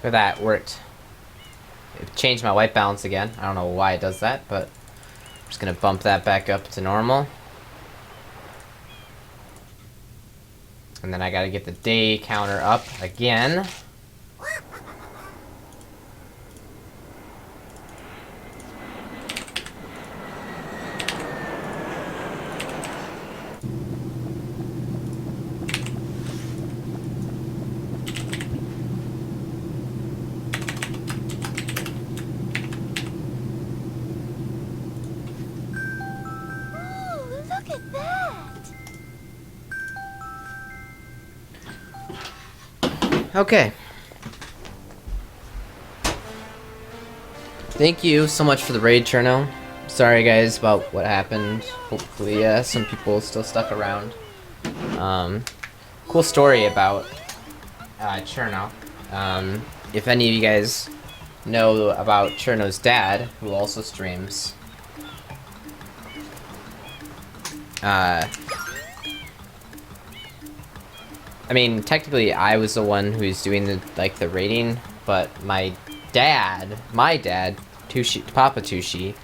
at that, worked. It changed my white balance again. I don't know why it does that, but I'm just gonna bump that back up to normal. And then I gotta get the day counter up again. Okay. Thank you so much for the raid, Cherno. Sorry guys about what happened. Hopefully some people still stuck around. Cool story about Cherno. If any of you guys know about Cherno's dad, who also streams, I mean, technically, I was the one who's doing the rating, but my dad, Tooshi, Papa Tooshi,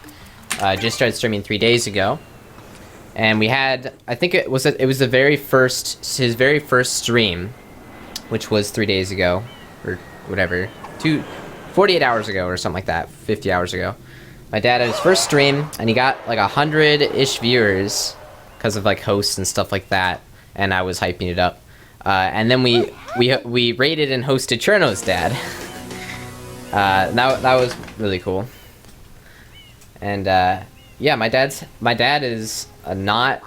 just started streaming 3 days ago, and we had, I think it was the very first, his very first stream, which was 3 days ago, or whatever, 48 hours ago or something like that, 50 hours ago. My dad had his first stream, and he got like 100-ish viewers because of like hosts and stuff like that, and I was hyping it up. And then we raided and hosted Cherno's dad. That was really cool. And yeah, my dad is not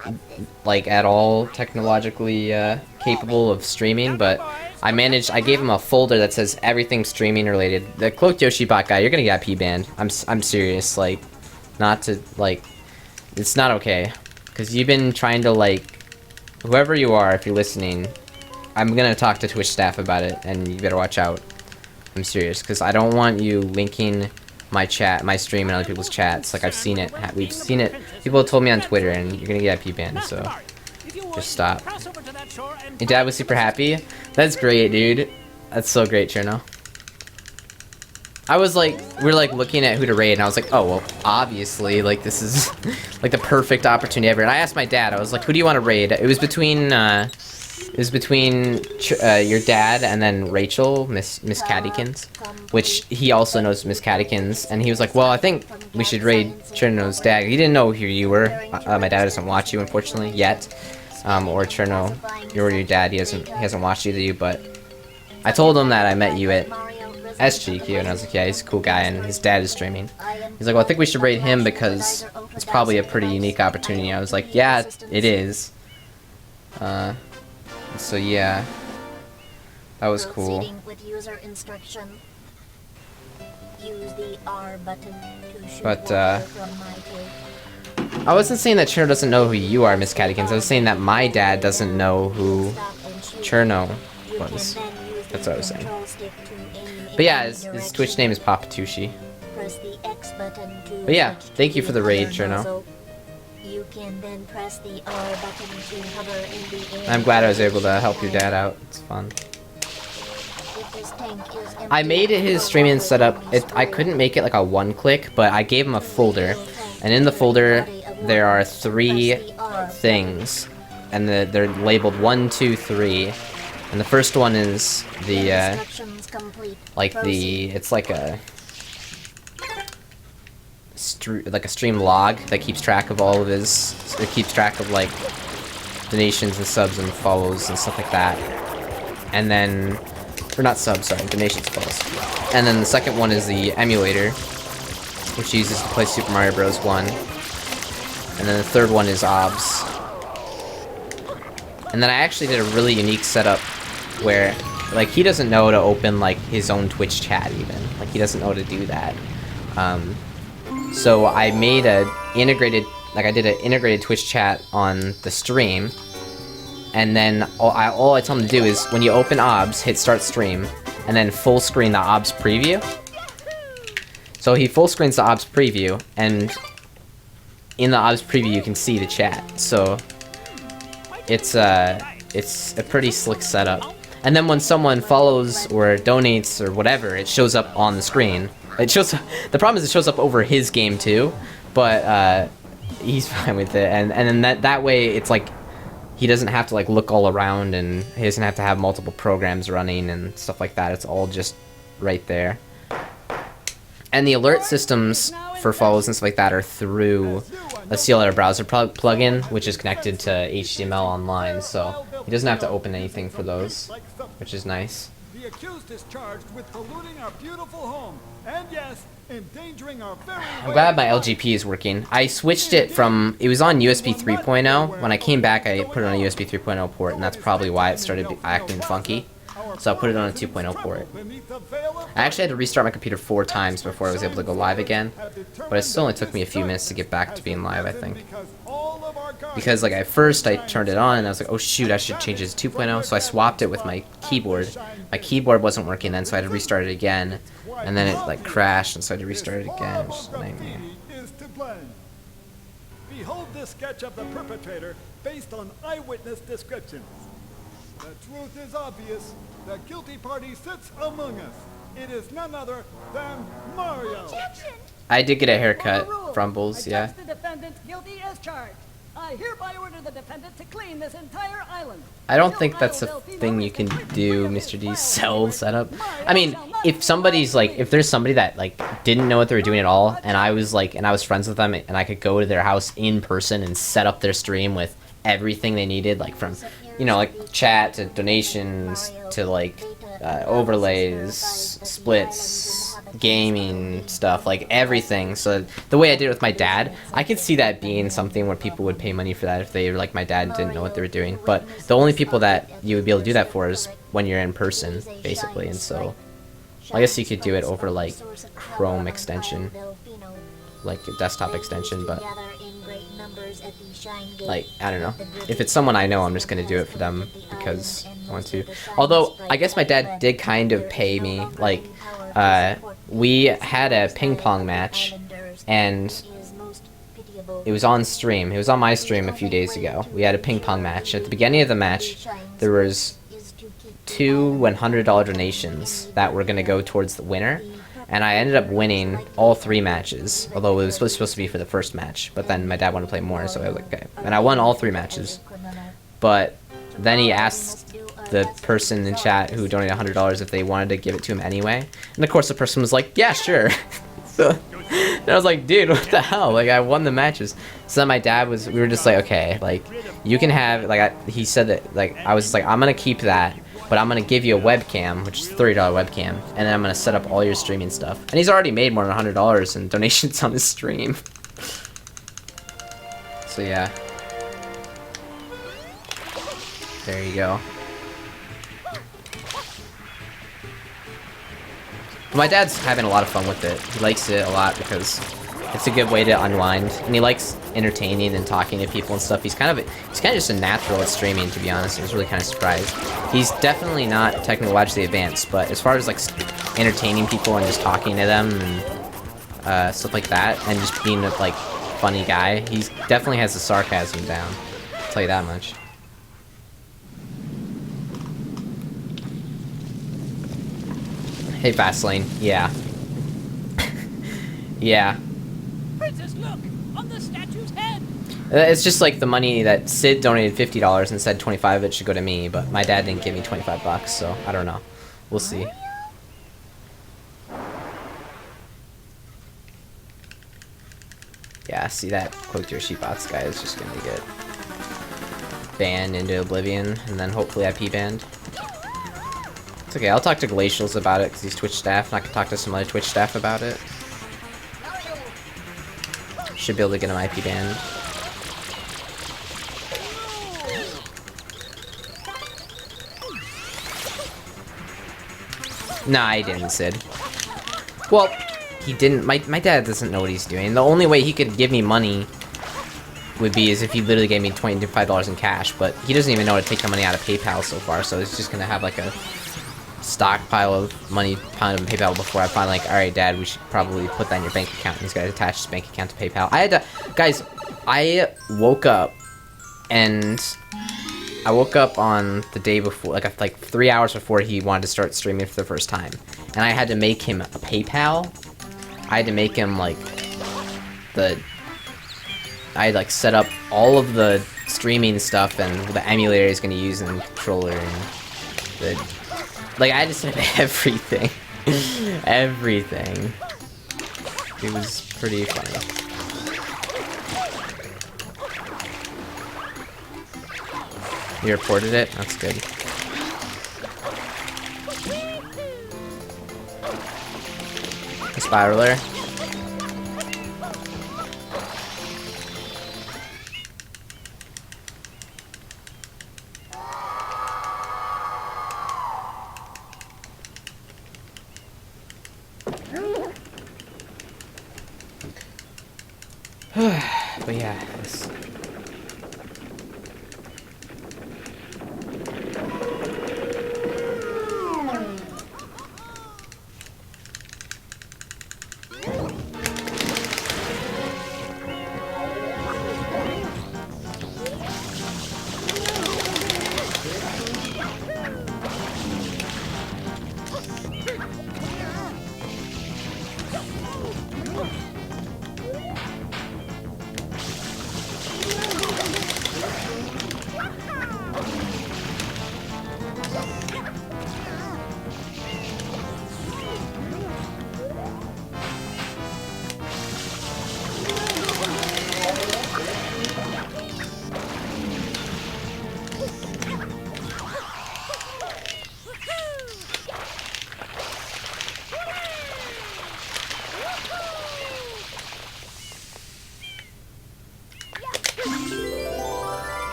like at all technologically capable of streaming, but I gave him a folder that says everything streaming related. The Cloaked Yoshi bot guy, you're gonna get IP banned. I'm serious, like, not to, like, it's not okay, because you've been trying to, like, whoever you are, if you're listening, I'm gonna talk to Twitch staff about it, and you better watch out. I'm serious, because I don't want you linking my stream, and other people's chats. Like, I've seen it. We've seen it. People have told me on Twitter, and you're gonna get IP banned, so just stop. Your dad was super happy? That's great, dude. That's so great, Cherno. I was like, we're like looking at who to raid, and I was like, oh, well, obviously, like, this is like the perfect opportunity ever. And I asked my dad, I was like, who do you want to raid? It was between your dad and then Rachel, Miss Cattykins, which he also knows Miss Cattykins, and he was like, well, I think we should raid Cherno's dad. He didn't know who you were. My dad doesn't watch you, unfortunately, yet. Or Cherno, or your dad, he hasn't watched either of you, but I told him that I met you at SGQ, and I was like, yeah, he's a cool guy, and his dad is streaming. He's like, well, I think we should raid him because it's probably a pretty unique opportunity. I was like, yeah, it is. So yeah, that was cool. But I wasn't saying that Cherno doesn't know who you are, Miss Cattykins. I was saying that my dad doesn't know who Cherno was. That's what I was saying. But yeah, his Twitch name is Papa Tooshi. But yeah, thank you for the raid, Cherno. I'm glad I was able to help your dad out. It's fun. I made his streaming setup. I couldn't make it like a one-click, but I gave him a folder, and in the folder there are 3 things, and they're labeled 1, 2, 3. And the first one is the it's like a stream log that keeps track of all of it keeps track of like donations and subs and follows and stuff like that. And then, or not subs, sorry, donations, follows. And then the second one is the emulator, which uses to play Super Mario Bros. 1. And then the third one is OBS. And then I actually did a really unique setup where, like, he doesn't know to open, like, his own Twitch chat even. Like, he doesn't know to do that. So I made I did an integrated Twitch chat on the stream. And then all I tell him to do is, when you open OBS, hit start stream, and then full screen the OBS preview. So he full screens the OBS preview, and in the OBS preview you can see the chat. So it's a pretty slick setup. and then when someone follows or donates or whatever, it shows up on the screen. It shows. The problem is it shows up over his game too, but he's fine with it, and then that way it's like he doesn't have to like look all around, and he doesn't have to have multiple programs running and stuff like that. It's all just right there. And the alert systems for follows and stuff like that are through a CLR browser plugin, which is connected to HTML online, so he doesn't have to open anything for those, which is nice. The accused is charged with polluting our beautiful home, and yes, endangering our very I'm glad my LGP is working. I switched it from, it was on USB 3.0. When I came back, I put it on a USB 3.0 port, and that's probably why it started acting funky. So I put it on a 2.0 port. I actually had to restart my computer 4 times before I was able to go live again, but it still only took me a few minutes to get back to being live, I think. Because like at first I turned it on and I was like, oh shoot, I should change it to 2.0, so I swapped it with my keyboard. My keyboard wasn't working then, so I had to restart it again, and then it like crashed, and so I had to restart it again. It was a nightmare. Behold this sketch of the perpetrator based on eyewitness descriptions. The truth is obvious. The guilty party sits among us. It is none other than Mario. I did get a haircut from Bulls, yeah. The defendant guilty as charged. I hereby order the defendant to clean this entire island. I don't think that's a thing you can do, Mr. D's cell setup. I mean, if somebody's like, if there's somebody that like didn't know what they were doing at all, and I was friends with them, and I could go to their house in person and set up their stream with everything they needed, like from, you know, like chat to donations to like overlays, splits, gaming stuff, like everything. So the way I did it with my dad, I could see that being something where people would pay money for that if they, like my dad, didn't know what they were doing. But the only people that you would be able to do that for is when you're in person, basically. And so I guess you could do it over like Chrome extension, like a desktop extension, but like, I don't know. If it's someone I know, I'm just gonna do it for them because I want to. Although, I guess my dad did kind of pay me. Like, we had a ping pong match, and it was on stream. It was on my stream a few days ago. We had a ping pong match. At the beginning of the match, there was 2 $100 donations that were gonna go towards the winner. And I ended up winning all 3 matches, although it was supposed to be for the first match. But then my dad wanted to play more, so I was like, okay. And I won all 3 matches. But then he asked the person in chat who donated $100 if they wanted to give it to him anyway. And of course the person was like, yeah, sure. So and I was like, dude, what the hell? Like, I won the matches. So then my dad was, we were just like, okay, like, you can have, like, he said that, like, I was just like, I'm gonna keep that. But I'm going to give you a webcam, which is a $30 webcam, and then I'm going to set up all your streaming stuff. And he's already made more than $100 in donations on his stream. So yeah. There you go. But my dad's having a lot of fun with it. He likes it a lot because it's a good way to unwind, and he likes entertaining and talking to people and stuff. He's kind of just a natural at streaming, to be honest. I was really kind of surprised. He's definitely not technologically advanced, but as far as like entertaining people and just talking to them and stuff like that, and just being a like funny guy, he definitely has the sarcasm down. I'll tell you that much. Hey, Fastlane. Yeah. Yeah. Princess, look! On the statue's head! It's just like the money that Sid donated $50 and said 25 of it should go to me, but my dad didn't give me 25 bucks, so I don't know. We'll see. Yeah, see that Quote Your Sheepbots guy is just gonna get banned into oblivion, and then hopefully IP banned. It's okay, I'll talk to Glacials about it, because he's Twitch staff, and I can talk to some other Twitch staff about it. Should be able to get him IP banned. Nah, I didn't, Sid. Well, he didn't. My dad doesn't know what he's doing. The only way he could give me money would be as if he literally gave me $25 in cash, but he doesn't even know how to take the money out of PayPal so far, so he's just gonna have like a stockpile of money piled in PayPal before I find like, alright dad, we should probably put that in your bank account. And he's got to attach his bank account to PayPal. Guys, I woke up and I woke up on the day before, like 3 hours before he wanted to start streaming for the first time, and I had to make him a PayPal. I had to make him like I had like set up all of the streaming stuff and the emulator he's gonna use and the controller and I had to set up everything, everything. It was pretty funny. You reported it? That's good. A spiraler. But yeah, this...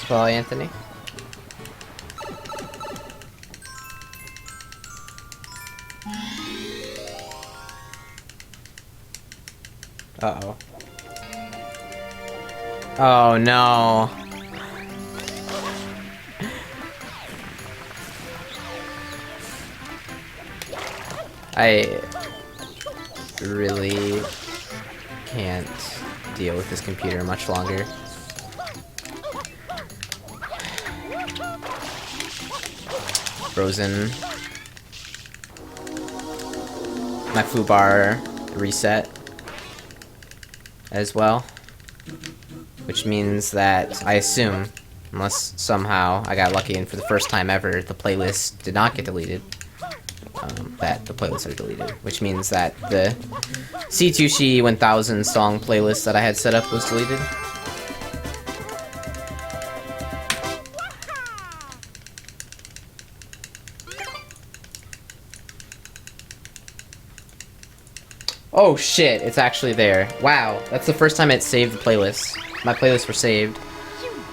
Well, Anthony. Uh-oh. Oh no. I really can't deal with this computer much longer. Frozen. My foobar reset as well, which means that I assume, unless somehow I got lucky and for the first time ever the playlist did not get deleted, that the playlists are deleted, which means that the Tooshi 1000 song playlist that I had set up was deleted. Oh shit, it's actually there. Wow, that's the first time it saved the playlist. My playlists were saved.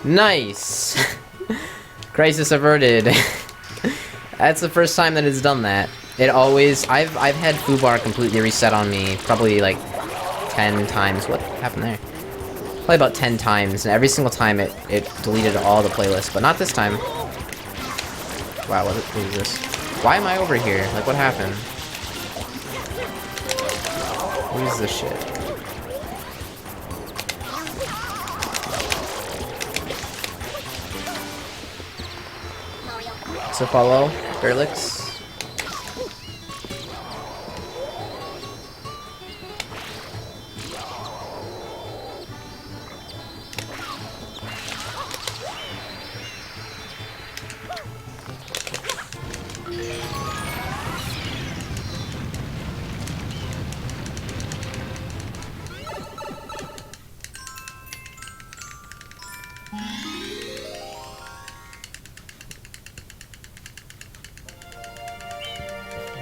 Nice! Crisis averted. That's the first time that it's done that. It always... I've had foobar completely reset on me probably like 10 times. What happened there? Probably about 10 times, and every single time it deleted all the playlists, but not this time. Wow, what is this? Why am I over here? Like, what happened? What is this shit? So follow, Berlix.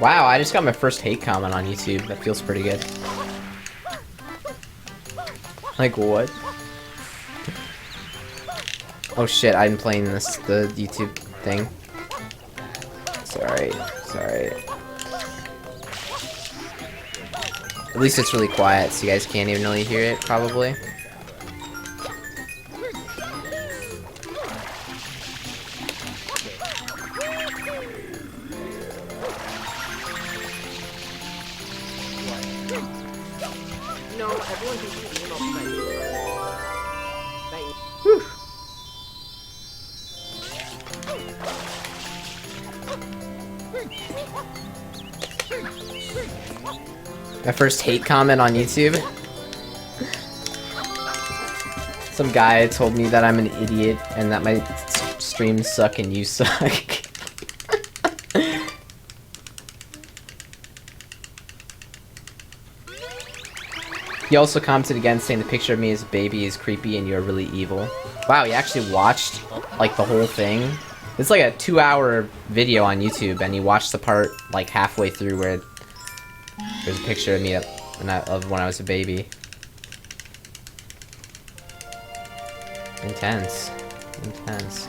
Wow, I just got my first hate comment on YouTube. That feels pretty good. Like, what? Oh shit, I'm playing the YouTube thing. Sorry. At least it's really quiet, so you guys can't even really hear it, probably. No, everyone thinks it's emo Whew. My first hate comment on YouTube. Some guy told me that I'm an idiot and that my streams suck and you suck. He also commented again saying the picture of me as a baby is creepy and you're really evil. Wow, he actually watched like the whole thing. It's like a 2-hour video on YouTube and he watched the part like halfway through where there's a picture of me of when I was a baby. Intense. Intense.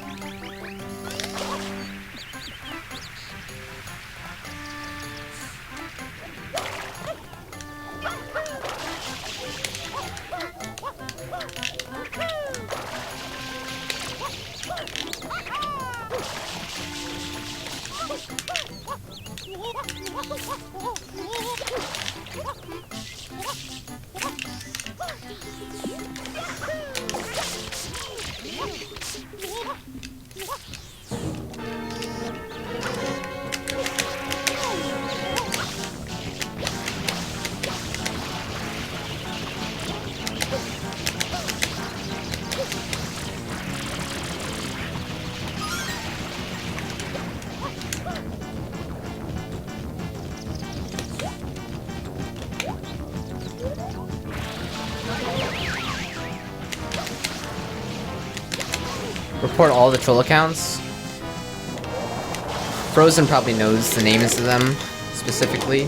Report all the troll accounts. Frozen probably knows the names of them specifically.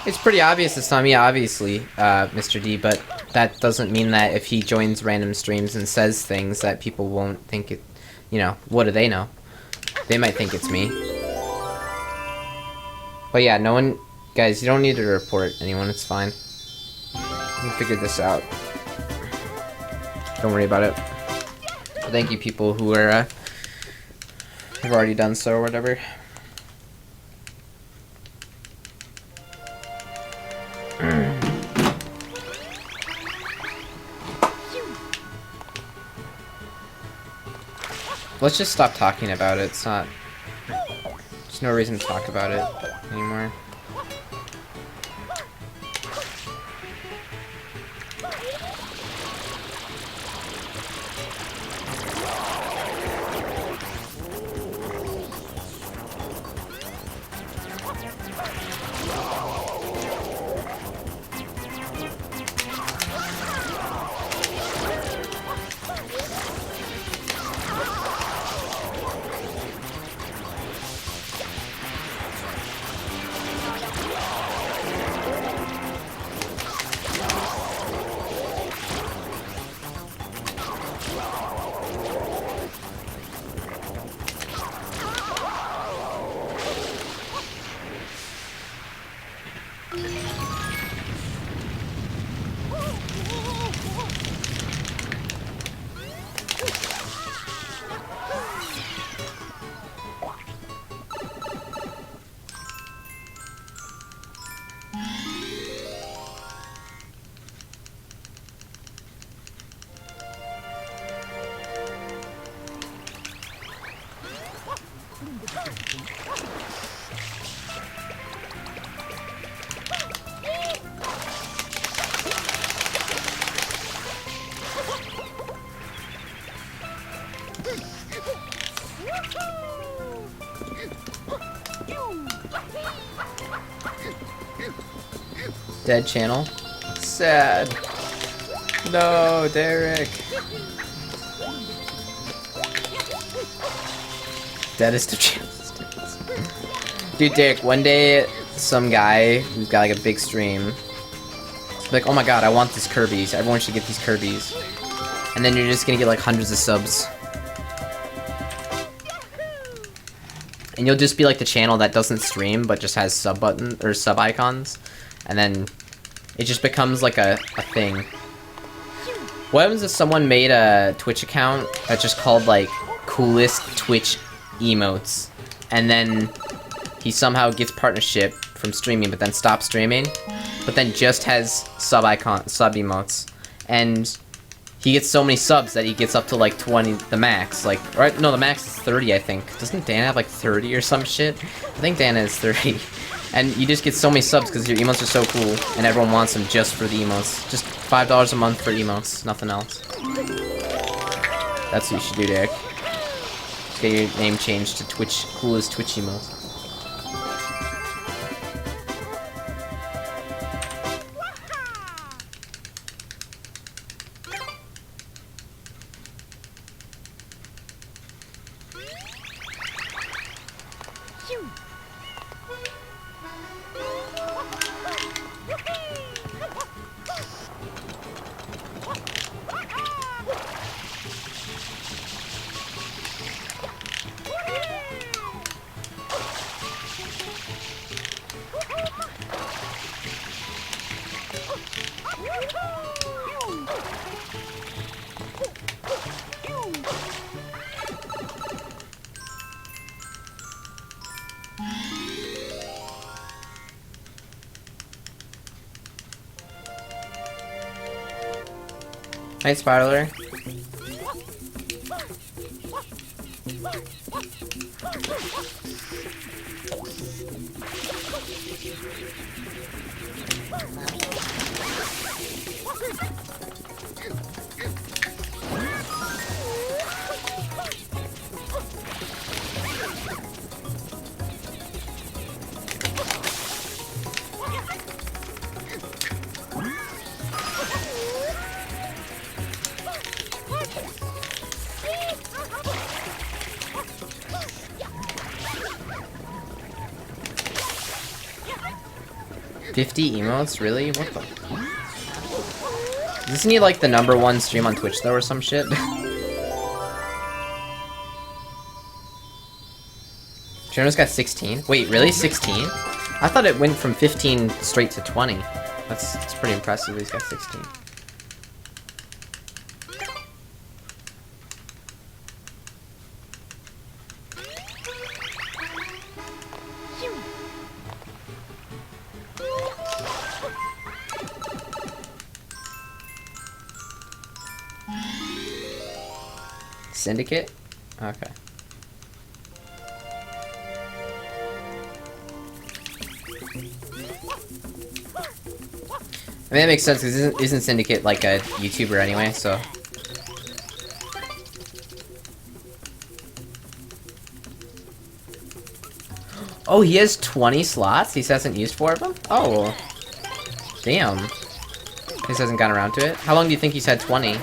It's pretty obvious it's not me, obviously, Mr. D, but that doesn't mean that if he joins random streams and says things that people won't think it, you know, what do they know? They might think it's me. But yeah, no one, guys, you don't need to report anyone, it's fine. We figured this out. Don't worry about it. But thank you people who are, who've already done so or whatever. Let's just stop talking about it. It's not... There's no reason to talk about it anymore. Dead channel. Sad. No, Derek. Deadest of channels. Dude, Derek, one day some guy who's got like a big stream, like, oh my god, I want these Kirby's. Everyone should get these Kirby's. And then you're just gonna get like hundreds of subs. And you'll just be like the channel that doesn't stream but just has sub button or sub icons. And then it just becomes like a thing. What happens if someone made a Twitch account that's just called like coolest Twitch emotes, and then he somehow gets partnership from streaming but then stops streaming, but then just has sub emotes, and he gets so many subs that he gets up to like 20, the max, like, right? No, the max is 30, I think. Doesn't Dan have like 30 or some shit? I think Dan has 30. And you just get so many subs because your emotes are so cool, and everyone wants them just for the emotes. Just $5 a month for emotes, nothing else. That's what you should do, Derek. Just get your name changed to Twitch, coolest Twitch emotes. Hi, Spiraler. $50 emotes? Really? What the? Doesn't he like the #1 stream on Twitch though or some shit? Jonas got 16? Wait, really? 16? I thought it went from 15 straight to 20. That's pretty impressive. He's got 16. Syndicate? Okay. I mean, that makes sense, because isn't Syndicate like a YouTuber anyway, so... Oh, he has 20 slots? He hasn't used 4 of them? Oh. Damn. He just hasn't gotten around to it. How long do you think he's had 20?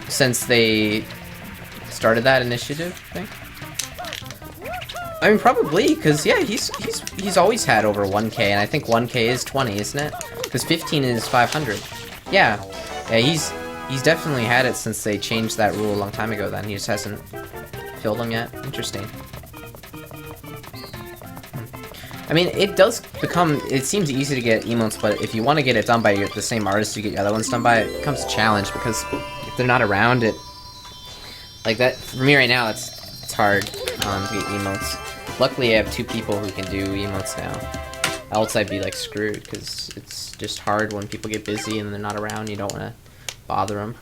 Since they started that initiative thing? I mean, probably, because, yeah, he's always had over 1k, and I think 1k is 20, isn't it? Because 15 is 500. Yeah. Yeah, he's definitely had it since they changed that rule a long time ago then. He just hasn't filled them yet. Interesting. I mean, it does become, it seems easy to get emotes, but if you want to get it done by the same artist you get your other ones done by, it becomes a challenge, because if they're not around it, like that, for me right now, it's hard to get emotes. Luckily, I have 2 people who can do emotes now. Else I'd be like screwed, because it's just hard when people get busy and they're not around, you don't want to bother them.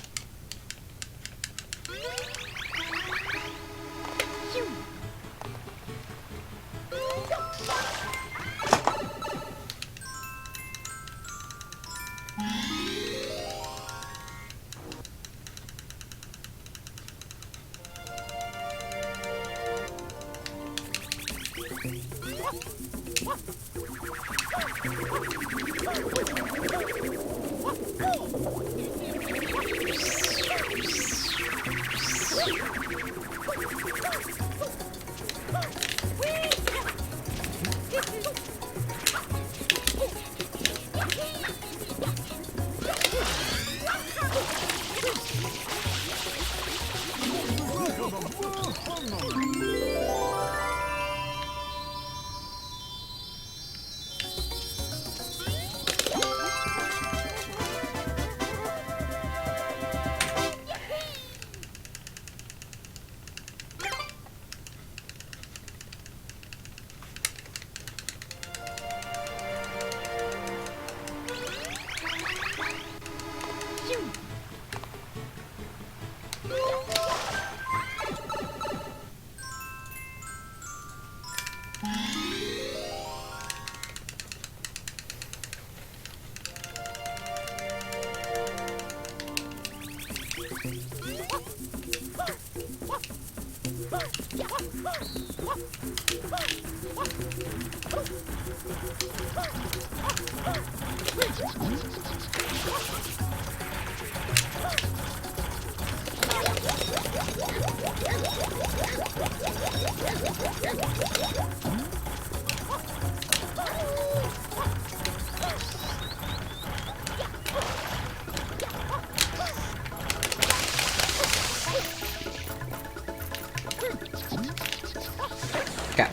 Okay.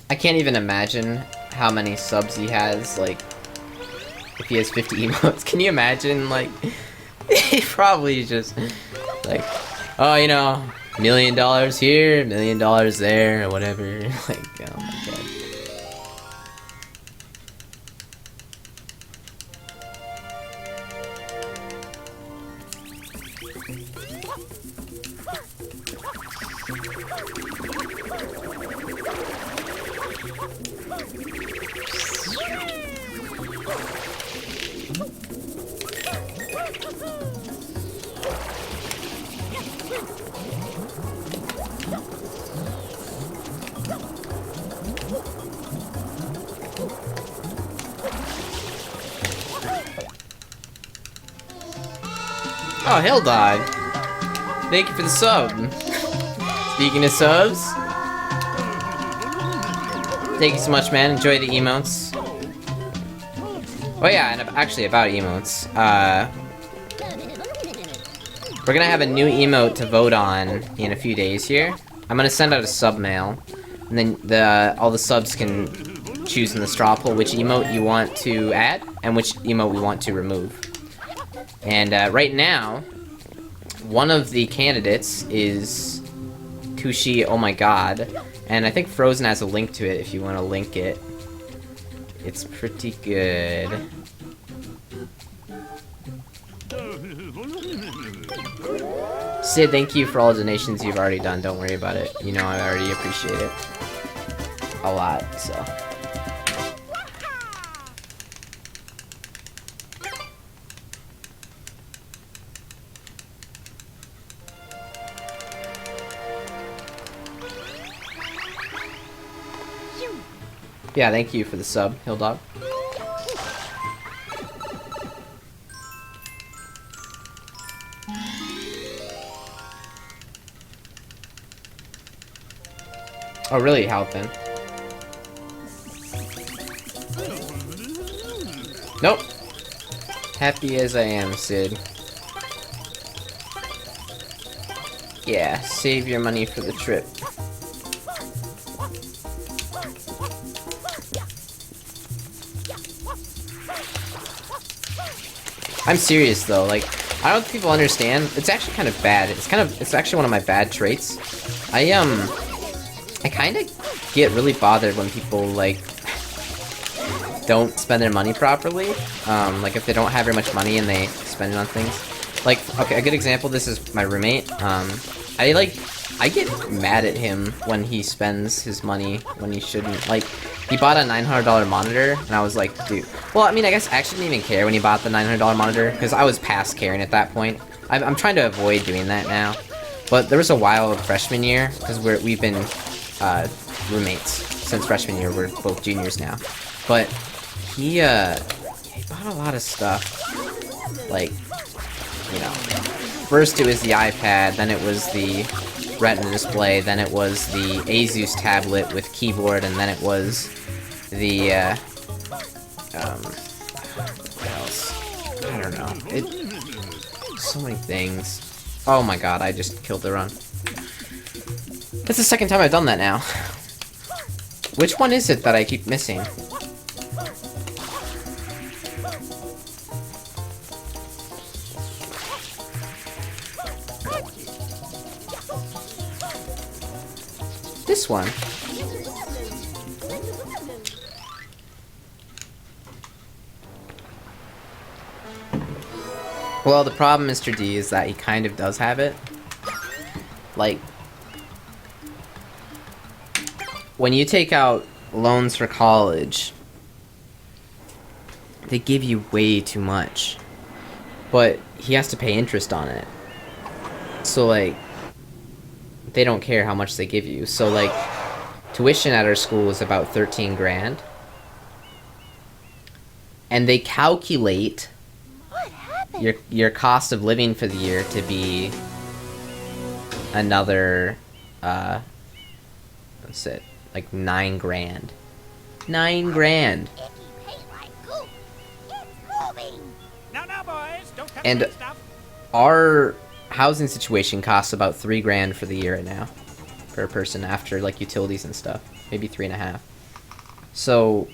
I can't even imagine how many subs he has, like, if he has 50 emotes. Can you imagine, like, he probably just, like, oh, you know, $1 million here, $1 million there, or whatever. Like, oh my god. Oh, Hill Dog. Thank you for the sub. Speaking of subs, thank you so much, man. Enjoy the emotes. Oh yeah, and actually about emotes, we're gonna have a new emote to vote on in a few days here. I'm gonna send out a sub mail, and then all the subs can choose in the straw poll which emote you want to add and which emote we want to remove. And right now, one of the candidates is Tooshi, oh my god, and I think Frozen has a link to it if you want to link it. It's pretty good. Sid, thank you for all the donations you've already done. Don't worry about it. You know I already appreciate it a lot, so. Yeah, thank you for the sub, Hill Dog. Oh, really, Halpin? Nope. Happy as I am, Sid. Yeah, save your money for the trip. I'm serious though, like, I don't think people understand. It's actually kind of bad. It's actually one of my bad traits. I kind of get really bothered when people, like, don't spend their money properly. Like, if they don't have very much money and they spend it on things. Like, okay, a good example, this is my roommate. I I get mad at him when he spends his money when he shouldn't. Like, he bought a $900 monitor, and I was like, dude. Well, I mean, I guess I actually didn't even care when he bought the $900 monitor, because I was past caring at that point. I'm trying to avoid doing that now. But there was a while of freshman year, because we've been roommates since freshman year. We're both juniors now. But he bought a lot of stuff. Like, you know, first it was the iPad, then it was the Retina display, then it was the Asus tablet with keyboard, and then it was the, what else? I don't know. So many things. Oh my god, I just killed the run. That's the second time I've done that now. Which one is it that I keep missing? This one. Well, the problem, Mr. D, is that he kind of does have it. Like, when you take out loans for college, they give you way too much. But he has to pay interest on it. So, like, they don't care how much they give you. So, like, tuition at our school is about 13 grand. And they calculate your cost of living for the year to be another, what's it? Like 9 grand. 9 grand. And our housing situation costs about 3 grand for the year right now. Per person after, like, utilities and stuff. Maybe 3.5. So,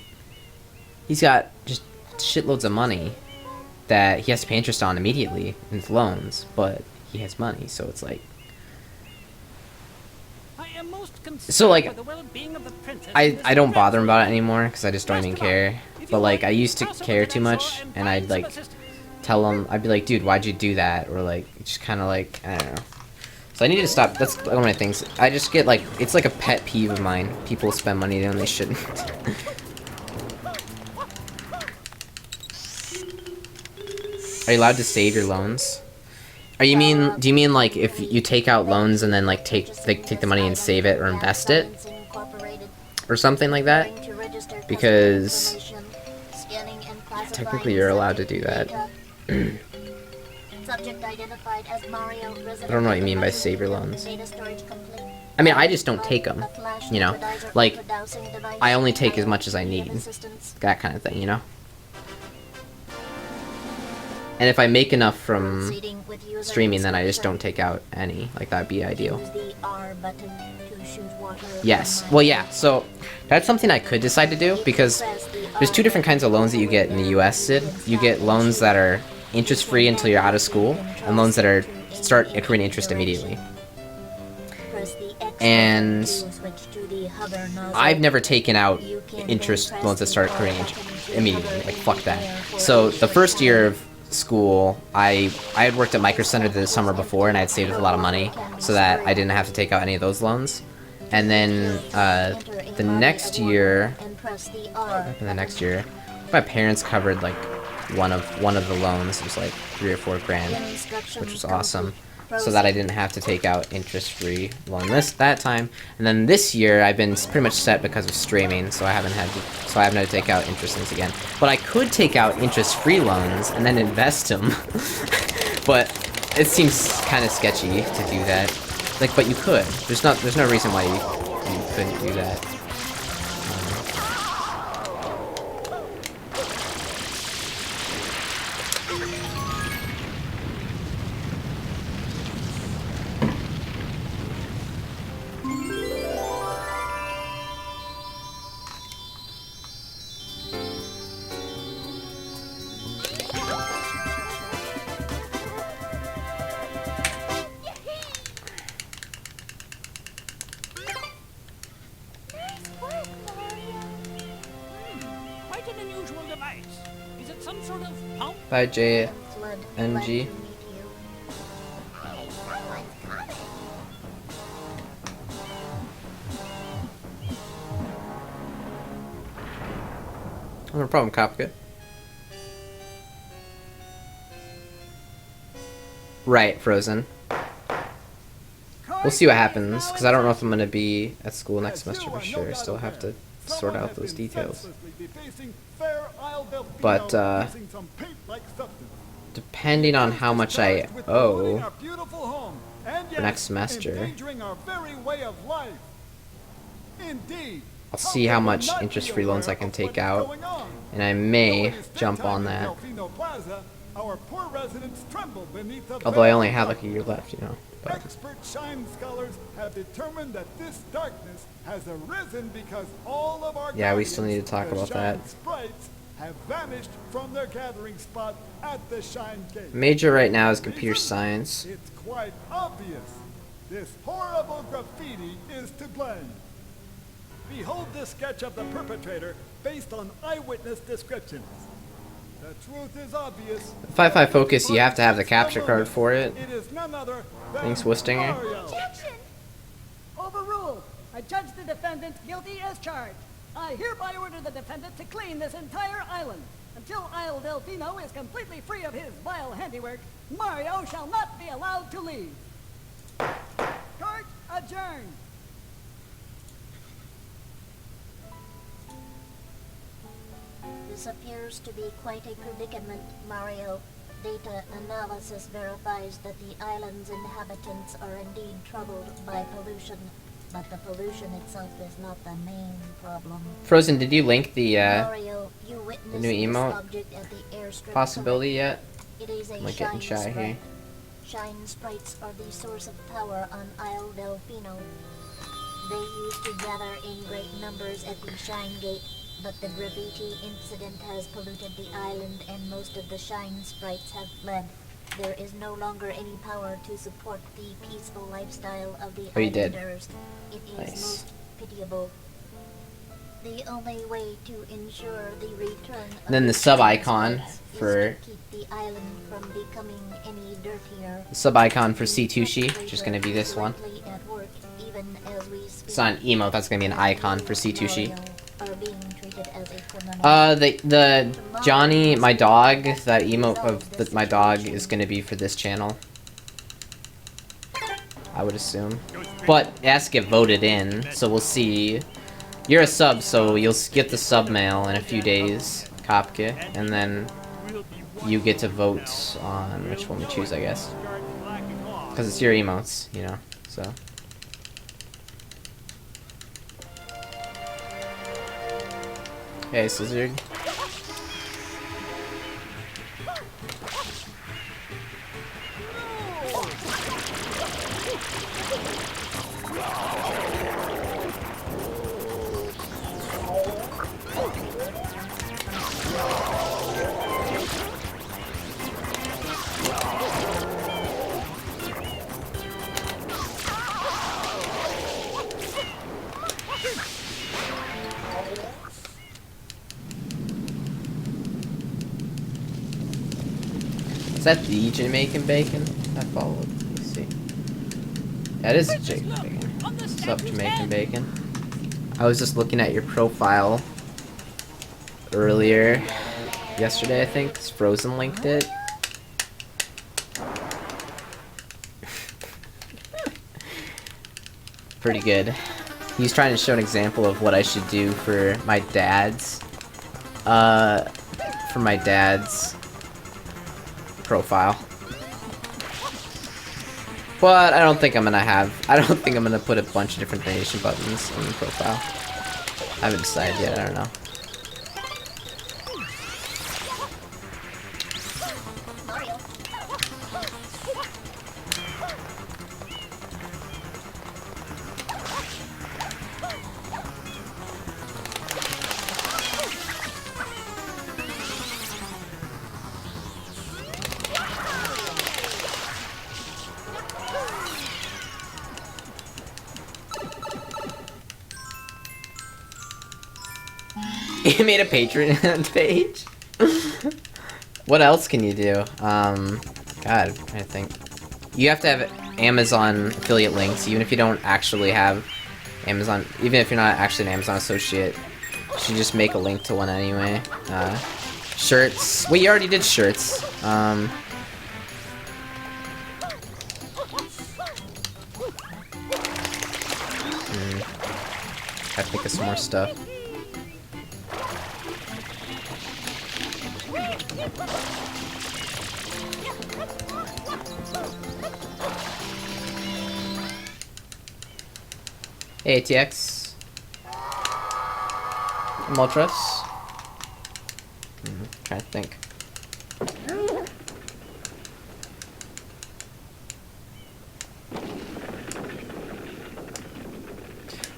he's got just shitloads of money that he has to pay interest on immediately in his loans, but he has money, so it's like... So, like, I don't bother him about it anymore, because I just don't even care. But, like, I used to care too much, and I'd, like, tell him, I'd be like, dude, why'd you do that? Or, like, just kind of, like, I don't know. So I need to stop. That's one of my things. I just get, like, it's like a pet peeve of mine. People spend money when they shouldn't. Are you allowed to save your loans? Do you mean like if you take out loans and then like take the money and save it or invest it? Or something like that? Because technically you're allowed to do that. I don't know what you mean by save your loans. I mean, I just don't take them, you know? Like, I only take as much as I need. That kind of thing, you know? And if I make enough from streaming, then I just don't take out any. Like, that'd be ideal. Yes. Well, yeah, so that's something I could decide to do, because there's 2 different kinds of loans that you get in the US, Sid. You get loans that are interest-free until you're out of school, and loans that start accruing interest immediately. And I've never taken out interest loans that start accruing immediately. Like, fuck that. So the first year of school, I had worked at Micro Center the summer before, and I had saved a lot of money so that I didn't have to take out any of those loans. And then the next year, my parents covered like one of the loans. It was like 3 or 4 grand, which was awesome, so that I didn't have to take out interest-free loan that time. And then this year, I've been pretty much set because of streaming, so I haven't had to take out interest loans again. But I could take out interest-free loans and then invest them, but it seems kind of sketchy to do that. Like, but you could. There's no reason why you couldn't do that. By JNG. No problem, Kopka. Right, Frozen. We'll see what happens, because I don't know if I'm going to be at school next semester for sure. I still have to sort out those details. But, depending on how much I owe for next semester, I'll see how much interest-free loans I can take out, and I may jump on that. Although I only have like a year left, you know. But. Expert shine scholars have determined that this darkness has arisen because all of our yeah, we still need to talk about that. Sprites have vanished from their gathering spot at the Shine Gate. Major right now is computer science. It's quite obvious. This horrible graffiti is to blame. Behold this sketch of the perpetrator based on eyewitness descriptions. The truth is obvious. 5-5 focus, you have to have the capture card for it. It is none other than Thanks, Wistinger. Objection! Overruled. I judge the defendant guilty as charged. I hereby order the defendant to clean this entire island. Until Isle Delfino is completely free of his vile handiwork, Mario shall not be allowed to leave. Court adjourned. This appears to be quite a predicament, Mario. Data analysis verifies that the island's inhabitants are indeed troubled by pollution, but the pollution itself is not the main problem. Frozen, did you link the Mario, you the new emote object at the airstrip possibility yet? It is a I'm like getting shy here. Shine sprites are the source of power on Isle Delfino. They used to gather in great numbers at the Shine Gate, but the graffiti incident has polluted the island and most of the Shine sprites have fled. There is no longer any power to support the peaceful lifestyle of the islanders. It is most pitiable. The only way to ensure the return of then the sub icon for keep the island from becoming any dirtier. the sub icon for Tooshi, which is gonna be this one. At work, even as we speak, It's not an emote, that's gonna be an icon for Tooshi. are being treated as a criminal. The Johnny, my dog, that emote of my dog is gonna be for this channel. I would assume. But it has to get voted in, so we'll see. You're a sub, so you'll get the sub mail in a few days, Kopke, and then you get to vote on which one we choose, I guess. Because it's your emotes, you know, so. Hey, Slizzard. Is that the Jamaican bacon I followed? Let's see. That is Jamaican bacon. What's up, Jamaican bacon? I was just looking at your profile earlier, yesterday I think, 'cause Frozen linked it. Pretty good. He's trying to show an example of what I should do for my dad's, profile. But I don't think I'm gonna put a bunch of different donation buttons on the profile. I haven't decided yet, I don't know. You made a Patreon page? What else can you do? God, I think. You have to have Amazon affiliate links, even if you don't actually have Amazon, even if you're not actually an Amazon associate. Should just make a link to one anyway. Shirts. Wait, you already did shirts. Gotta think of some more stuff. Hey, ATX. Moltres. Trying to think.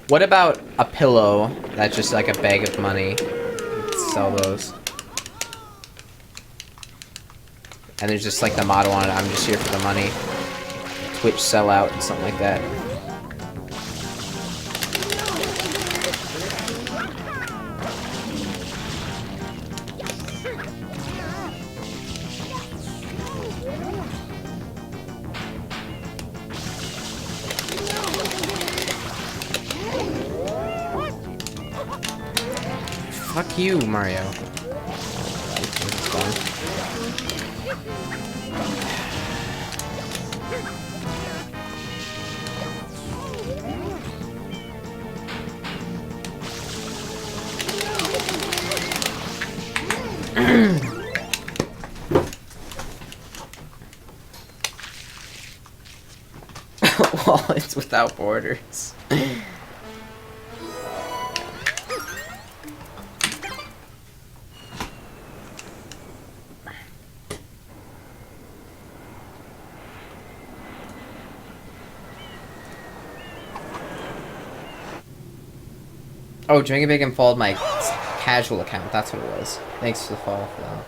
What about a pillow that's just like a bag of money? Let's sell those. And there's just like the motto on it, I'm just here for the money. Twitch sellout and something like that. Fuck you, Mario. It's fine. Wallets without borders. Oh, Drinking Bacon followed my casual account. That's what it was. Thanks for the follow for that.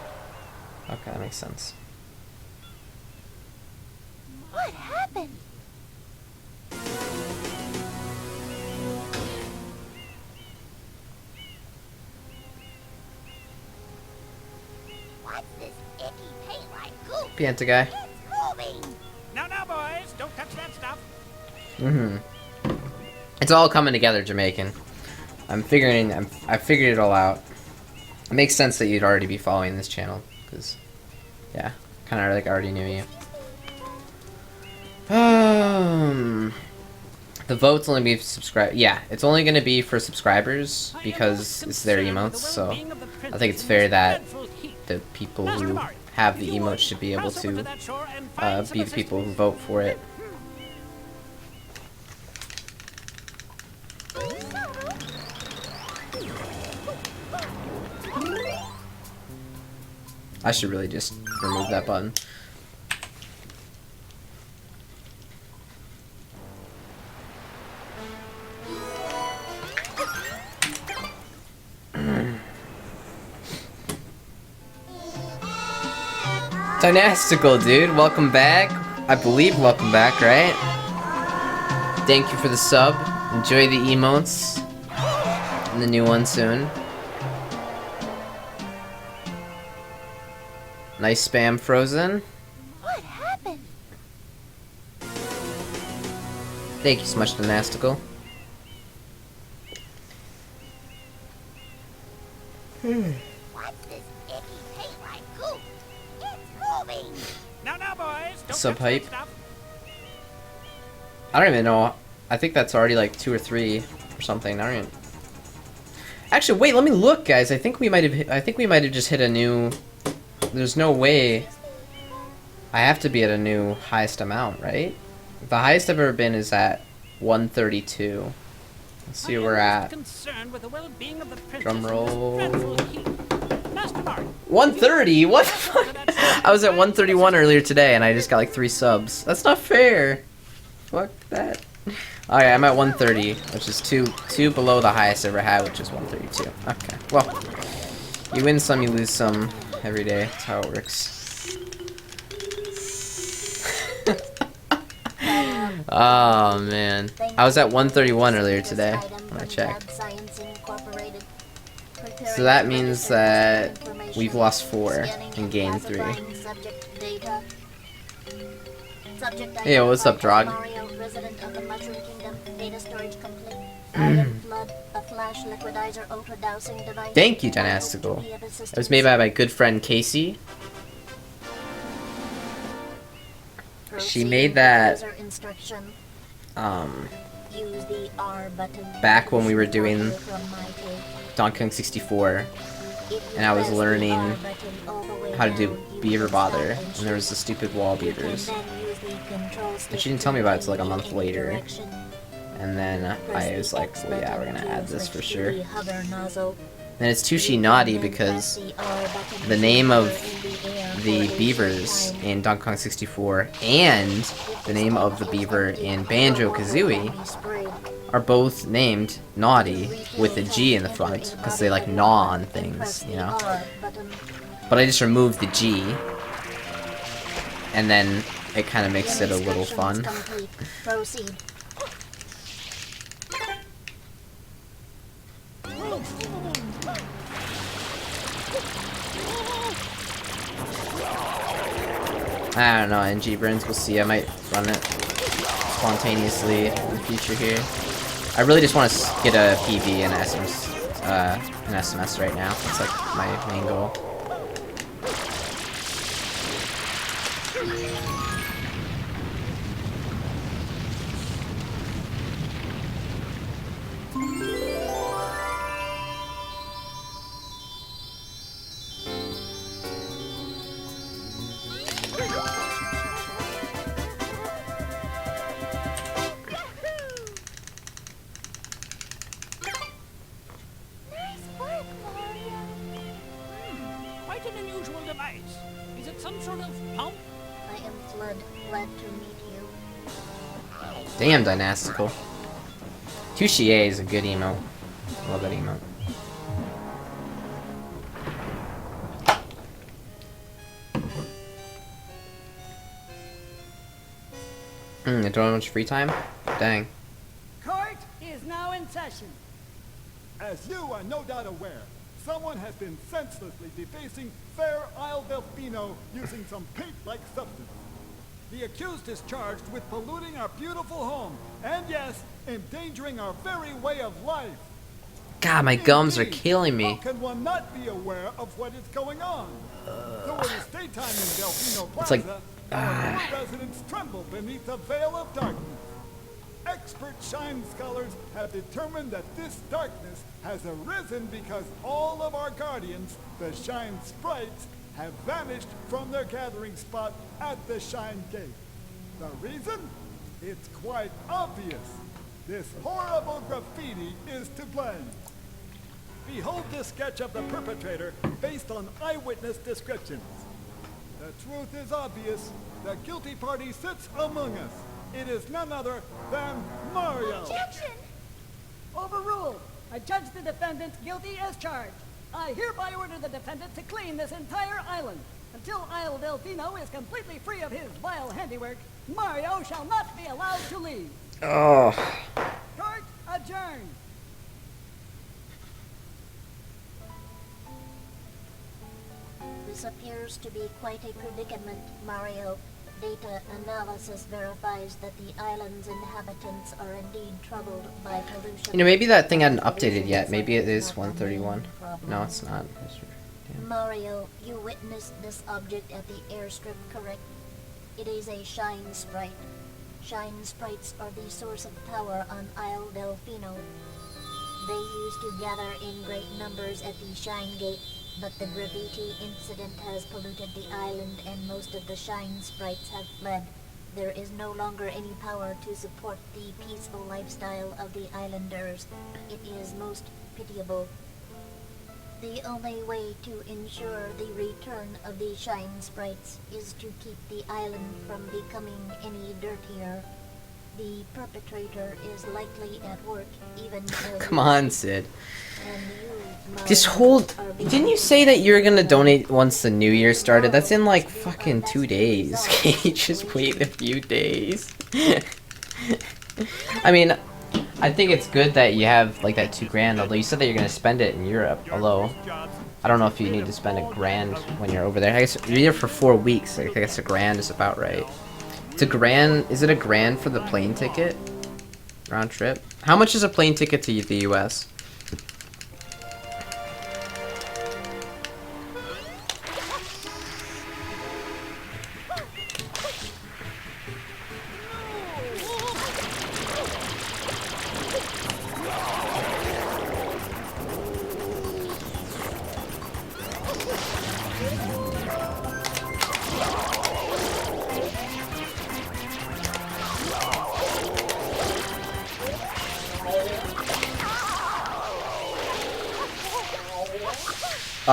Okay, that makes sense. What happened? What's this icky paint-like goop? Pianta guy. It's moving. Now, boys, don't touch that stuff. It's all coming together, Jamaican. I figured it all out. It makes sense that you'd already be following this channel, because, yeah, kind of like I already knew you. The votes only be subscribe. Yeah, it's only going to be for subscribers because it's their emotes. So I think it's fair that the people who have the emotes should be able to be the people who vote for it. I should really just remove that button. Dynastical, dude, welcome back. I believe welcome back, right? Thank you for the sub. Enjoy the emotes. And the new one soon. Nice spam, Frozen. What happened? Thank you so much, Dynastical. What's this icky paint-like goop? It's moving. Now, boys, don't Sub touch hype. that stuff. I don't even know. I think that's already like 2 or 3 or something. I don't even. Actually, wait. Let me look, guys. I think we might have. I think we might have just hit a new. There's no way. I have to be at a new highest amount, right? The highest I've ever been is at 132. Let's see where we're at. Drum roll. 130? What the fuck? I was at 131 earlier today and I just got like 3 subs. That's not fair. Fuck that. Alright, I'm at 130, which is two below the highest I ever had, which is 132. Okay, well. You win some, you lose some every day. That's how it works. Oh man. I was at 131 earlier today when I checked. So that means that we've lost 4 and gained 3. Hey, what's up, Drog? Iron Flood, a flash liquidizer ultra-dousing device. Thank you, I hope to Dynastical. be of It was assistance. made by my good friend Casey. She Proceed made with that user instruction. um Use the R button. back when we were to doing water from my tank. Donkey Kong 64, If you and I was press the learning R button all the way how to do down, you beaver can stop bother, and and shoot. there was the stupid wall You can beavers. then use the control And stick she didn't to tell me about it till like a move month in any later. direction. And then Press I the was like, X well, yeah, we're button gonna to add this for switch to sure. the hover nozzle. And it's You Tooshi can Naughty then because press the R button the to name hover of in the air the for a beavers short time. in Donkey Kong 64 and the name of the beaver in Banjo-Kazooie are both named Naughty with a G in the front because they like gnaw on things, you know. But I just removed the G, and then it kind of makes it a little fun. Proceed. I don't know, NG Burns, we'll see. I might run it spontaneously in the future here. I really just want to get a PB and an SMS right now. That's like my main goal. Quite an unusual device. Is it some sort of pump? I am Flood. Glad to meet you. Damn, Dynastical. Tooshi is a good emote. Love that emote. I don't have much free time? Dang. Court is now in session. As you are no doubt aware, someone has been senselessly defacing Fair Isle Delfino using some paint-like substance. The accused is charged with polluting our beautiful home, and yes, endangering our very way of life. God, my gums are Indeed, killing me. How can one not be aware of what is going on? Though it is daytime in Delfino It's Plaza, like- our poor residents tremble beneath a veil of darkness. Expert Shine scholars have determined that this darkness has arisen because all of our guardians, the Shine Sprites, have vanished from their gathering spot at the Shine Gate. The reason? It's quite obvious. This horrible graffiti is to blame. Behold this sketch of the perpetrator based on eyewitness descriptions. The truth is obvious. The guilty party sits among us. It is none other than Mario. Objection! Overruled. I judge the defendant guilty as charged. I hereby order the defendant to clean this entire island. Until Isle Delfino is completely free of his vile handiwork, Mario shall not be allowed to leave. Oh. Court adjourned. This appears to be quite a predicament, Mario. Data analysis verifies that the island's inhabitants are indeed troubled by pollution. You know, maybe that thing hadn't updated yet. Maybe it is 131. No, it's not. Damn. Mario, you witnessed this object at the airstrip, correct? It is a Shine Sprite. Shine Sprites are the source of power on Isle Delfino. They used to gather in great numbers at the Shine Gate, but the graffiti incident has polluted the island and most of the Shine Sprites have fled. There is no longer any power to support the peaceful lifestyle of the islanders. It is most pitiable. The only way to ensure the return of the Shine Sprites is to keep the island from becoming any dirtier. The perpetrator is likely at work even as Come on, Sid. and you, This Mario, whole... are Didn't you say that you were gonna donate once the new year started? That's in like fucking 2 days. Can you just wait a few days? I mean, I think it's good that you have like that $2,000, although you said that you're gonna spend it in Europe, although I don't know if you need to spend $1,000 when you're over there. I guess you're here for 4 weeks, I guess $1,000 is about right. It's $1,000, is it $1,000 for the plane ticket? round trip. How much is a plane ticket to the US?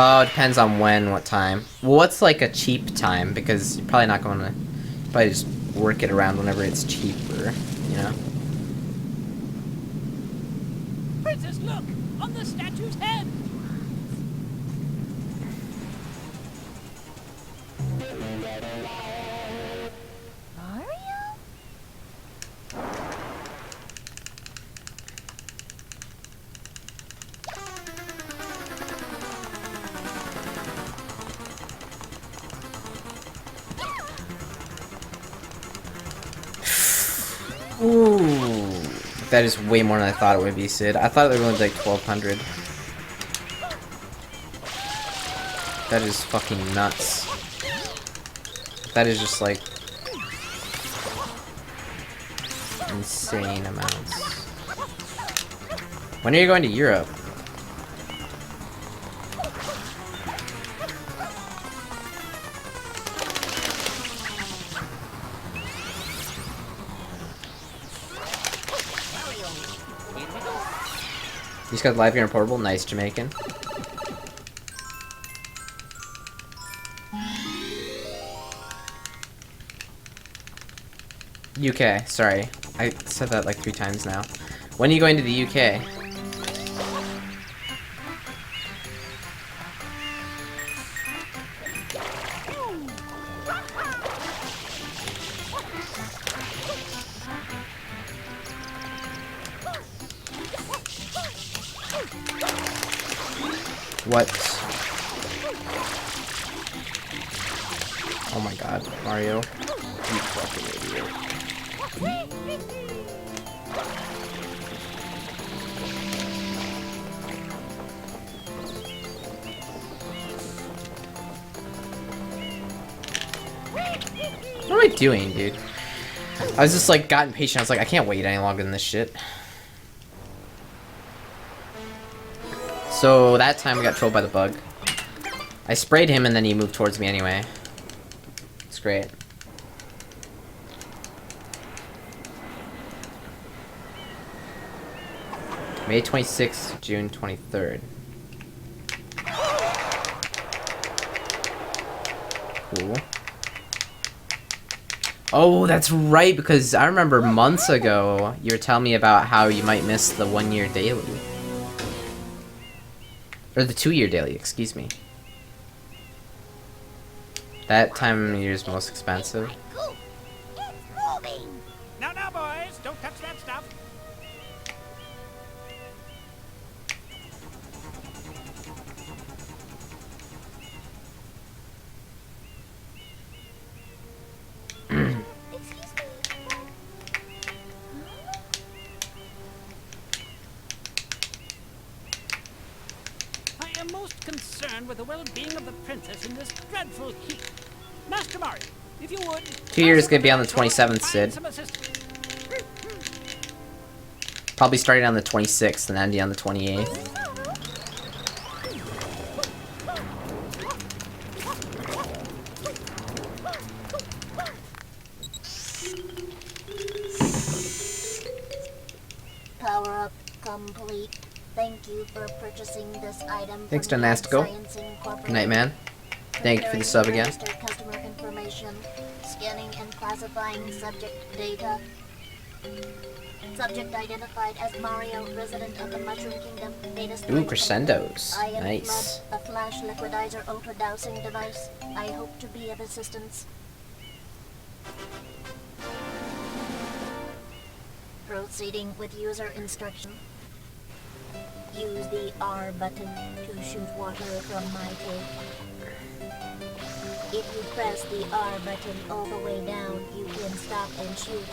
Oh, it depends on when, what time. Well, what's like a cheap time? Because you're probably not going to probably just work it around whenever it's cheaper, you know? Princess, look! On the statue's head! Mario? Ooh, that is way more than I thought it would be, Sid. I thought it would be like 1,200. That is fucking nuts. That is just like insane amounts. When are you going to Europe? You just got live here in portable. Nice, Jamaican. UK. Sorry, I said that like 3 times now. When are you going to the UK? What? Oh my god, Mario. You fucking idiot. What am I doing, dude? I was just like, got impatient. I was like, I can't wait any longer than this shit. So that time I got trolled by the bug. I sprayed him and then he moved towards me anyway. It's great. May 26th, June 23rd. Cool. Oh, that's right, because I remember months ago you were telling me about how you might miss the 1-year daily. Or the 2-year daily, excuse me. That time of year is most expensive. Now, boys, don't touch that stuff. I am most concerned with the well-being of the princess in this dreadful heat. Master Mario, if you would... 2 years gonna be on the 27th, Sid. Some assistance. Probably starting on the 26th and ending on the 28th. Power up complete. Thank you for purchasing this item. Thanks, from Dynastical. Science Incorporated. Good night, man. Thank you for the sub again. Registered customer information, scanning and classifying subject data. Subject identified as Mario, resident of the Mushroom Kingdom. Data Ooh, storage. crescendos. Iron Nice. Flood, a flash liquidizer ultra dowsing device. I hope to be of assistance. Proceeding with user instruction. Use the R button to shoot water from my tank. If you press the R button all the way down, you can stop and shoot.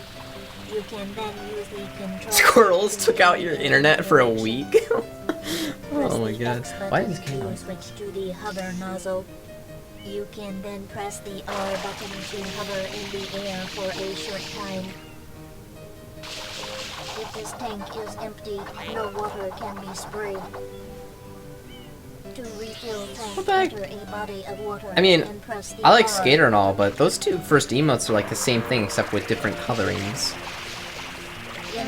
You can then use the control... Squirrels took out your internet for a week? Press Oh my the god. X Why button is this camera? to switch to the hover nozzle. You can then press the R button to hover in the air for a short time. If this tank is empty, no water can be sprayed. To refill What tank, the heck? enter a body of water I mean, and press the I like R. Skater and all, but those two first emotes are like the same thing except with different colorings.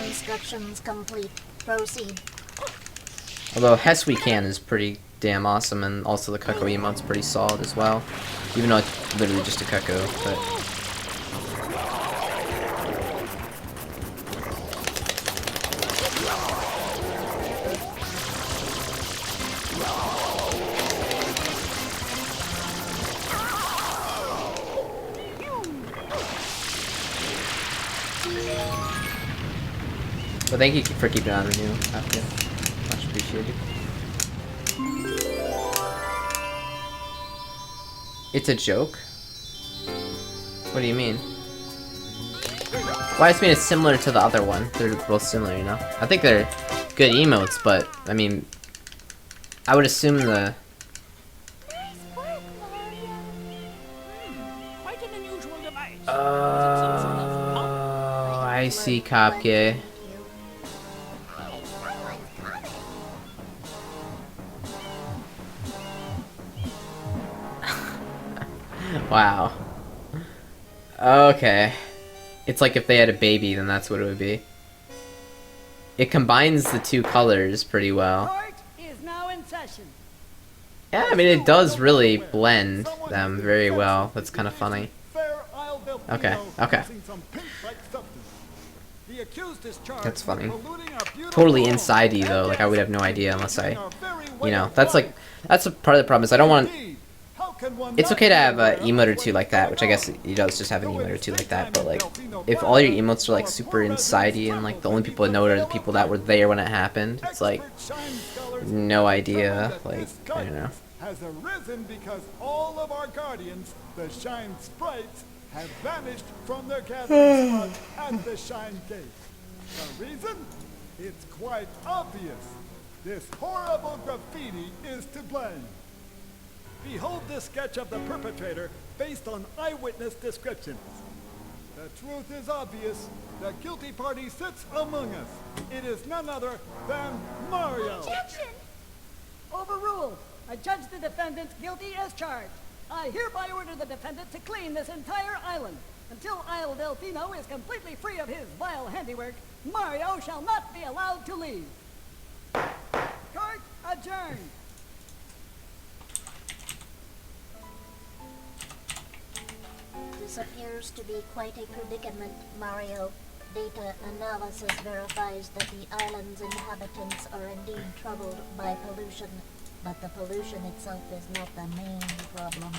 Instructions complete. Proceed. Although Hess We Can is pretty damn awesome, and also the Cuckoo emote's pretty solid as well. Even though it's literally just a Cuckoo, but... But thank you for keeping it on renew. Much appreciated. It's a joke? What do you mean? Well, I just mean it's similar to the other one. They're both similar, you know? I think they're good emotes, but, I mean... I would assume the... Quite an unusual device. Oh, I see, Kopke. Wow. Okay. It's like if they had a baby, then that's what it would be. It combines the two colors pretty well. Court is now in session. Yeah, I mean, it does really blend them very well. That's kind of funny. Okay, okay. That's funny. Totally inside-y, though. Like, I would have no idea unless I... You know, that's like... That's a part of the problem is I don't want... It's okay to have an emote or two like that, which I guess he does just have an emote or two like that, but like, if all your emotes are like super inside-y and like the only people that know it are the people that were there when it happened, it's like, no idea, like, I don't know. Has arisen because all of our guardians, the Shine Sprites, have vanished from their gathering spot at the Shine Gate. The reason? It's quite obvious. This horrible graffiti is to blame. Behold this sketch of the perpetrator based on eyewitness descriptions. The truth is obvious. The guilty party sits among us. It is none other than Mario. Objection! Overruled. I judge the defendant guilty as charged. I hereby order the defendant to clean this entire island. Until Isle Delfino is completely free of his vile handiwork, Mario shall not be allowed to leave. Court adjourned. This appears to be quite a predicament, Mario. Data analysis verifies that the island's inhabitants are indeed troubled by pollution, but the pollution itself is not the main problem.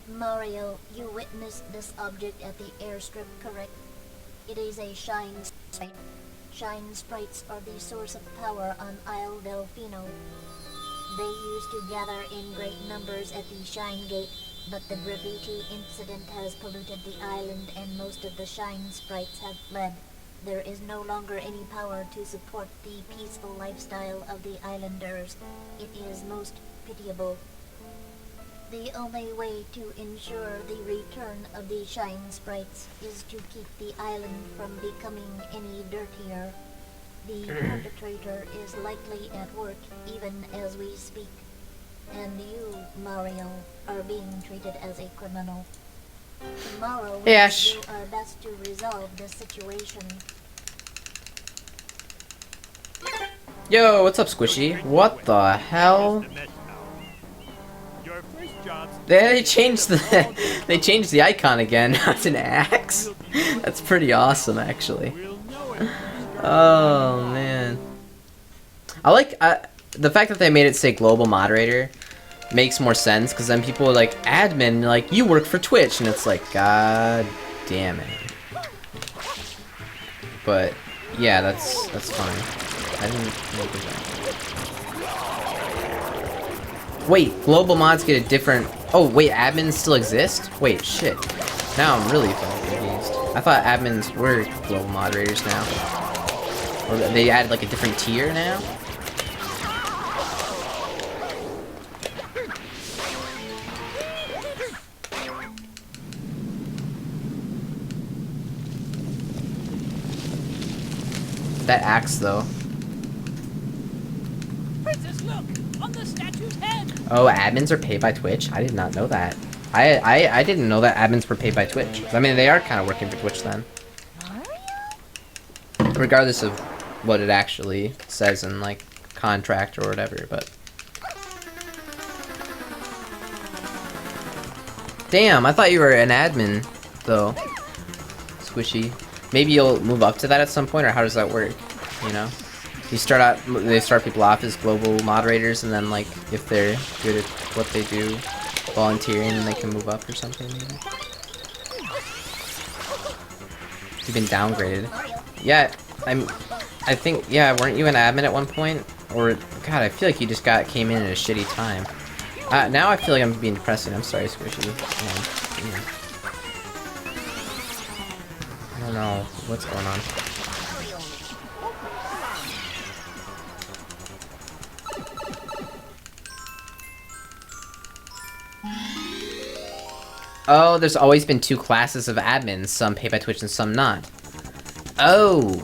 Mario, you witnessed this object at the airstrip, correct? It is a Shine Sprite. Shine Sprites are the source of power on Isle Delfino. They used to gather in great numbers at the Shine Gate, but the graffiti incident has polluted the island and most of the Shine Sprites have fled. There is no longer any power to support the peaceful lifestyle of the islanders. It is most pitiable. The only way to ensure the return of the Shine Sprites is to keep the island from becoming any dirtier. The perpetrator is likely at work even as we speak. And you, Mario, are being treated as a criminal. Tomorrow, we will do our best to resolve this situation. Yo, what's up, Squishy? What the hell? They changed the icon again. That's an axe. That's pretty awesome, actually. Oh man, I like the fact that they made it say global moderator. Makes more sense because then people are like admin, like you work for Twitch, and it's like god damn it. But yeah, that's funny. I didn't think of that. Wait, global mods get a different Oh, wait, admins still exist? Wait, shit. Now I'm really fucking confused. I thought admins were global moderators now. Or they added like a different tier now? That axe, though. Princess, look! On the statue's head! Oh, admins are paid by Twitch? I did not know that. I didn't know that admins were paid by Twitch. I mean, they are kind of working for Twitch then. Regardless of what it actually says in, like, contract or whatever, but... Damn, I thought you were an admin, though. Squishy. Maybe you'll move up to that at some point, or how does that work? You know? You start out, they start people off as global moderators, and then, like, if they're good at what they do, volunteering, then they can move up or something, maybe? You've been downgraded. Yeah, I think, yeah, weren't you an admin at one point? Or, God, I feel like you just came in at a shitty time. Now I feel like I'm being depressing. I'm sorry, Squishy. Yeah. I don't know what's going on. Oh, there's always been two classes of admins, some paid by Twitch and some not. Oh!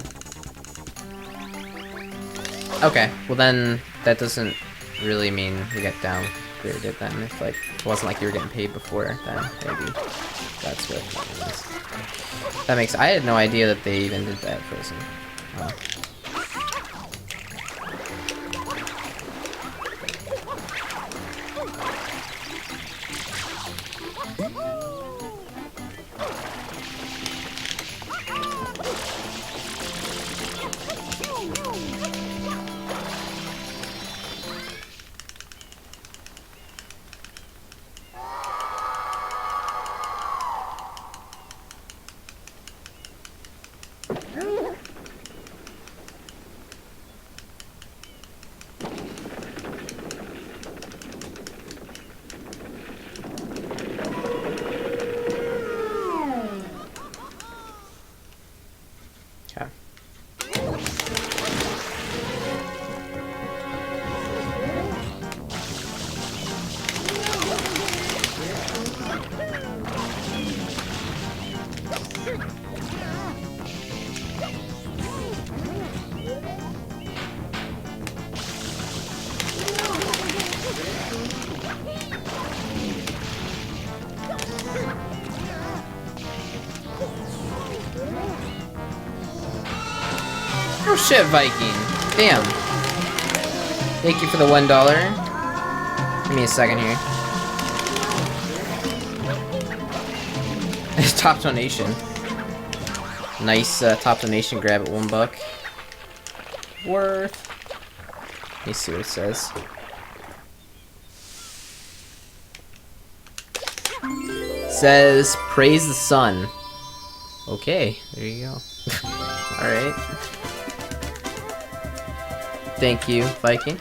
Okay, well then, that doesn't really mean you get downgraded then. If, like, it wasn't like you were getting paid before, then maybe that's what that means. That makes... I had no idea that they even did that frozen. Wow. Oh shit, Viking. Damn. Thank you for the $1. Give me a second here. Top donation. Nice top donation grab at $1. Worth. Let me see what it says. Says, praise the sun. Okay, there you go. Alright. Thank you, Viking.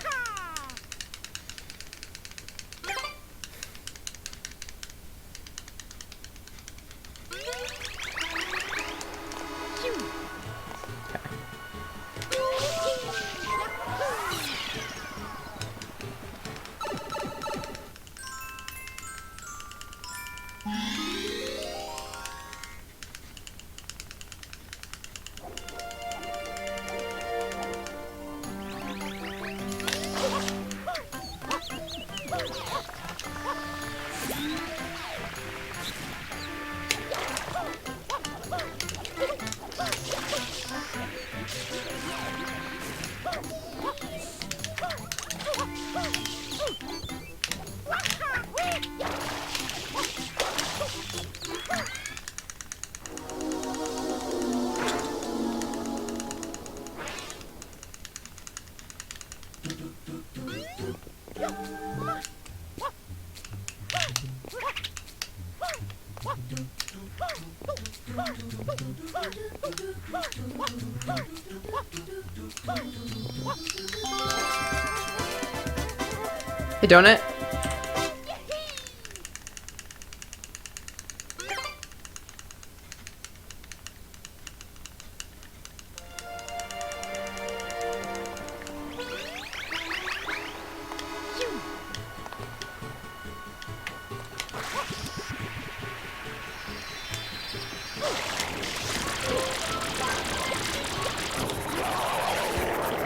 Hey, Donut.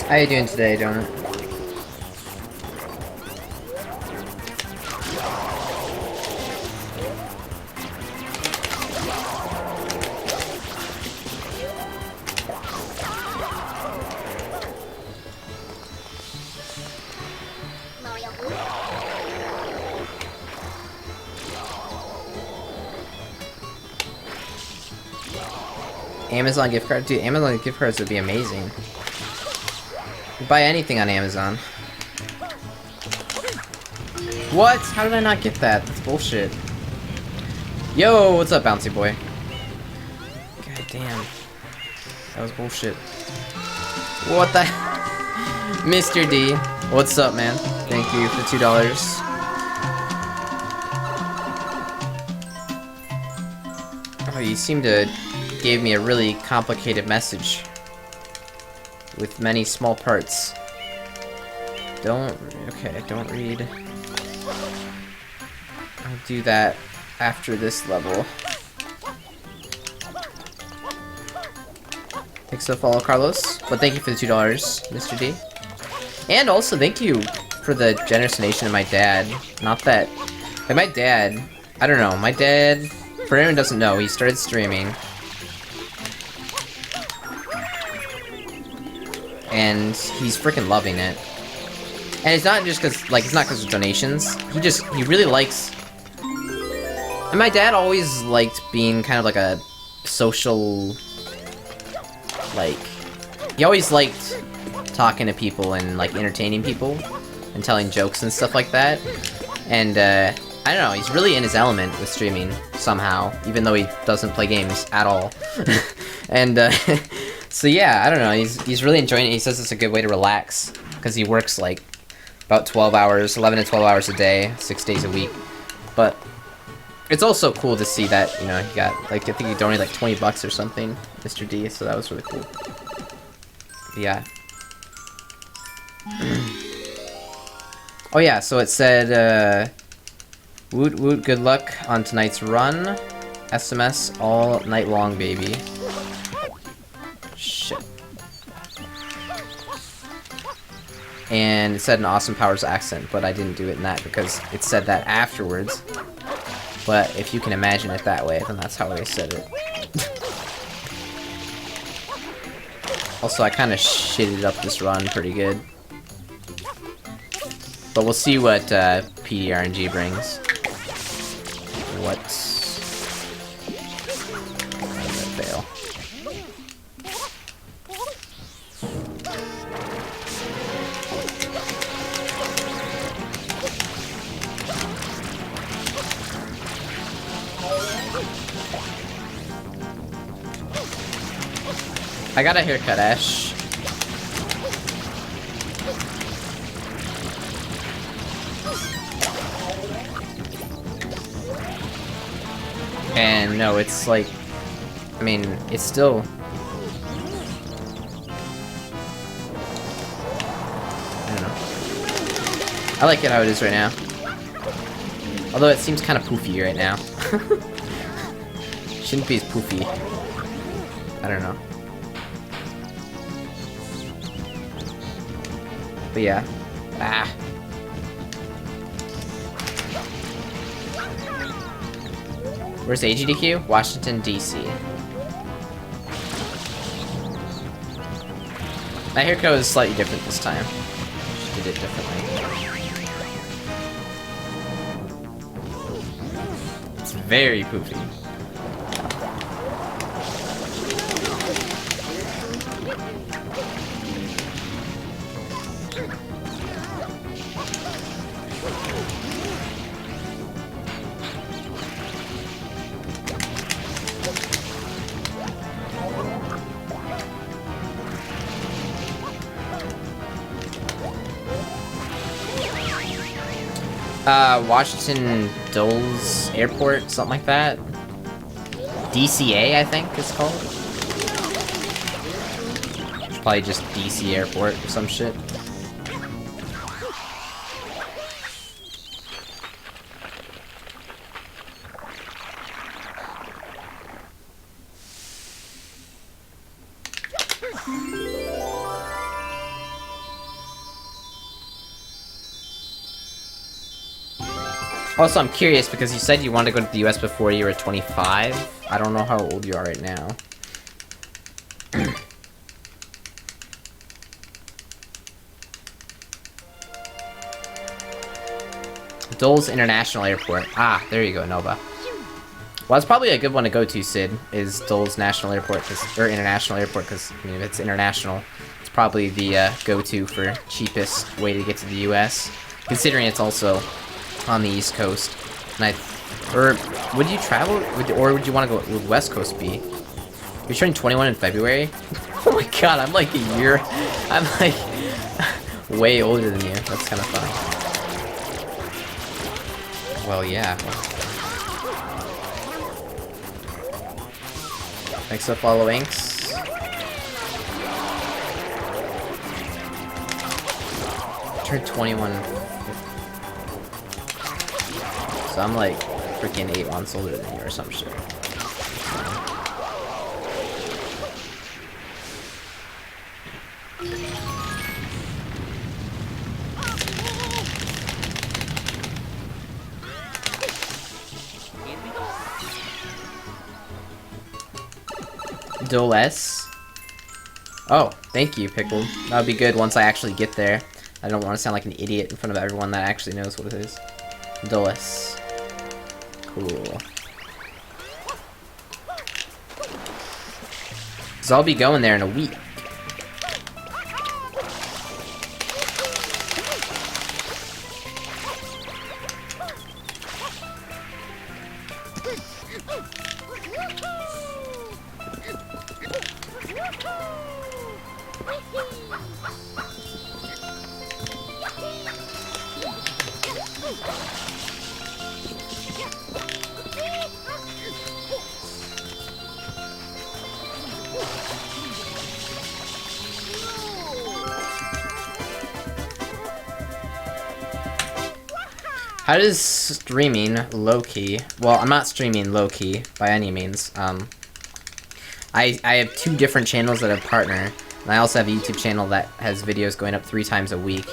How you doing today, Donut? Mario. Amazon gift card? Dude, Amazon gift cards would be amazing. You buy anything on Amazon. What? How did I not get that? That's bullshit. Yo, what's up, bouncy boy? God damn. That was bullshit. What the? Mr. D. What's up, man? Thank you for $2. Oh, you seem to gave me a really complicated message with many small parts. Don't read. I'll do that after this level. Thanks for the follow, Carlos. But thank you for the $2, Mr. D. And also thank you for the generous donation of my dad. Not that, like my dad, I don't know, my dad, for anyone who doesn't know, he started streaming. And he's freaking loving it. And it's not just because, like, it's not because of donations. He really likes... And my dad always liked being kind of like a social... Like... He always liked talking to people and, like, entertaining people. And telling jokes and stuff like that. And, I don't know, he's really in his element with streaming, somehow. Even though he doesn't play games at all. And, so yeah, I don't know, he's really enjoying it. He says it's a good way to relax, because he works like about 12 hours, 11 to 12 hours a day, 6 days a week. But it's also cool to see that, you know, he got, like, I think he donated like 20 bucks or something, Mr. D, so that was really cool. But yeah. Oh yeah, so it said, woot woot, good luck on tonight's run. SMS all night long, baby. Shit. And it said an Austin Powers accent, but I didn't do it in that because it said that afterwards. But if you can imagine it that way, then that's how they said it. Also, I kind of shitted up this run pretty good. But we'll see what PDRNG brings. What's... Fail. I got a haircut, Ash. And no, it's like, I mean, it's still... I don't know. I like it how it is right now. Although it seems kind of poofy right now. Shouldn't be as poofy. I don't know. But yeah. Ah. Where's AGDQ? Washington, D.C. My haircut is slightly different this time. She did it differently. It's very poofy. Washington Dulles Airport, something like that. DCA, I think it's called. It's probably just DC Airport or some shit. Also, I'm curious because you said you wanted to go to the US before you were 25. I don't know how old you are right now. Dole's International Airport. Ah, there you go, Nova. Well, that's probably a good one to go to, Sid, is Dole's National Airport, or International Airport, because, I mean, if it's international, it's probably the go-to for cheapest way to get to the US, considering it's also on the East Coast. And or would you travel, or would you want to go, would West Coast be? You're turning 21 in February? Oh my god, I'm like a year, I'm like way older than you. That's kind of funny. Well, yeah. Thanks for follow, Inks. Turned 21. So I'm like freaking 8 months older than you or some shit. Dole S. Oh, thank you, Pickle. That would be good once I actually get there. I don't want to sound like an idiot in front of everyone that actually knows what it is. Dole S. Cool. So I'll be going there in a week. How does streaming low-key... Well, I'm not streaming low-key by any means. I have 2 different channels that have partner, and I also have a YouTube channel that has videos going up 3 times a week.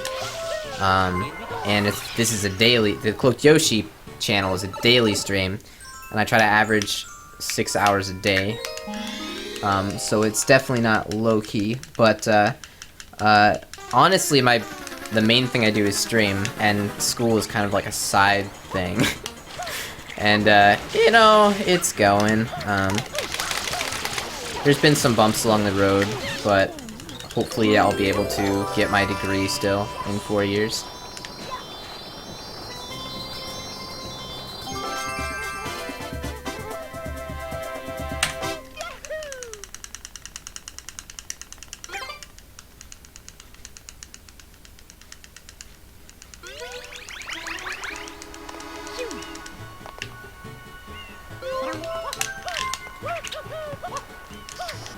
And this is a daily... The Cloaked Yoshi channel is a daily stream, and I try to average 6 hours a day. So it's definitely not low-key, but honestly, the main thing I do is stream, and school is kind of like a side thing. And, you know, it's going. There's been some bumps along the road, but hopefully I'll be able to get my degree still in 4 years.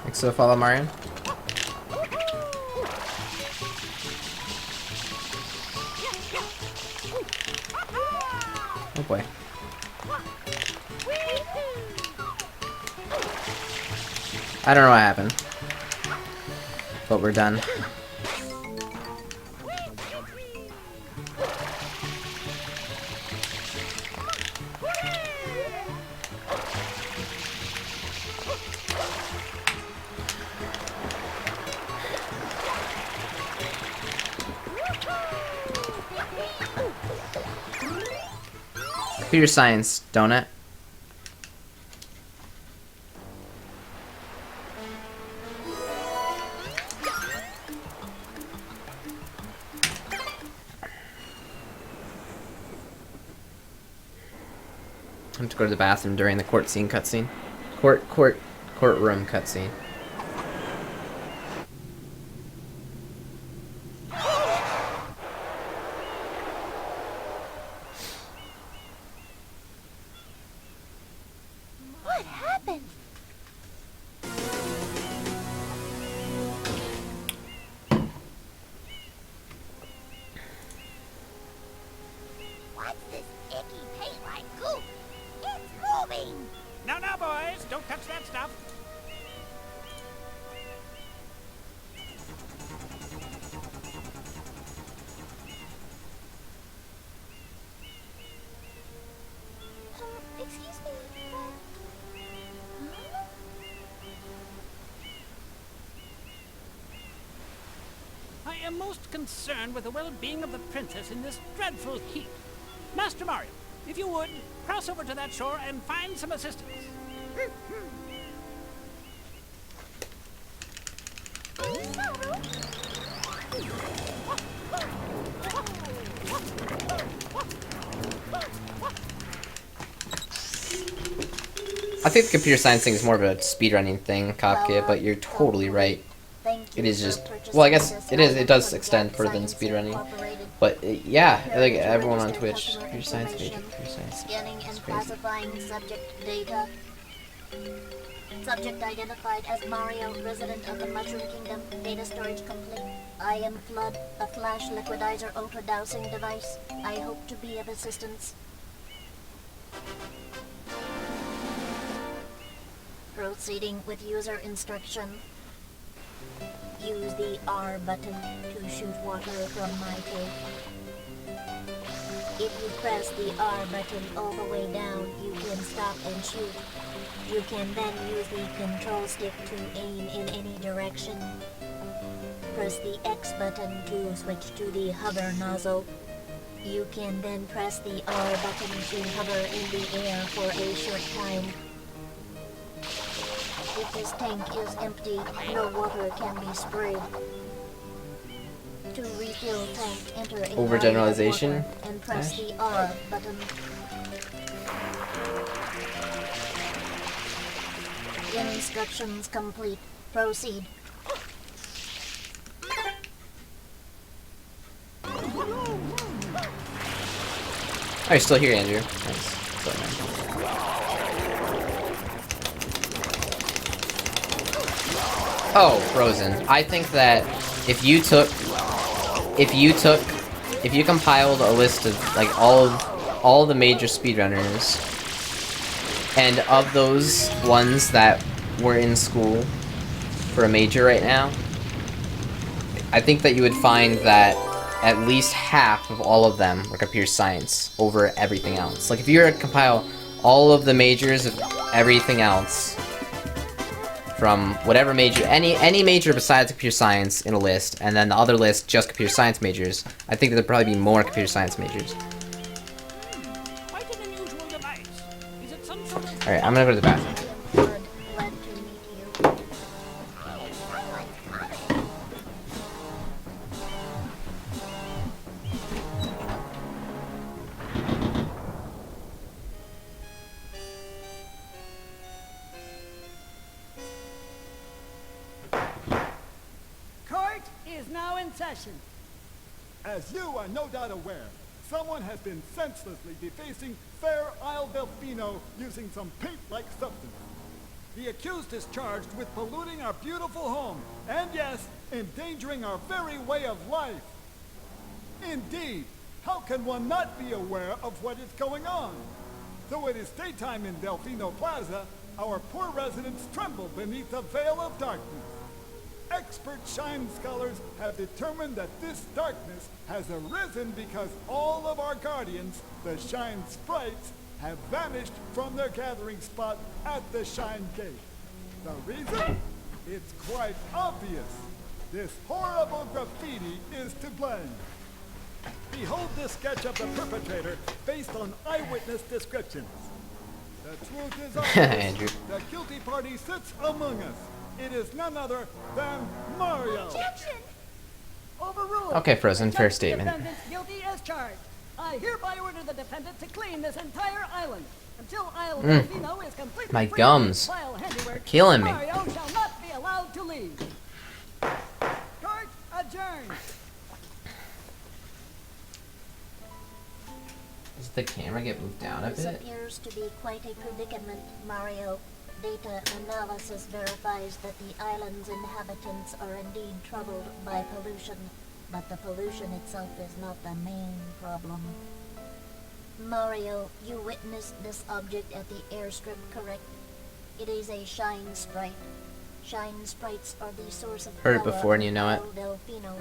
Thanks for the follow, Marion. Oh boy. I don't know what happened, but we're done. Computer science, donut. I have to go to the bathroom during the courtroom cutscene. Courtroom cutscene. What happened? What's this icky paint-like goop? It's moving! Now, boys, don't touch that stuff. am most concerned with the well-being of the princess in this dreadful heat. Master Mario, if you would, cross over to that shore and find some assistance. I think the computer science thing is more of a speedrunning thing, Kopke, but you're totally right. Thank you It is for just, purchasing well, I guess this it is. It item does from extend Jack further than Science speedrunning. Incorporated. But yeah, Prepare like to everyone on register Twitch, customer computer science major, information, computer science. Scanning and It's crazy. classifying subject data. Subject identified as Mario, resident of the Mushroom Kingdom. Data storage complete. I am Flood, a flash liquidizer ultra dowsing device. I hope to be of assistance. Proceeding with user instruction. Use the R button to shoot water from my tank. If you press the R button all the way down, you can stop and shoot. You can then use the control stick to aim in any direction. Press the X button to switch to the hover nozzle. You can then press the R button to hover in the air for a short time. If this tank is empty, no water can be sprayed. To refill tank, enter a Overgeneralization, water and press Ash? the R button. Instructions complete. Proceed. Oh, you're still here, Andrew. Nice. So nice. Oh, Frozen. I think that if you compiled a list of like all the major speedrunners, and of those ones that were in school for a major right now, I think that you would find that at least half of all of them were computer science over everything else. Like if you were to compile all of the majors of everything else from whatever major, any major besides computer science in a list, and then the other list just computer science majors, I think there'd probably be more computer science majors. Quite an unusual device. Is it some sort of... Alright, I'm gonna go to the bathroom. Blood, glad to meet you. Court is now in session. As you are no doubt aware, someone has been senselessly defacing Fair Isle Delfino using some paint-like substance. The accused is charged with polluting our beautiful home, and yes, endangering our very way of life. Indeed, how can one not be aware of what is going on? Though it is daytime in Delfino Plaza, our poor residents tremble beneath a veil of darkness. Expert shine scholars have determined that this darkness has arisen because all of our guardians, the shine sprites, have vanished from their gathering spot at the Shine Gate. The reason? It's quite obvious. This horrible graffiti is to blame. Behold this sketch of the perpetrator based on eyewitness descriptions. The truth is obvious. Andrew. The guilty party sits among us. It is none other than Mario. Overruled. Okay, Frozen, I fair judge the statement. defendant guilty as charged. I hereby order the defendant to clean this entire island until Isle Delfino is completely My free gums of vile handiwork. are killing me. Mario shall not be allowed to leave. Court adjourned. Does the camera get moved down a This bit? appears to be quite a predicament, Mario. Data analysis verifies that the island's inhabitants are indeed troubled by pollution, but the pollution itself is not the main problem. Mario, you witnessed this object at the airstrip, correct? It is a shine sprite. Shine sprites are the source of Heard it power before and you know it. on Delfino.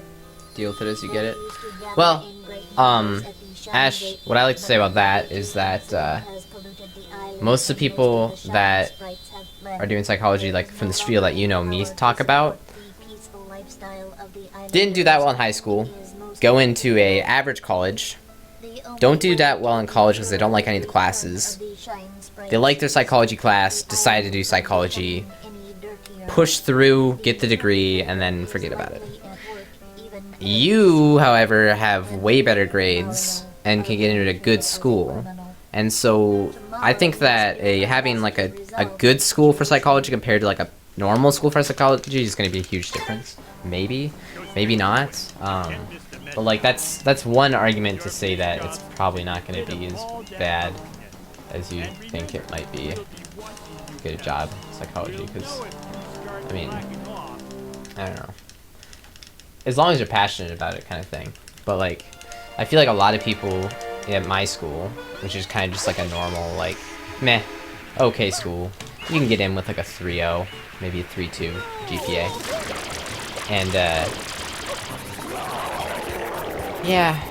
Deal with it as you get it. They used to gather Well, in great numbers at the Shine Ash, Gate, what I like to say but about that the is that, has polluted the island, most of the and people the shine that sprites have fled. are doing psychology, like from the spiel that you know me talk about, lifestyle of the island. Didn't do that well in high school. Go into a average college. Don't do that well in college because they don't like any of the classes. They like their psychology class, decide to do psychology, push through, get the degree, and then forget about it. You, however, have way better grades and can get into a good school. And so I think that having like a good school for psychology compared to like a normal school for psychology is going to be a huge difference. Maybe not. But like that's one argument to say that it's probably not going to be as bad as you think it might be. Get a job in psychology, because I mean, I don't know. As long as you're passionate about it, kind of thing. But like, I feel like a lot of people at my school, which is kind of just like a normal, like, meh, okay school, you can get in with like a 3.0, maybe a 3.2 GPA. And yeah,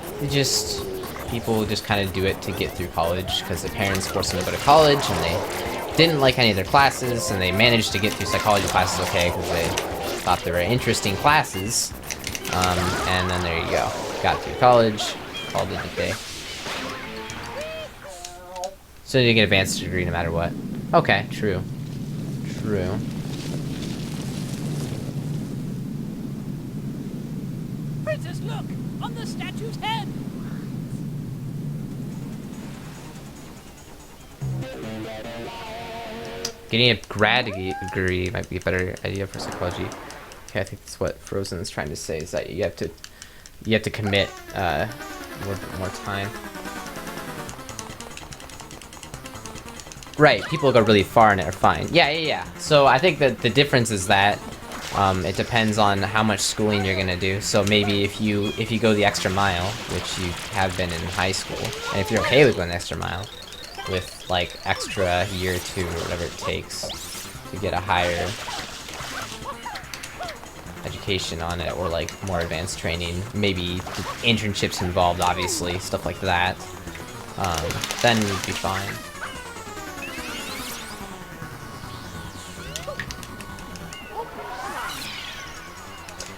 people just kind of do it to get through college because their parents forced them to go to college, and they didn't like any of their classes, and they managed to get through psychology classes okay because they thought they were interesting classes. And then there you go. Got through college, called it a day. So you get an advanced degree no matter what. Okay, true. True. Princess, look! On the statue's head! Getting a grad degree might be a better idea for psychology. Okay, I think that's what Frozen is trying to say, is that you have to commit a little bit more time. Right, people go really far and are fine. Yeah. So I think that the difference is that it depends on how much schooling you're gonna do. So maybe if you go the extra mile, which you have been in high school, and if you're okay with going the extra mile, with like extra year or two or whatever it takes to get a higher education on it, or like more advanced training, maybe internships involved, obviously, stuff like that, then you'd be fine.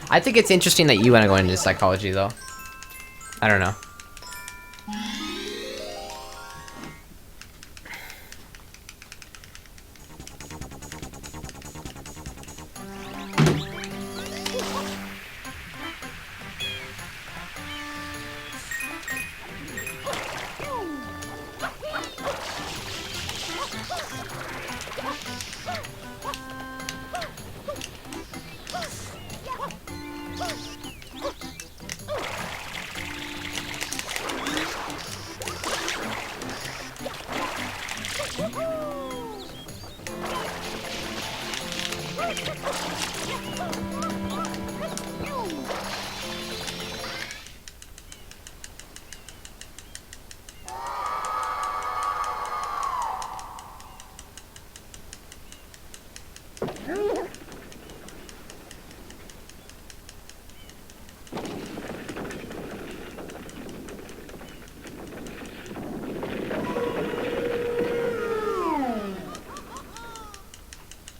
I think it's interesting that you want to go into psychology, though. I don't know.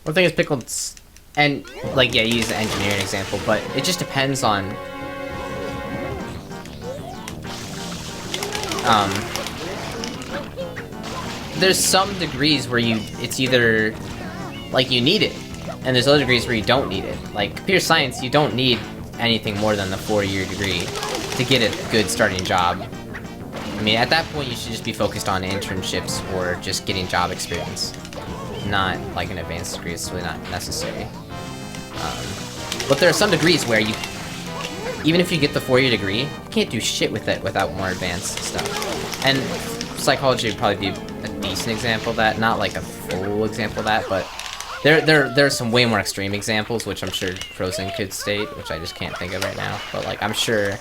One thing is pickled, and like, yeah, you use the engineering example, but it just depends on there's some degrees where it's either like you need it, and there's other degrees where you don't need it. Like computer science, you don't need anything more than the 4-year degree to get a good starting job. I mean, at that point, you should just be focused on internships or just getting job experience. Not like an advanced degree, it's really not necessary. But there are some degrees where you, even if you get the 4-year degree, you can't do shit with it without more advanced stuff. And psychology would probably be a decent example of that, not like a full example of that, but there are some way more extreme examples, which I'm sure Frozen could state, which I just can't think of right now. But like, I'm sure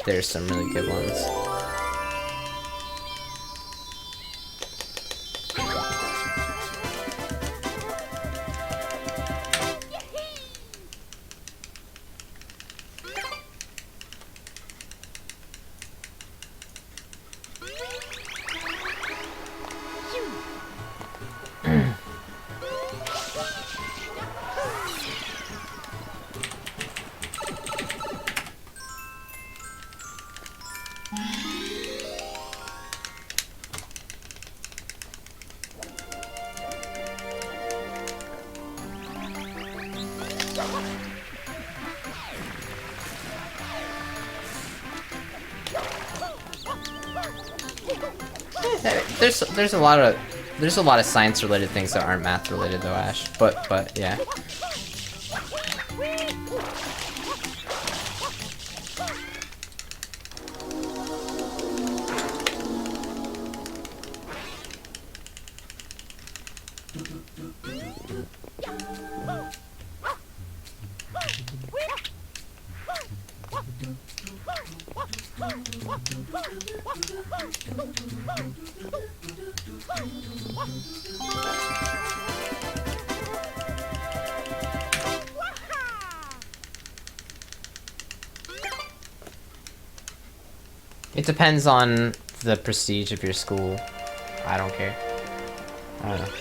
there's some really good ones. There's a lot of science related things that aren't math related though, Ash. But yeah. It depends on the prestige of your school. I don't care. I don't know.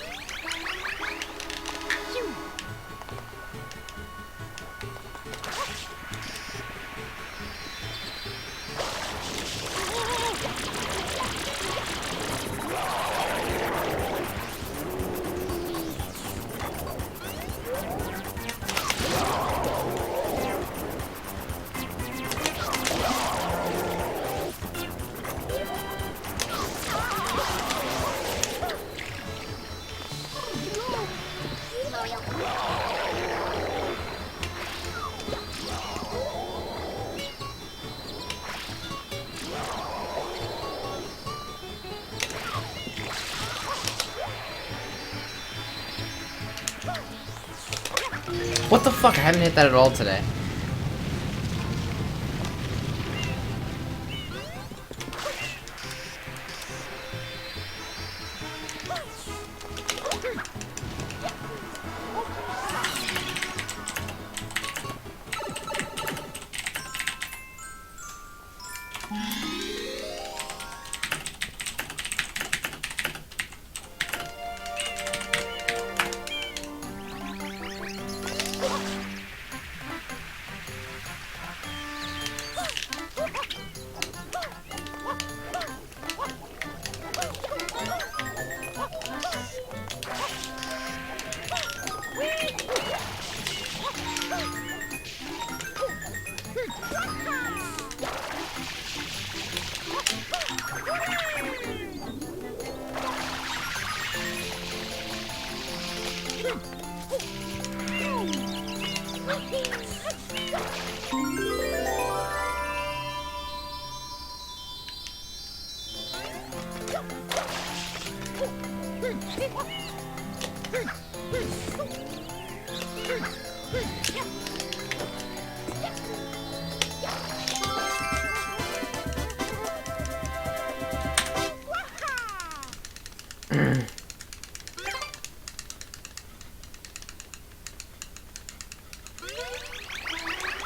What the fuck? I haven't hit that at all today.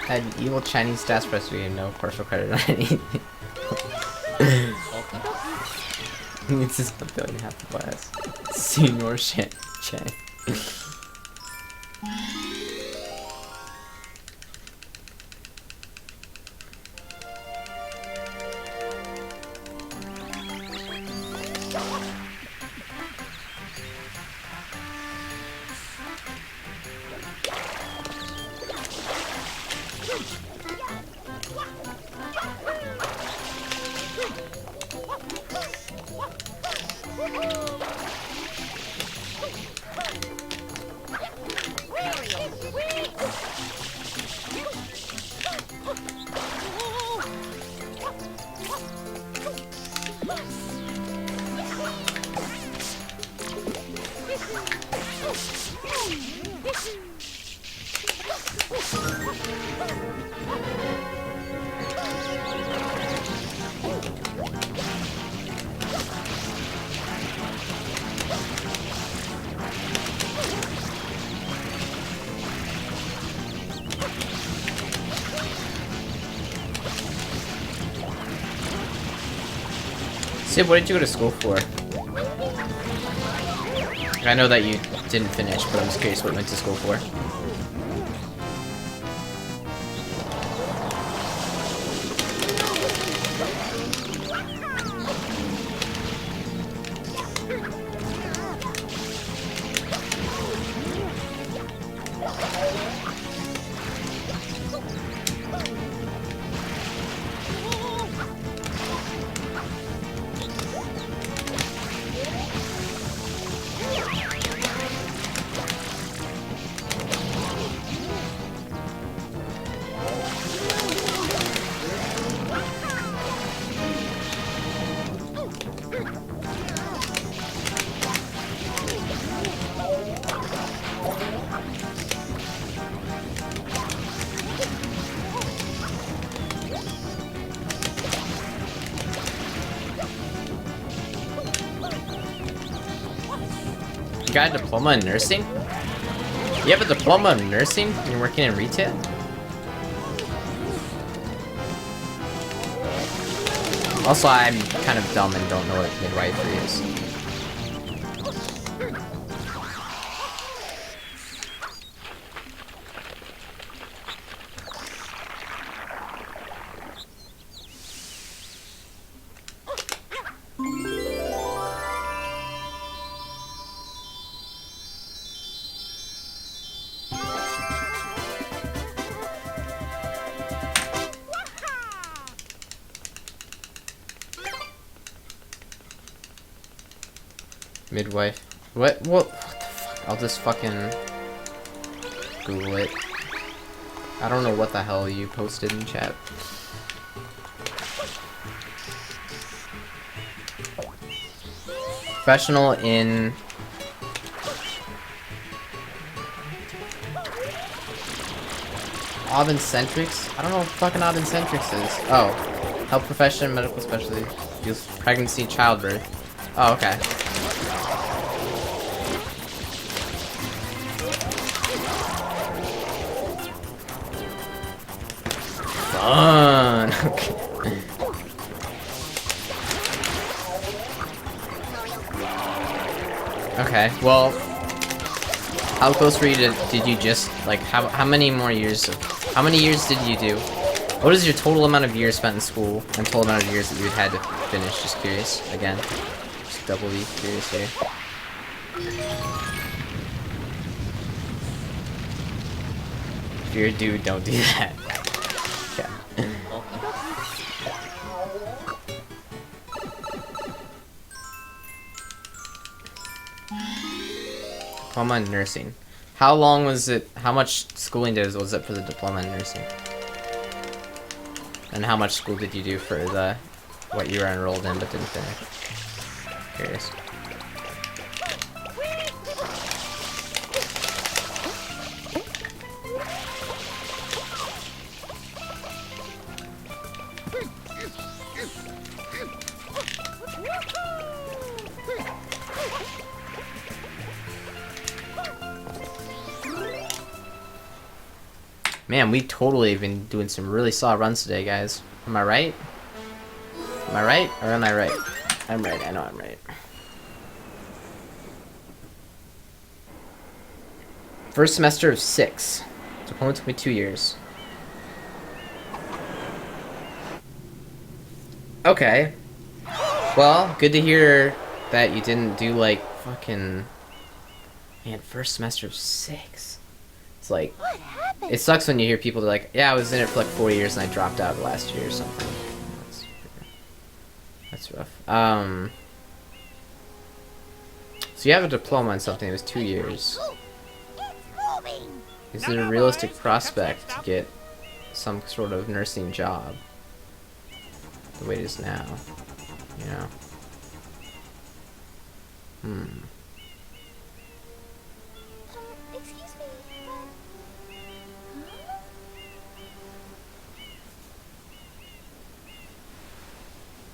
Had evil Chinese stats press me and no partial credit on anything. It's just a billion half the class. Senior Chang. Sid, what did you go to school for? I know that you didn't finish, but I'm just curious what you went to school for. got a diploma in nursing? You have a diploma in nursing? You're working in retail? Also, I'm kind of dumb and don't know what midwifery is. Midwife. What the fuck? I'll just fucking Google it. I don't know what the hell you posted in chat. Professional in Obstetrics? I don't know what fucking Obstetrics is. Oh. Health profession, medical specialty. Use pregnancy, childbirth. Oh, okay. Fun! Okay, well, how close were you to, did you just, like, how many more years, how many years did you do? What is your total amount of years spent in school, and total amount of years that you had to finish? Just curious, again. Just doubly curious here. If you're a dude, don't do that. Okay. Diploma in nursing. How long was it? How much schooling was it for the diploma in nursing? And how much school did you do for the what you were enrolled in but didn't finish? Curious. Man, we totally have been doing some really solid runs today, guys. Am I right? Am I right? Or am I right? I'm right. I know I'm right. First semester of 6. Diploma took me 2 years. Okay. Well, good to hear that you didn't do, like, fucking... Man, first semester of 6. It's like... What happened? It sucks when you hear people like, yeah, I was in it for like 4 years and I dropped out last year or something. That's rough. So you have a diploma in something that was 2 years. Is it a realistic prospect to get some sort of nursing job the way it is now? You know? Excuse me,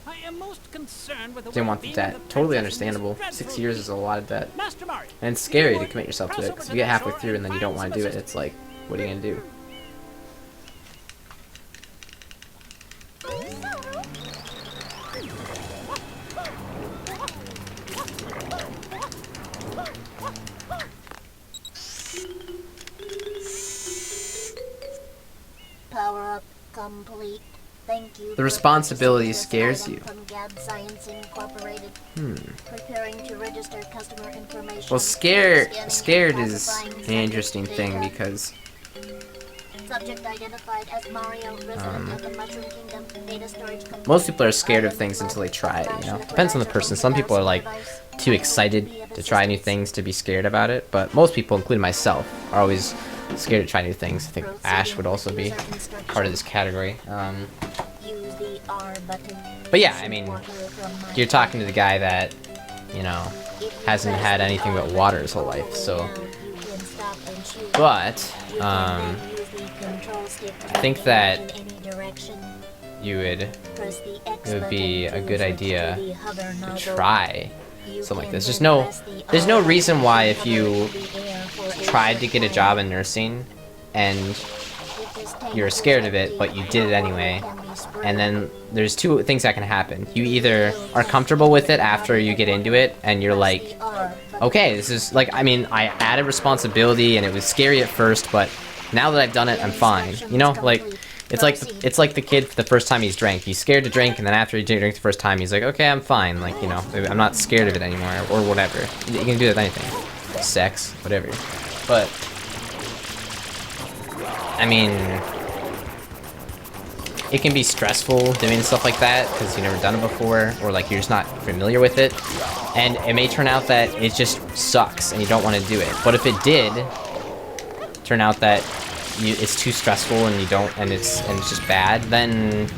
I am most concerned with the Didn't want the well-being of debt. the Totally princess in this understandable. dreadful 6 years is a lot of debt. Master Mario, And it's if scary you to would, commit yourself to cross it, over because to you get that halfway shore through and then you don't find want to do some it. It's like, what are you gonna do? power up complete. Thank you. The responsibility scares you. From Gab Science Incorporated. Preparing to register customer information. Well, scared is an interesting thing because Subject identified as Mario, resident of the Mushroom Kingdom. Data storage complete. most people are scared of things until they try it, you know? Depends on the person. Some people are like too excited to try new things to be scared about it, but most people, including myself, are always scared to try new things. I think Ash would also be part of this category. Use the R button. But yeah, I mean, you're talking to the guy that, you know, hasn't had anything but water his whole life, so. But, I think that it would be a good idea to try something like this. There's no reason why if you tried to get a job in nursing and you're scared of it, but you did it anyway. And then there's two things that can happen. You either are comfortable with it after you get into it, and you're like, okay, this is like, I mean, I added responsibility and it was scary at first, but now that I've done it, I'm fine. You know, like, it's like the kid the first time he's drank. He's scared to drink, and then after he drank the first time, he's like, okay, I'm fine. Like, you know, I'm not scared of it anymore, or whatever. You can do that with anything. Sex, whatever. But, I mean, it can be stressful doing stuff like that because you've never done it before, or like you're just not familiar with it, and it may turn out that it just sucks and you don't want to do it. But if it did turn out that it's too stressful and you don't, and it's just bad, then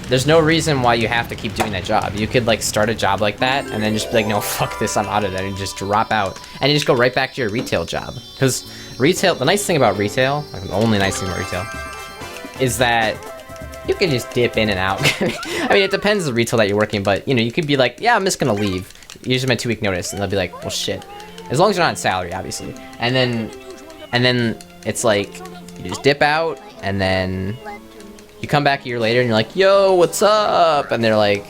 there's no reason why you have to keep doing that job. You could like start a job like that and then just be like, no, fuck this, I'm out of that, and just drop out and you just go right back to your retail job. Because retail, the nice thing about retail, like the only nice thing about retail, is that you can just dip in and out. I mean, it depends on the retail that you're working, but you know, you could be like, yeah, I'm just gonna leave. Use my 2-week notice, and they'll be like, well, shit. As long as you're not on salary, obviously. And then it's like you just dip out, and then you come back a year later, and you're like, yo, what's up? And they're like,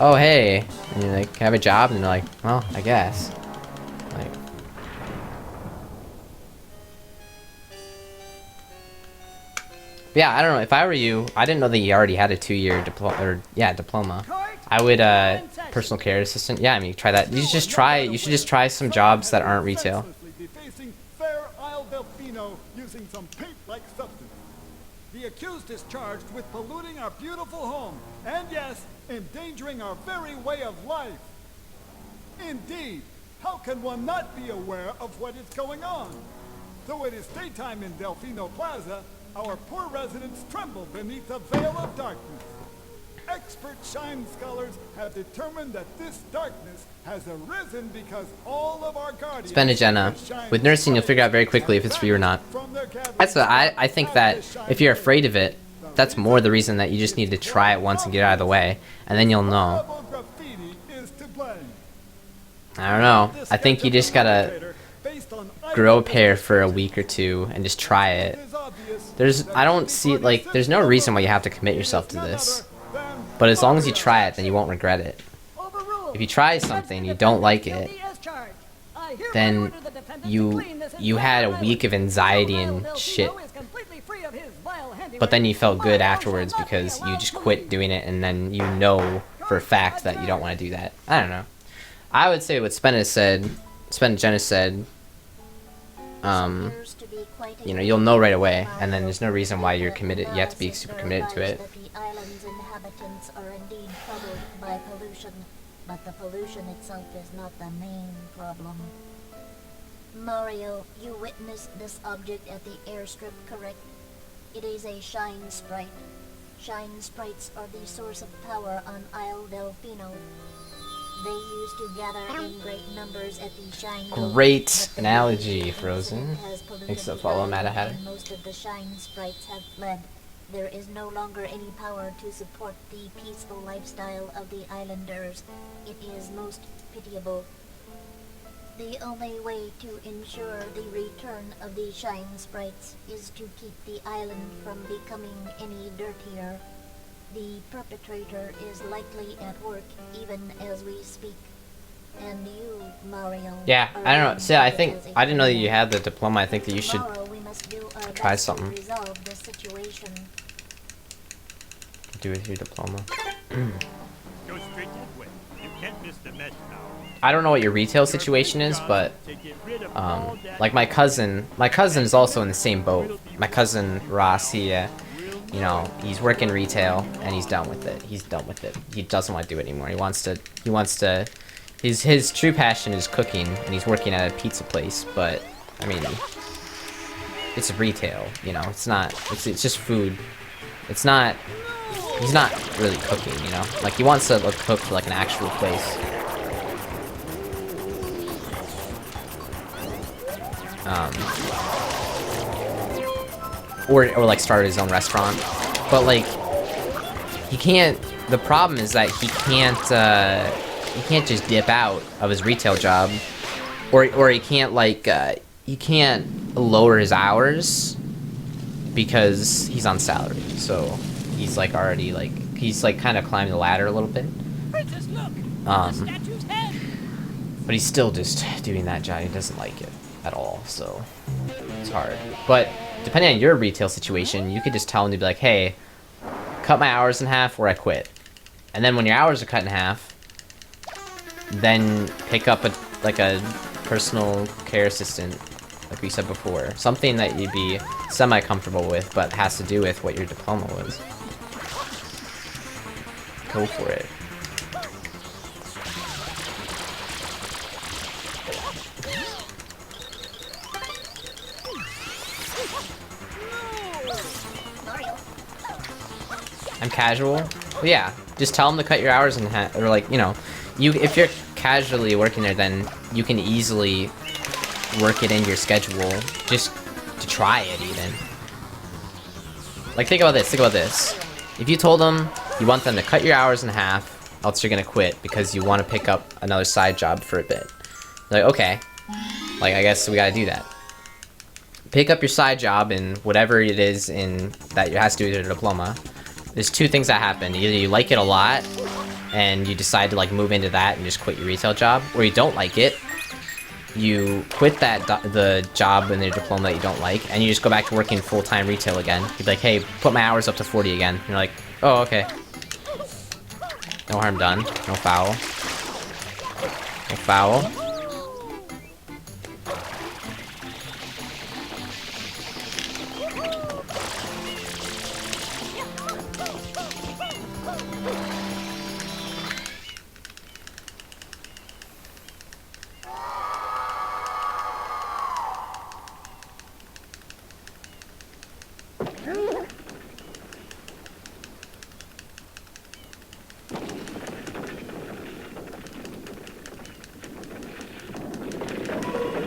oh, hey. And you're like, have a job? And they're like, well, I guess. Like, yeah, I don't know. If I were you, I didn't know that you already had a 2-year diploma. I would, personal care assistant. Yeah, I mean, try that. You should just try some jobs that aren't retail. Be facing fair Isle Delfino using some paint-like substance. The accused is charged with polluting our beautiful home, and yes, endangering our very way of life. Indeed, how can one not be aware of what is going on? Though it is daytime in Delfino Plaza, our poor residents tremble beneath a veil of darkness. Expert shine scholars have determined that this darkness has arisen because all of our guardians... Spend a Jenna. With nursing, you'll figure out very quickly if it's for you or not. I think that if you're afraid of it, that's more the reason that you just need to try it once and get it out of the way, and then you'll know. I don't know. I think you just gotta grow a pair for a week or two and just try it. I don't see, like, there's no reason why you have to commit yourself to this. But as long as you try it, then you won't regret it. If you try something and you don't like it, then you had a week of anxiety and shit. But then you felt good afterwards because you just quit doing it, and then you know for a fact that you don't want to do that. I don't know. I would say what Jenna said, you know, you'll know right away, and then there's no reason why you're committed. You have to be super committed to it. The island's inhabitants are indeed troubled by pollution, but the pollution itself is not the main problem. Mario, you witnessed this object at the airstrip, correct? It is a shine sprite. Shine sprites are the source of power on Isle Delfino. They used to gather in great numbers at the Shine Gate. Great analogy, Frozen. Thanks to follow Mata Hatter. Most of the Shine sprites have fled. There is no longer any power to support the peaceful lifestyle of the islanders. It is most pitiable. The only way to ensure the return of the Shine sprites is to keep the island from becoming any dirtier. The perpetrator is likely at work even as we speak. And you, Mario... Yeah, I don't know. See, I didn't know that you had the diploma. I think that you should try something. Resolve the situation. Do with your diploma. Go straight that way. You can't miss the mess now. I don't know what your retail situation is, but like my cousin is also in the same boat. My cousin Ross, you know, he's working retail and he's done with it. He doesn't want to do it anymore. He wants to his true passion is cooking, and he's working at a pizza place, but I mean, it's retail, you know. It's just food. He's not really cooking, you know. Like, he wants to cook for like an actual place. Or like start his own restaurant, but like he can't. The problem is that he can't just dip out of his retail job, or he can't like he can't lower his hours because he's on salary. So he's like already like he's like kind of climbing the ladder a little bit. Princess, look! The statue's head! But he's still just doing that job. He doesn't like it at all, so it's hard. But depending on your retail situation, you could just tell him to be like, hey, cut my hours in half or I quit. And then when your hours are cut in half, then pick up a personal care assistant, like we said before. Something that you'd be semi-comfortable with, but has to do with what your diploma was. Go for it. I'm casual. Well, yeah, just tell them to cut your hours in half, or like, you know, if you're casually working there, then you can easily work it into your schedule just to try it even. Like, think about this. If you told them you want them to cut your hours in half, else you're gonna quit because you want to pick up another side job for a bit. Like, okay, like I guess we gotta do that. Pick up your side job in whatever it is in that it has to do with your diploma. There's two things that happen. Either you like it a lot and you decide to like move into that and just quit your retail job, or you don't like it, you quit the job in your diploma that you don't like, and you just go back to working full-time retail again. You'd be like, hey, put my hours up to 40 again. And you're like, oh, okay. No harm done. No foul. No foul.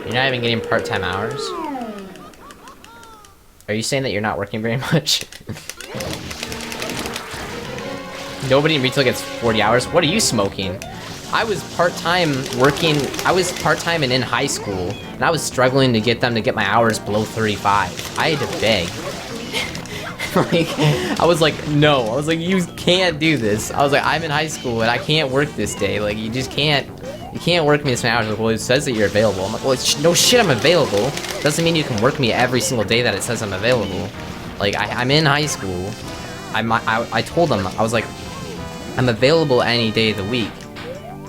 You're not even getting part-time hours? Are you saying that you're not working very much? Nobody in retail gets 40 hours? What are you smoking? I was part-time working, I was part-time and in high school, and I was struggling to get them to get my hours below 35. I had to beg. Like, I was like, no. I was like, you can't do this. I was like, I'm in high school and I can't work this day. Like, you just can't. You can't work me this many hours. Like, well, it says that you're available. I'm like, well, no shit, I'm available. Doesn't mean you can work me every single day that it says I'm available. Like, I'm in high school. I told them, I was like, I'm available any day of the week.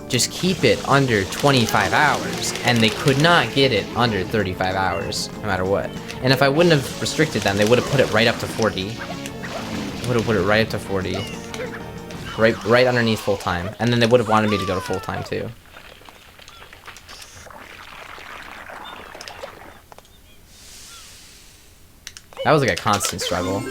Just keep it under 25 hours. And they could not get it under 35 hours, no matter what. And if I wouldn't have restricted them, they would have put it right up to 40. Would have put it right up to 40. Right underneath full-time. And then they would have wanted me to go to full-time, too. That was like a constant struggle.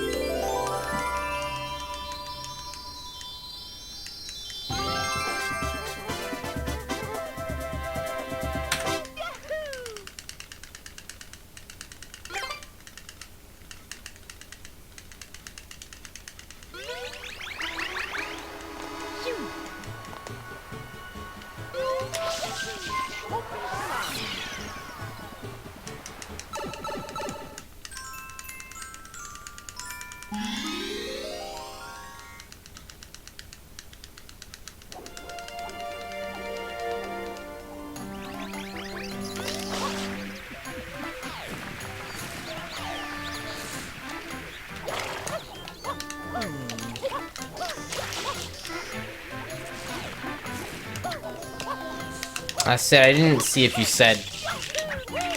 I said I didn't see if you said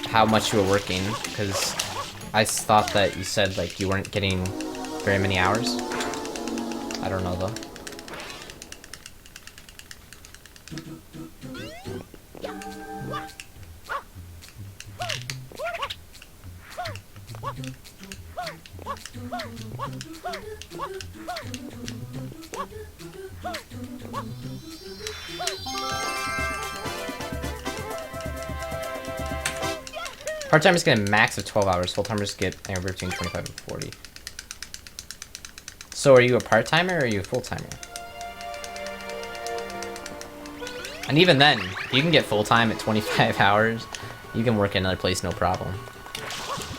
how much you were working, because I thought that you said like you weren't getting very many hours. I don't know though. Part-timers get a max of 12 hours. Full-timers get anywhere between 25 and 40. So are you a part-timer or are you a full-timer? And even then, you can get full-time at 25 hours. You can work another place, no problem.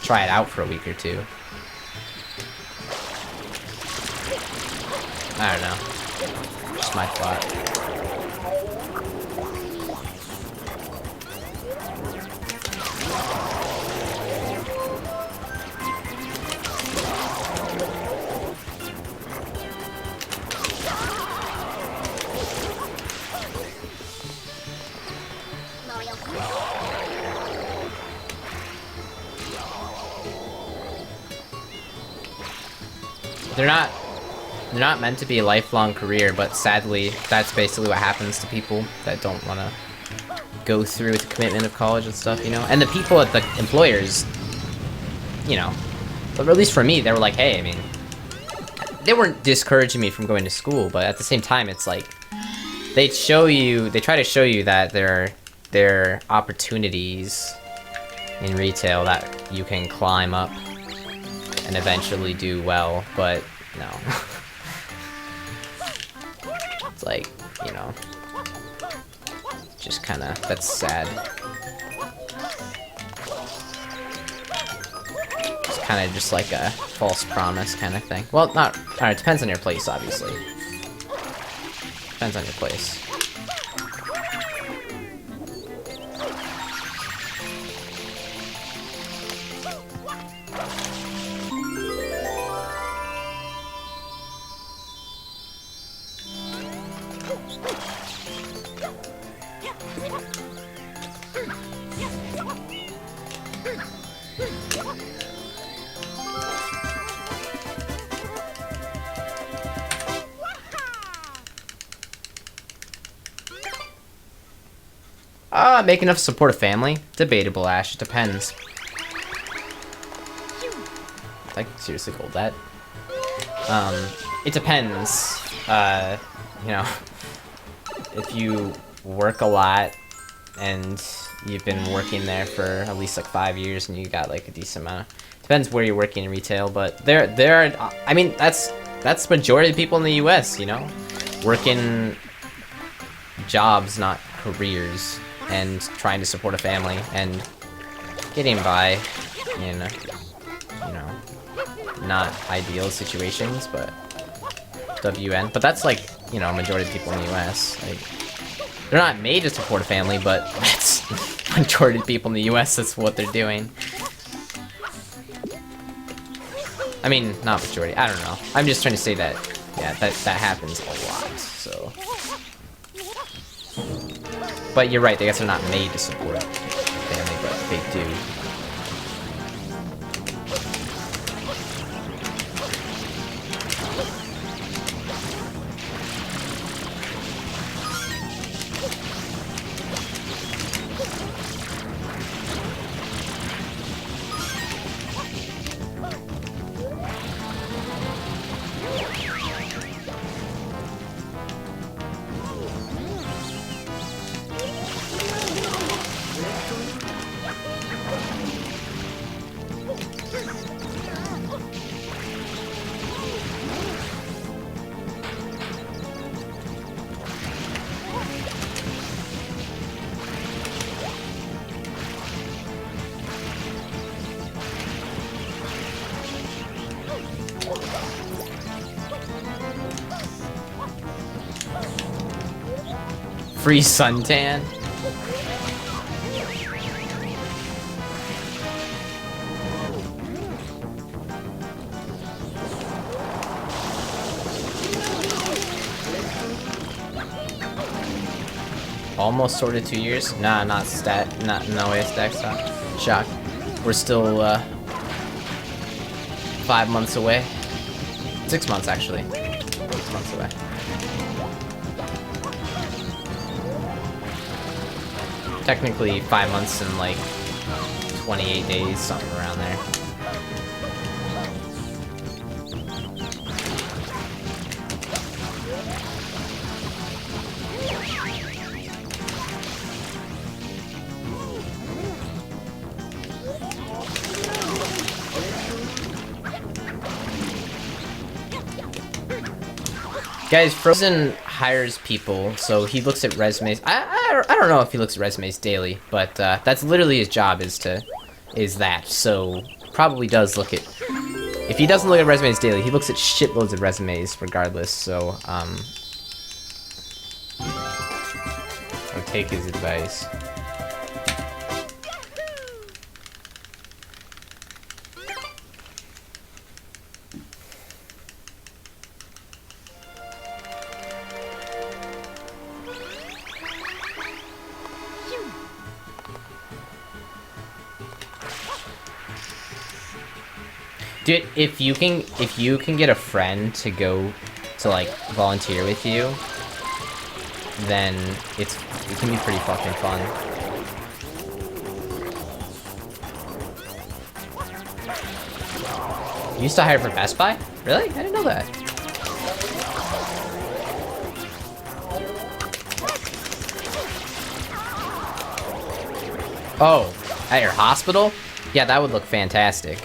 Try it out for a week or two. I don't know. Just my thought. They're not meant to be a lifelong career, but sadly, that's basically what happens to people that don't want to go through with the commitment of college and stuff, you know? And the people at the employers, you know, but at least for me, they were like, hey, I mean, they weren't discouraging me from going to school, but at the same time, it's like, they try to show you that there are opportunities in retail that you can climb up and eventually do well, but no. It's like, you know, just kinda, that's sad. It's kinda just like a false promise kind of thing. Well, not, it depends on your place, obviously. Depends on your place. Make enough to support a family? Debatable, Ash. It depends. I can seriously hold that. It depends. You know, if you work a lot and you've been working there for at least like 5 years and you got like a decent amount of, depends where you're working in retail, but there are, I mean, that's majority of people in the US, you know, working jobs, not careers, and trying to support a family and getting by in, you know, not ideal situations, but WN. But that's like, you know, majority of people in the US. Like, they're not made to support a family, but that's majority of people in the US, that's what they're doing. I mean, not majority, I don't know. I'm just trying to say that, yeah, that happens a lot, so. But you're right, I guess they're not made to support a family, but they do. Free suntan? Almost sorted 2 years? Nah, not no way stack shock. We're still 5 months away. 6 months actually. 6 months away. Technically 5 months and like 28 days, something around there. Guys, frozen hires people, so he looks at resumes. I don't know if he looks at resumes daily, but that's literally his job is that. So probably does look at. If he doesn't look at resumes daily, he looks at shitloads of resumes regardless. So I'll take his advice. Dude, if you can get a friend to go to like volunteer with you, then it can be pretty fucking fun. You used to hire for Best Buy? Really? I didn't know that. Oh, at your hospital? Yeah, that would look fantastic.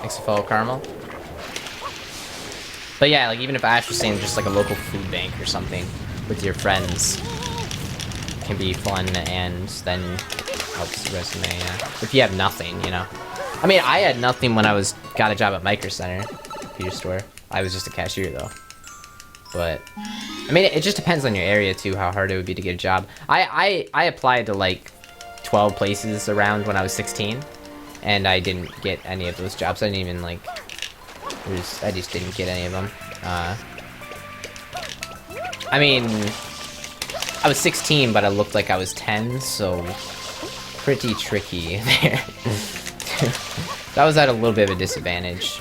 XFL caramel. But yeah, like even if Ash was saying just like a local food bank or something with your friends can be fun and then helps the resume, yeah. If you have nothing, you know. I mean, I had nothing when I got a job at Micro Center, computer store. I was just a cashier though. But I mean, it just depends on your area too, how hard it would be to get a job. I applied to like 12 places around when I was 16. And I didn't get any of those jobs. I didn't even like. I just didn't get any of them. I mean, I was 16, but I looked like I was 10, so pretty tricky there. That was at a little bit of a disadvantage.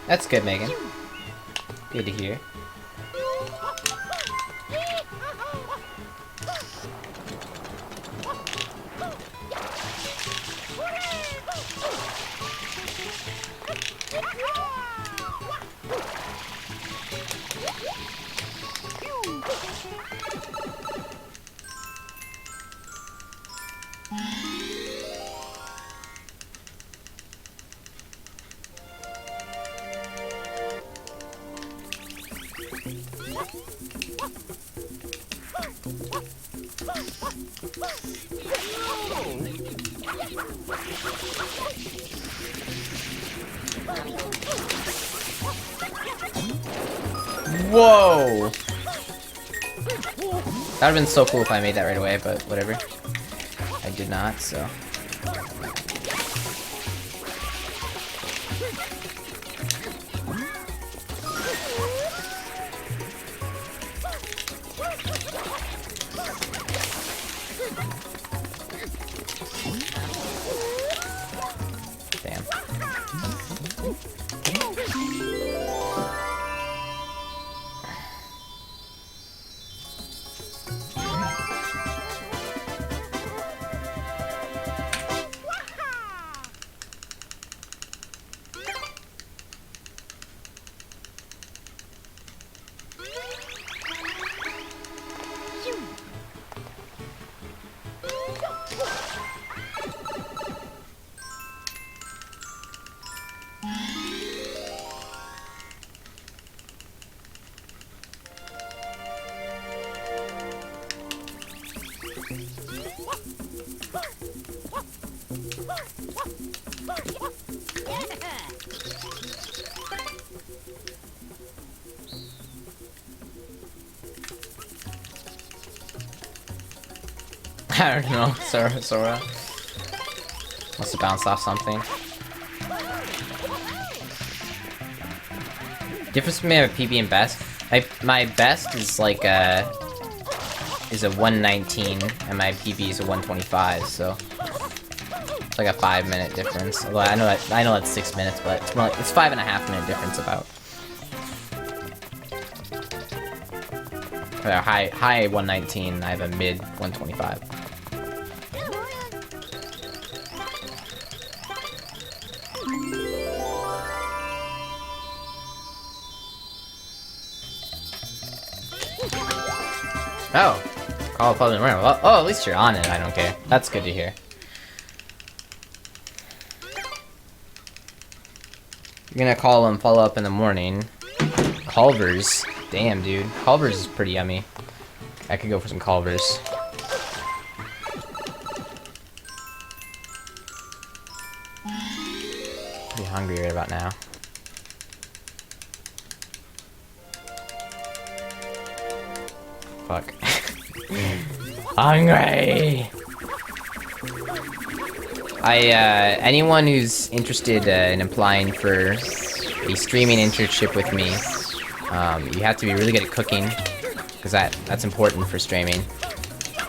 That's good, Megan. Good to hear. Whoa! That would've been so cool if I made that right away, but whatever. I did not, so. Damn. I don't know, Sora. Must have bounced off something. Difference between my PB and best? My best is like is a 119, and my PB is a 125, so it's like a 5-minute difference. Although I know that's 6 minutes, but it's more like, it's 5.5-minute difference about. A high 119, I have a mid 125. Oh, call a public room. Oh, at least you're on it. I don't care. That's good to hear. You're gonna call and follow up in the morning. Culver's. Damn, dude. Culver's is pretty yummy. I could go for some Culver's. Pretty hungry right about now. Fuck. Hungry! Anyone who's interested in applying for a streaming internship with me, you have to be really good at cooking, because that's important for streaming.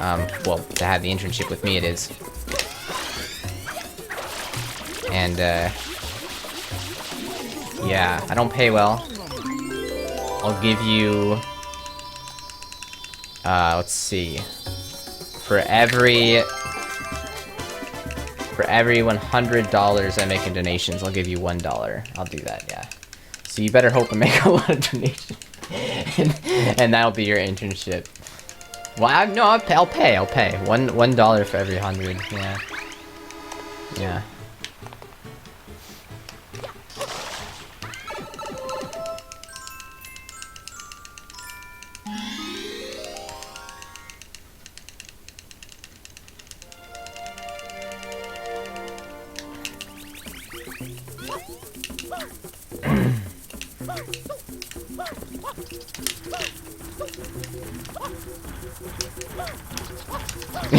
Well, to have the internship with me it is. And, yeah, I don't pay well. I'll give you... let's see. For every $100 I make in donations, I'll give you $1. I'll do that, yeah. So you better hope I make a lot of donations. and that'll be your internship. Well, I'll pay. $1 for every 100, yeah. Yeah.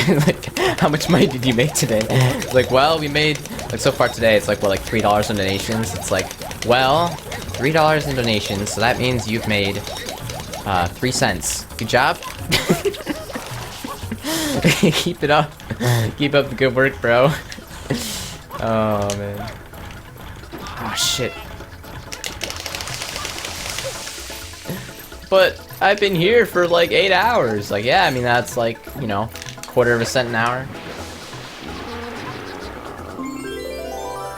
Like, how much money did you make today? Like, well, we made, like, so far today, it's like, what, like $3 in donations? It's like, well, $3 in donations, so that means you've made, 3 cents. Good job. Keep it up. Keep up the good work, bro. Oh, man. Oh, shit. But I've been here for like 8 hours. Like, yeah, I mean, that's like, you know, $0.25 an hour.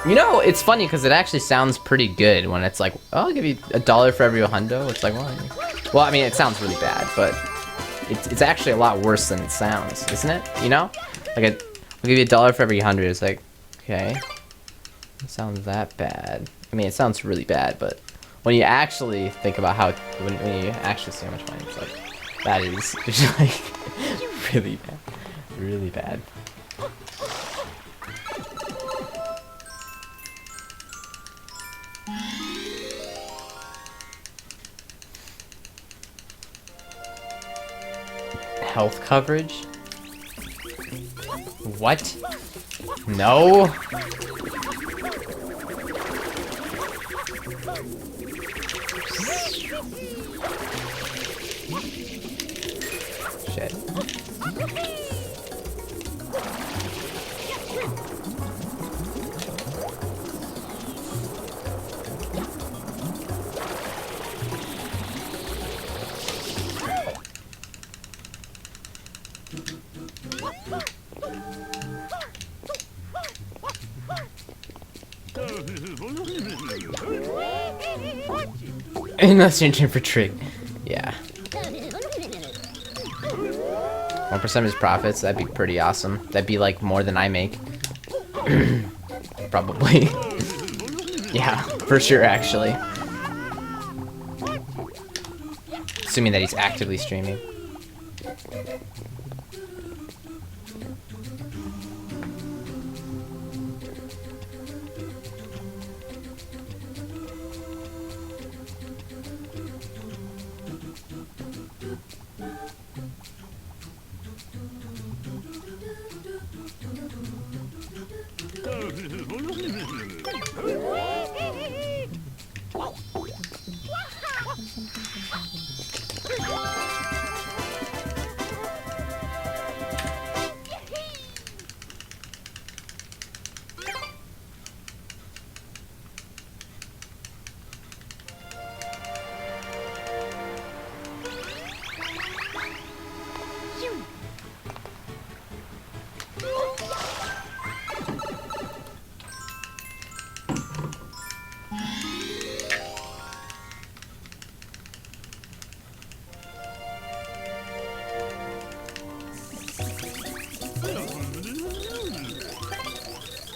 You know, it's funny because it actually sounds pretty good when it's like, oh, I'll give you $1 for every hundo. It's like, well, I mean, it sounds really bad, but it's actually a lot worse than it sounds, isn't it? You know? Like, I'll give you $1 for every 100. It's like, okay, it sounds that bad. I mean, it sounds really bad, but when you actually think about how, when you actually see how much money, it's like, that is just like really bad. Really bad. Health coverage? What? No? Shit. And that's your turn for trick. Yeah. 1% of his profits, that'd be pretty awesome. That'd be like more than I make. Probably. Yeah, for sure actually. Assuming that he's actively streaming.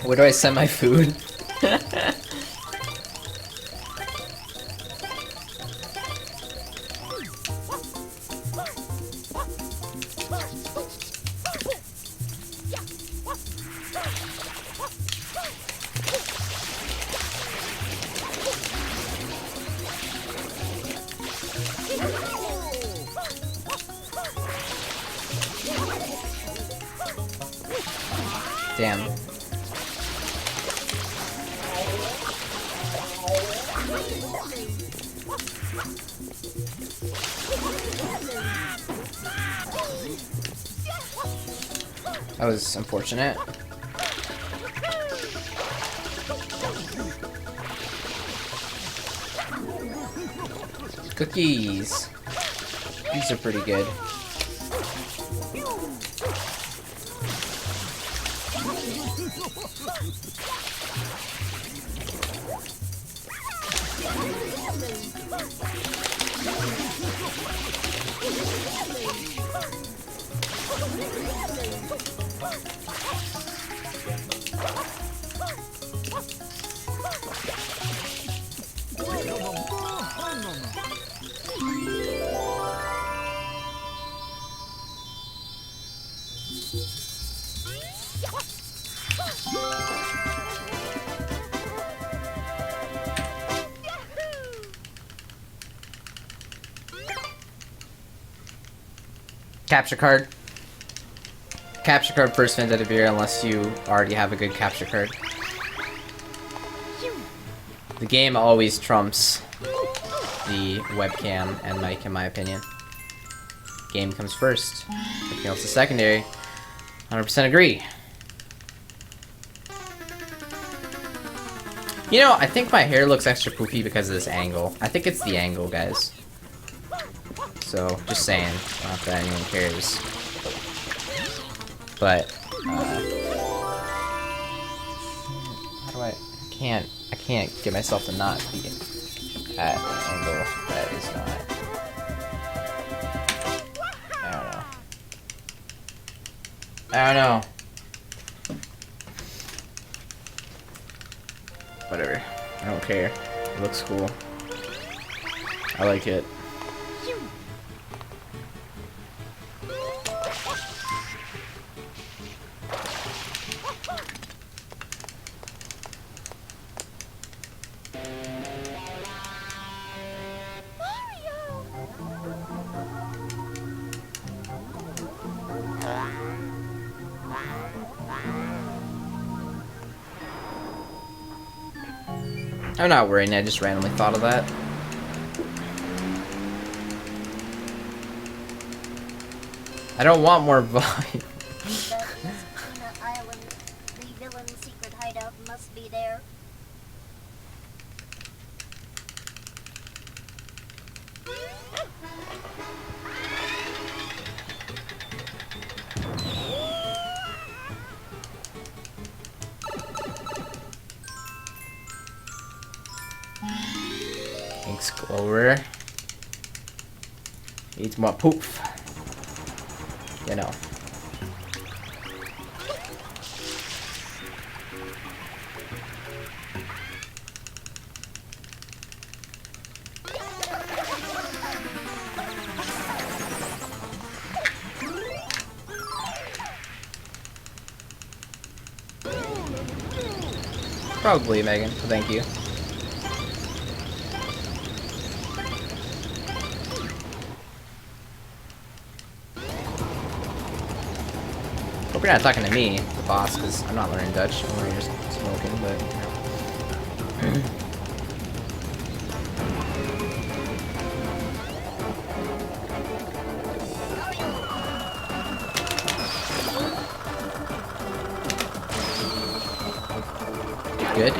Where do I send my food? Damn. That was unfortunate. Cookies. These are pretty good. Capture card. Capture card first fins out of here unless you already have a good capture card. The game always trumps the webcam and mic in my opinion. Game comes first. Everything else is secondary. 100% agree. You know, I think my hair looks extra poofy because of this angle. I think it's the angle, guys. So, just saying. Not that anyone cares. But, how do I can't get myself to not be at an angle that is not. I don't know. Whatever. I don't care. It looks cool. I like it. I'm not worrying, I just randomly thought of that. I don't want more volume. Island, the villain's secret hideout must be there. Thanks, Clover. Needs more poof. You know. Probably, Megan. Thank you. Hope you're not talking to me, the boss, because I'm not learning Dutch. I'm learning just smoking, but you know. Good.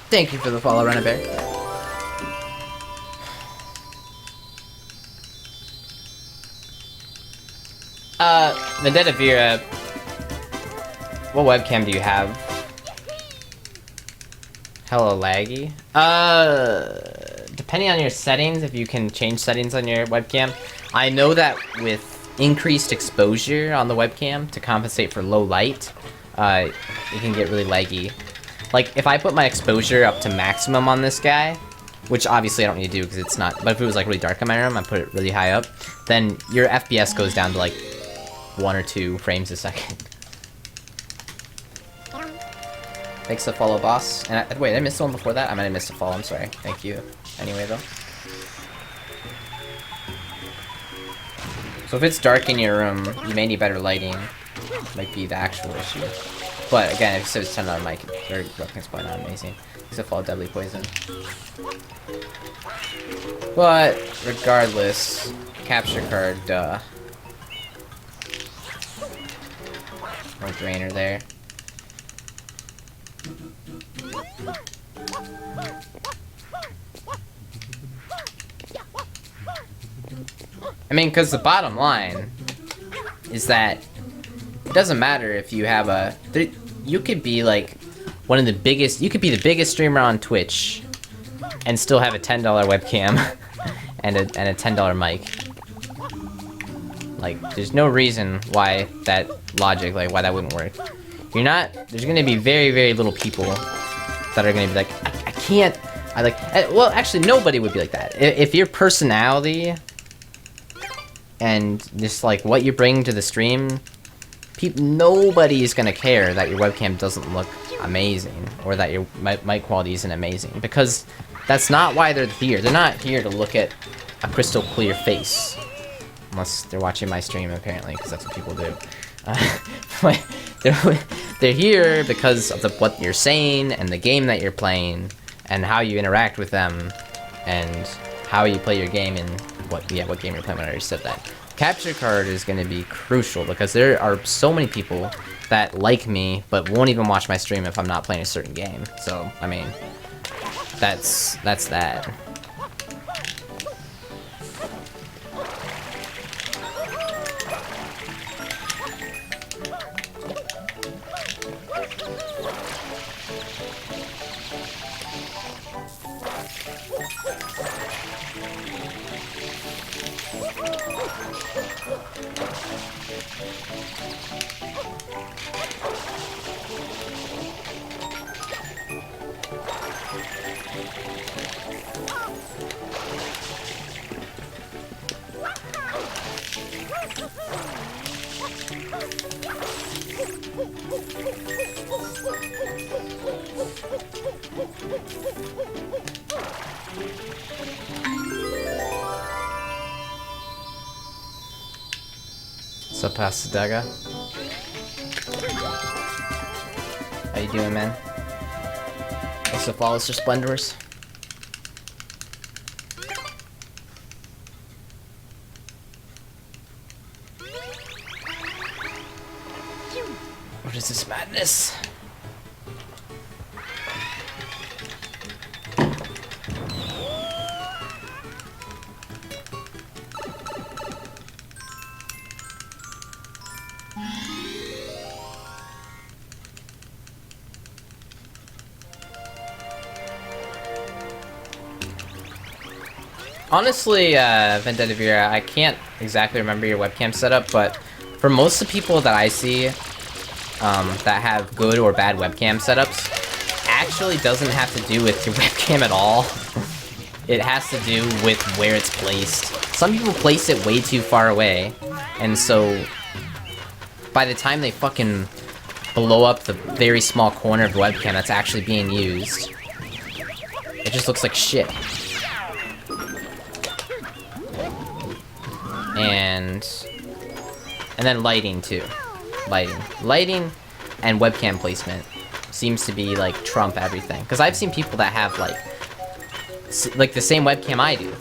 Thank you for the follow, Run a Bear. Vendetta Vera, what webcam do you have? Hella laggy? Depending on your settings, if you can change settings on your webcam. I know that with increased exposure on the webcam to compensate for low light, it can get really laggy. Like, if I put my exposure up to maximum on this guy, which obviously I don't need to do because it's not, but if it was like really dark in my room, I put it really high up, then your FPS goes down to like 1 or 2 frames a second. Thanks to follow, boss. And wait, did I miss the one before that? I might have missed a follow, I'm sorry. Thank you. Anyway, though. So if it's dark in your room, you may need better lighting. Might be the actual issue. But again, if it's turned on mic, your webcam's probably not amazing. Except for all deadly poison. But regardless, capture card, duh. No drainer there. I mean, because the bottom line is that it doesn't matter if you have a... You could be like one of the biggest... You could be the biggest streamer on Twitch and still have a $10 webcam and a $10 mic. Like, there's no reason why that logic, like, why that wouldn't work. You're not... There's gonna be very, very little people that are gonna be like, I can't... Well, actually, nobody would be like that. If your personality and just, like, what you bring to the stream... Nobody's gonna care that your webcam doesn't look amazing or that your mic quality isn't amazing, because that's not why they're here. They're not here to look at a crystal clear face, unless they're watching my stream apparently, because that's what people do. They're here because of what you're saying and the game that you're playing and how you interact with them and how you play your game and what game you're playing. I already said that. Capture card is going to be crucial because there are so many people that like me but won't even watch my stream if I'm not playing a certain game. So, I mean, that's that. What's up, Pasadaga? How you doing, man? Thanks for follow us, Splendors. What is this madness? Honestly, Vendetta Vera, I can't exactly remember your webcam setup, but for most of the people that I see, that have good or bad webcam setups actually doesn't have to do with your webcam at all. It has to do with where it's placed. Some people place it way too far away, and so by the time they fucking blow up the very small corner of the webcam that's actually being used, it just looks like shit. And then lighting too. Lighting and webcam placement seems to be like trump everything. Because I've seen people that have like the same webcam I do,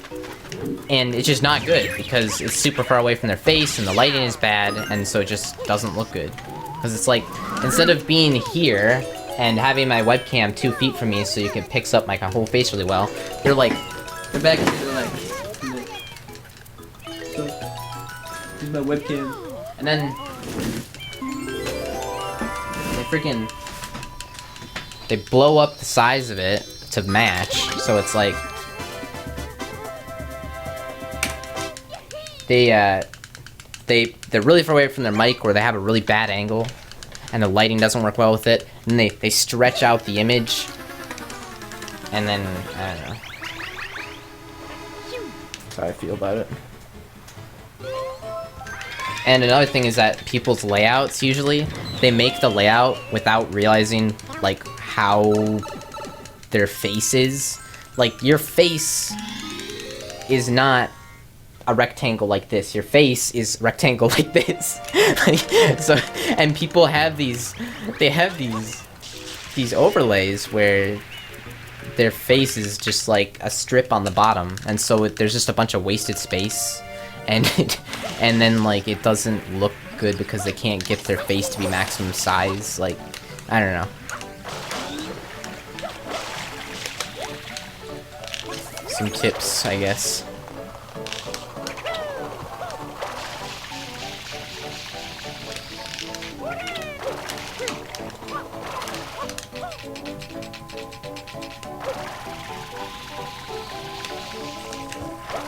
and it's just not good because it's super far away from their face and the lighting is bad, and so it just doesn't look good. Because it's like, instead of being here and having my webcam 2 feet from me so you can pick up my whole face really well, they're back here, they're like, so, here's my webcam. And then they blow up the size of it to match, so it's like they're really far away from their mic, or they have a really bad angle and the lighting doesn't work well with it, and they stretch out the image, and then I don't know. That's how I feel about it. And another thing is that people's layouts, usually they make the layout without realizing like how their face is. Like, your face is not a rectangle like this. Your face is rectangle like this. So, and people have these overlays where their face is just like a strip on the bottom, and so there's just a bunch of wasted space, and and then like it doesn't look good because they can't get their face to be maximum size. Like, I don't know. Some tips, I guess.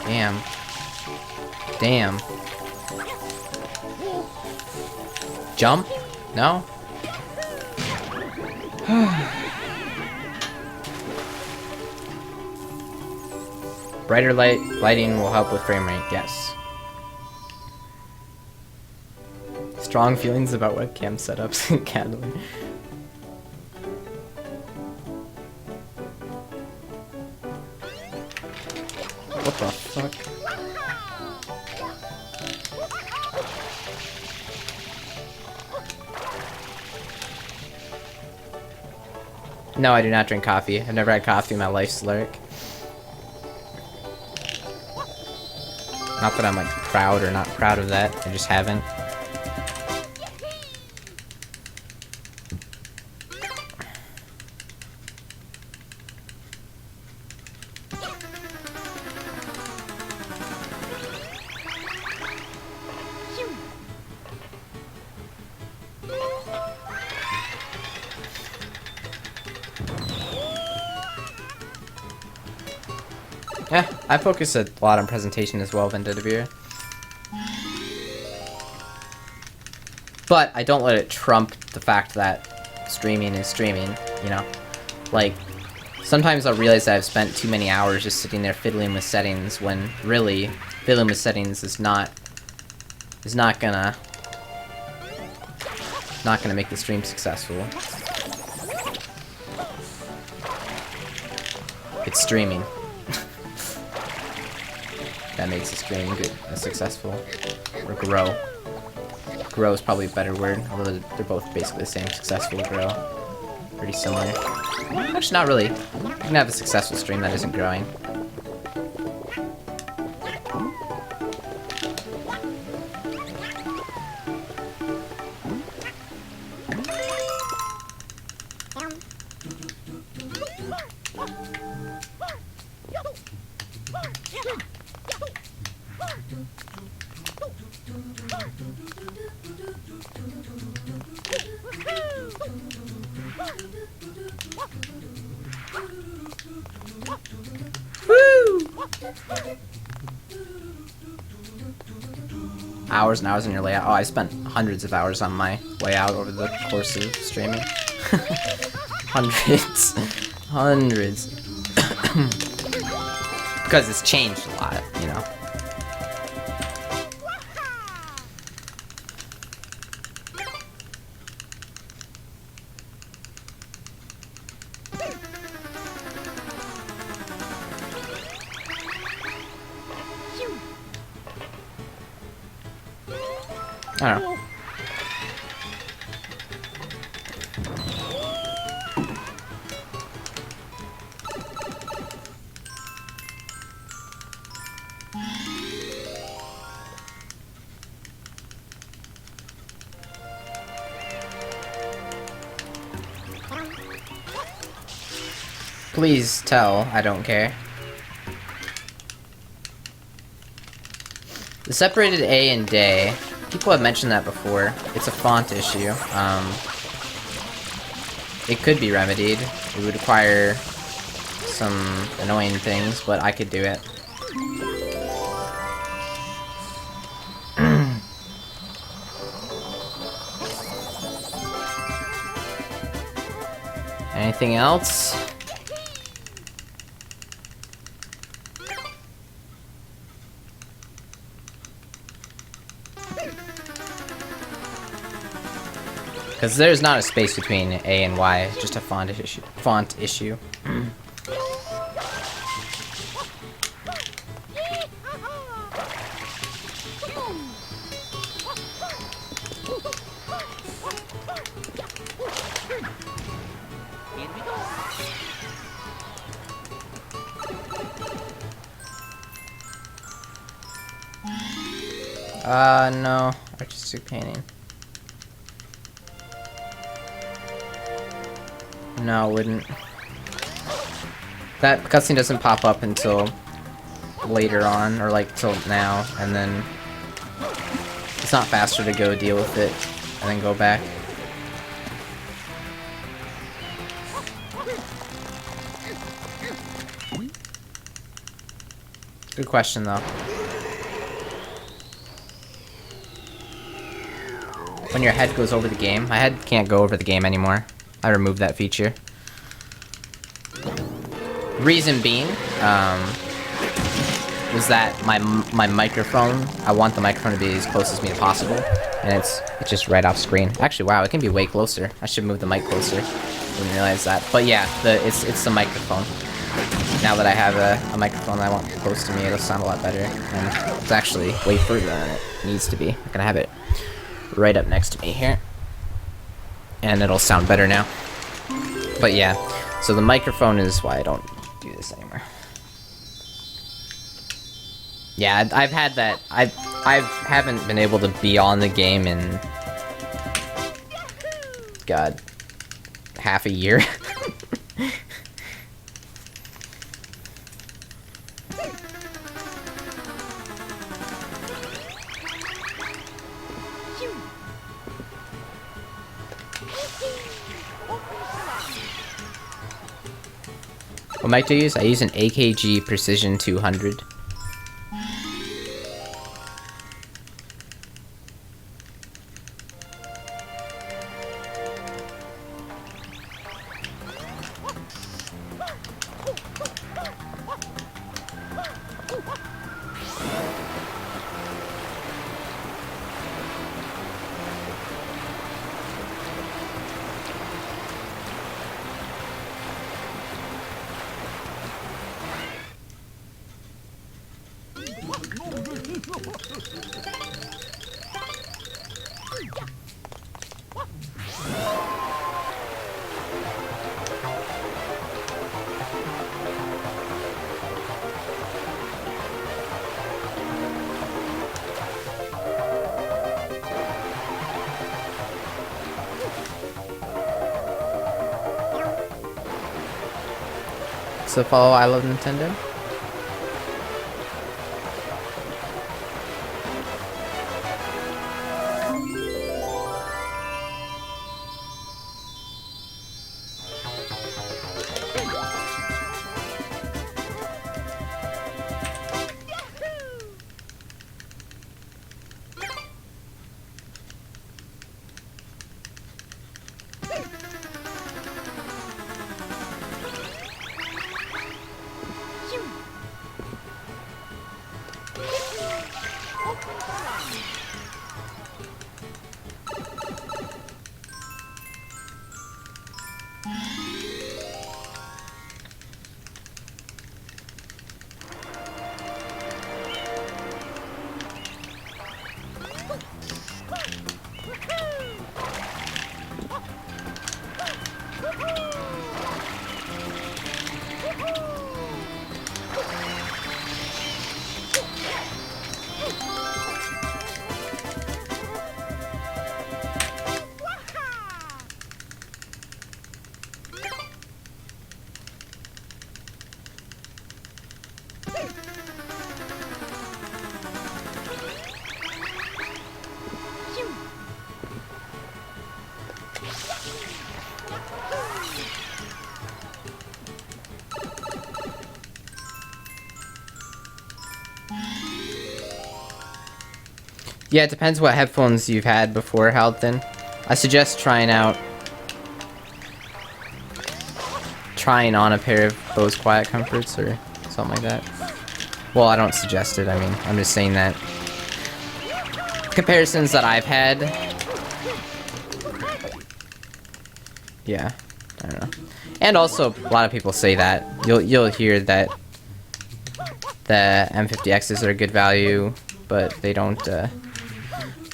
Damn. Damn. Jump? No? Brighter lighting will help with frame rate, yes. Strong feelings about webcam setups and candling. What the fuck? No, I do not drink coffee. I've never had coffee in my life, Slurk. Not that I'm like proud or not proud of that, I just haven't. Yeah, I focus a lot on presentation as well, Vendetta. But I don't let it trump the fact that streaming is streaming, you know? Like, sometimes I'll realize that I've spent too many hours just sitting there fiddling with settings, when really, fiddling with settings is not gonna make the stream successful. It's streaming. That makes the stream good, successful, or grow. Grow is probably a better word, although they're both basically the same. Successful, grow, pretty similar. Actually, not really. You can have a successful stream that isn't growing. Hours and hours in your layout. Oh, I spent hundreds of hours on my way out over the course of streaming. Hundreds. Hundreds. Because it's changed a lot, you know. I don't know. Please tell, I don't care. The separated A and day. People have mentioned that before. It's a font issue. It could be remedied. It would require some annoying things, but I could do it. Anything else? Because there's not a space between A and Y, it's just a font issue. Font issue. No. Artistic painting. No, it wouldn't. That cutscene doesn't pop up until later on, or like till now, and then it's not faster to go deal with it and then go back. Good question, though. When your head goes over the game, my head can't go over the game anymore. I removed that feature. Reason being, was that my microphone, I want the microphone to be as close as me as possible, and it's just right off screen. Actually, wow, it can be way closer. I should move the mic closer. Didn't realize that. But yeah, it's the microphone. Now that I have a microphone that I want close to me, it'll sound a lot better. And it's actually way further than it needs to be. I'm gonna have it right up next to me here. And it'll sound better now. But yeah, so the microphone is why I don't do this anymore. Yeah, I've had that. I haven't been able to be on the game in, God, half a year. What mic do I use? I use an AKG Precision 200. So follow I Love Nintendo. Yeah, it depends what headphones you've had before, Halton. I suggest trying on a pair of Bose Quiet Comforts or something like that. Well, I don't suggest it, I mean, I'm just saying that. Comparisons that I've had. Yeah, I don't know. And also, a lot of people say that. You'll hear that the M50Xs are good value, but they don't,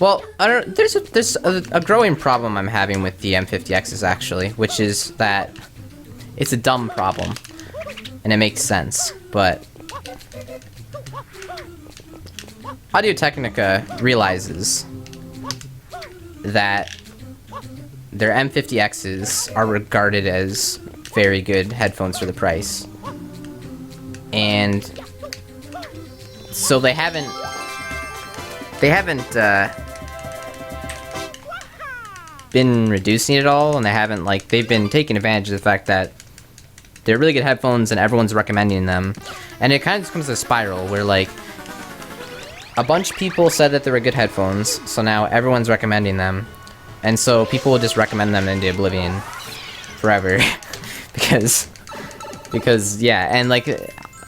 well, I don't. There's a growing problem I'm having with the M50Xs actually, which is that it's a dumb problem, and it makes sense. But Audio-Technica realizes that their M50Xs are regarded as very good headphones for the price, and so they haven't been reducing it at all, and they've been taking advantage of the fact that they're really good headphones and everyone's recommending them, and it kind of just becomes a spiral where like a bunch of people said that they were good headphones, so now everyone's recommending them, and so people will just recommend them into oblivion forever because yeah, and like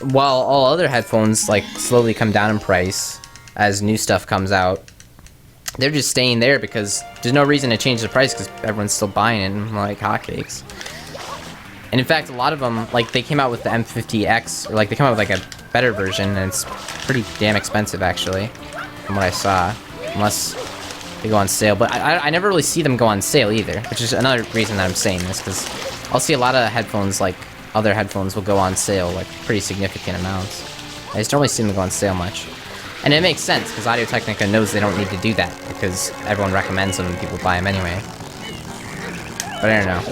while all other headphones like slowly come down in price as new stuff comes out, they're just staying there because there's no reason to change the price because everyone's still buying it like hotcakes. And in fact, a lot of them, like, they came out with the M50X, or like they come out with like a better version, and it's pretty damn expensive actually, from what I saw, unless they go on sale. But I never really see them go on sale either, which is another reason that I'm saying this, because I'll see a lot of headphones, like other headphones will go on sale, like pretty significant amounts. I just don't really see them go on sale much. And it makes sense, because Audio-Technica knows they don't need to do that, because everyone recommends them and people buy them anyway. But I don't know.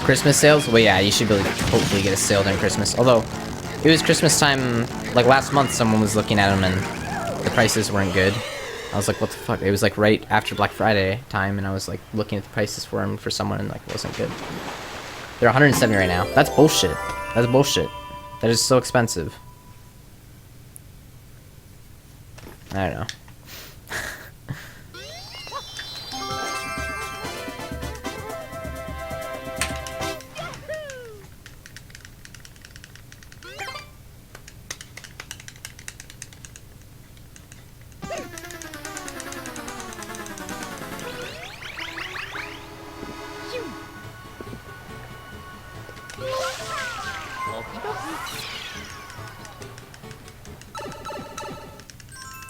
Christmas sales? Well, yeah, you should be able to hopefully get a sale during Christmas. Although, it was Christmas time, like last month, someone was looking at them and the prices weren't good. I was like, what the fuck? It was like right after Black Friday time, and I was like looking at the prices for them for someone, and like it wasn't good. They're 170 right now. That's bullshit. That's bullshit. That is so expensive. I don't know.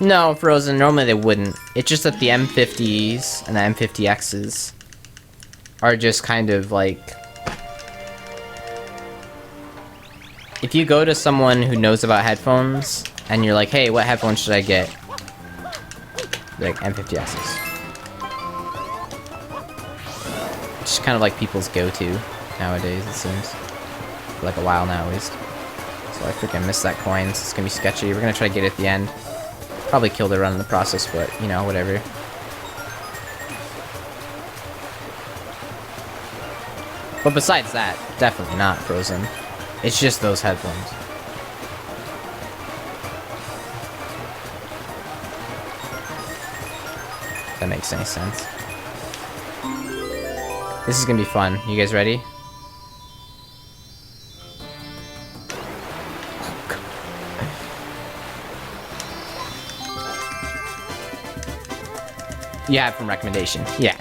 No, Frozen, normally they wouldn't. It's just that the M50s and the M50Xs are just kind of like... If you go to someone who knows about headphones, and you're like, hey, what headphones should I get? Like, M50Xs. It's just kind of like people's go-to nowadays, it seems. For like a while now, at least. So I freaking missed that coin, so it's gonna be sketchy. We're gonna try to get it at the end. Probably killed the run in the process, but, you know, whatever. But besides that, definitely not Frozen. It's just those headphones. If that makes any sense. This is gonna be fun. You guys ready? You have from recommendation. Yeah.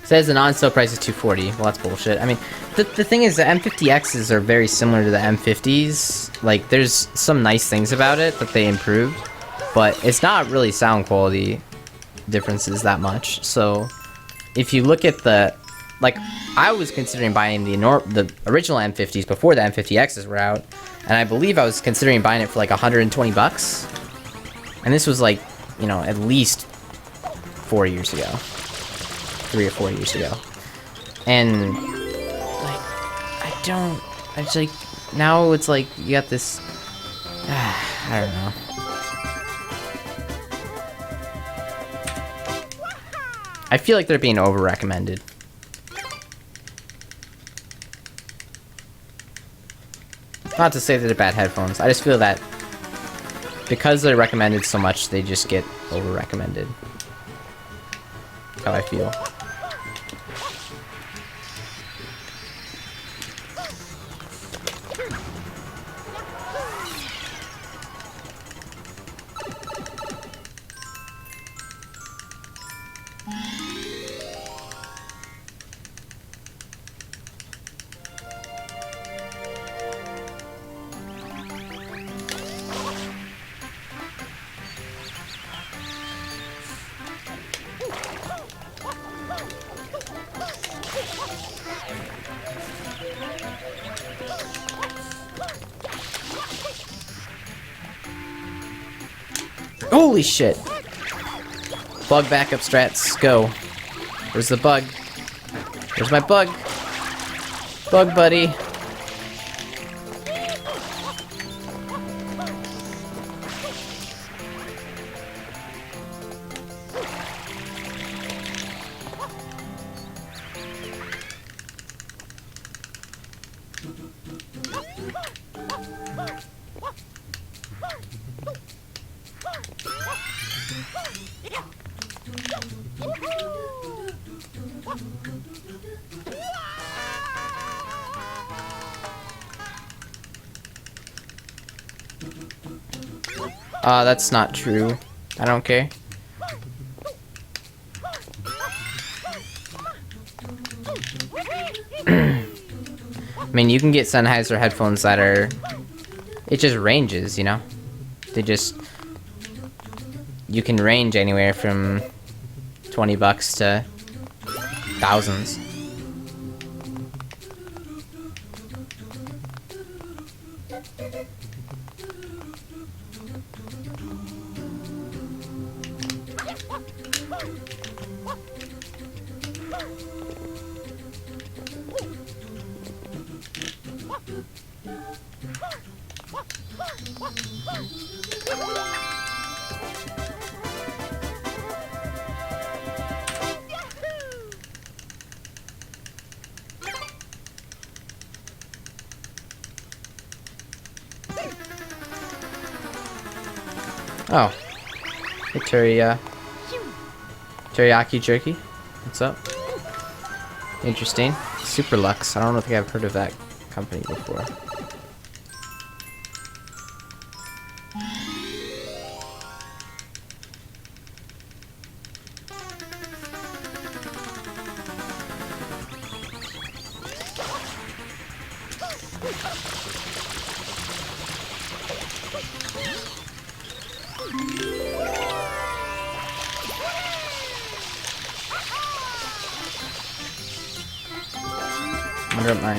Says the on-sale price is $240. Well, that's bullshit. I mean, the thing is, the M50Xs are very similar to the M50s. Like, there's some nice things about it that they improved, but it's not really sound quality differences that much. So, if you look at the... Like, I was considering buying the original M50s before the M50Xs were out, and I believe I was considering buying it for like 120 bucks. And this was like, you know, at least 4 years ago. 3 or 4 years ago. And, like, I just like, now it's like, you got this, I don't know. I feel like they're being over-recommended. Not to say that they're bad headphones. I just feel that because they're recommended so much, they just get over-recommended. That's how I feel. Holy shit! Bug backup strats, go. Where's the bug? Where's my bug? Bug buddy. That's not true. I don't care. I mean, you can get Sennheiser headphones that are... It just ranges, you know? They just... You can range anywhere from 20 bucks to thousands. Oh. Hey, Teriyaki Jerky. What's up? Interesting. Super Lux. I don't think I've heard of that company before. I wonder what my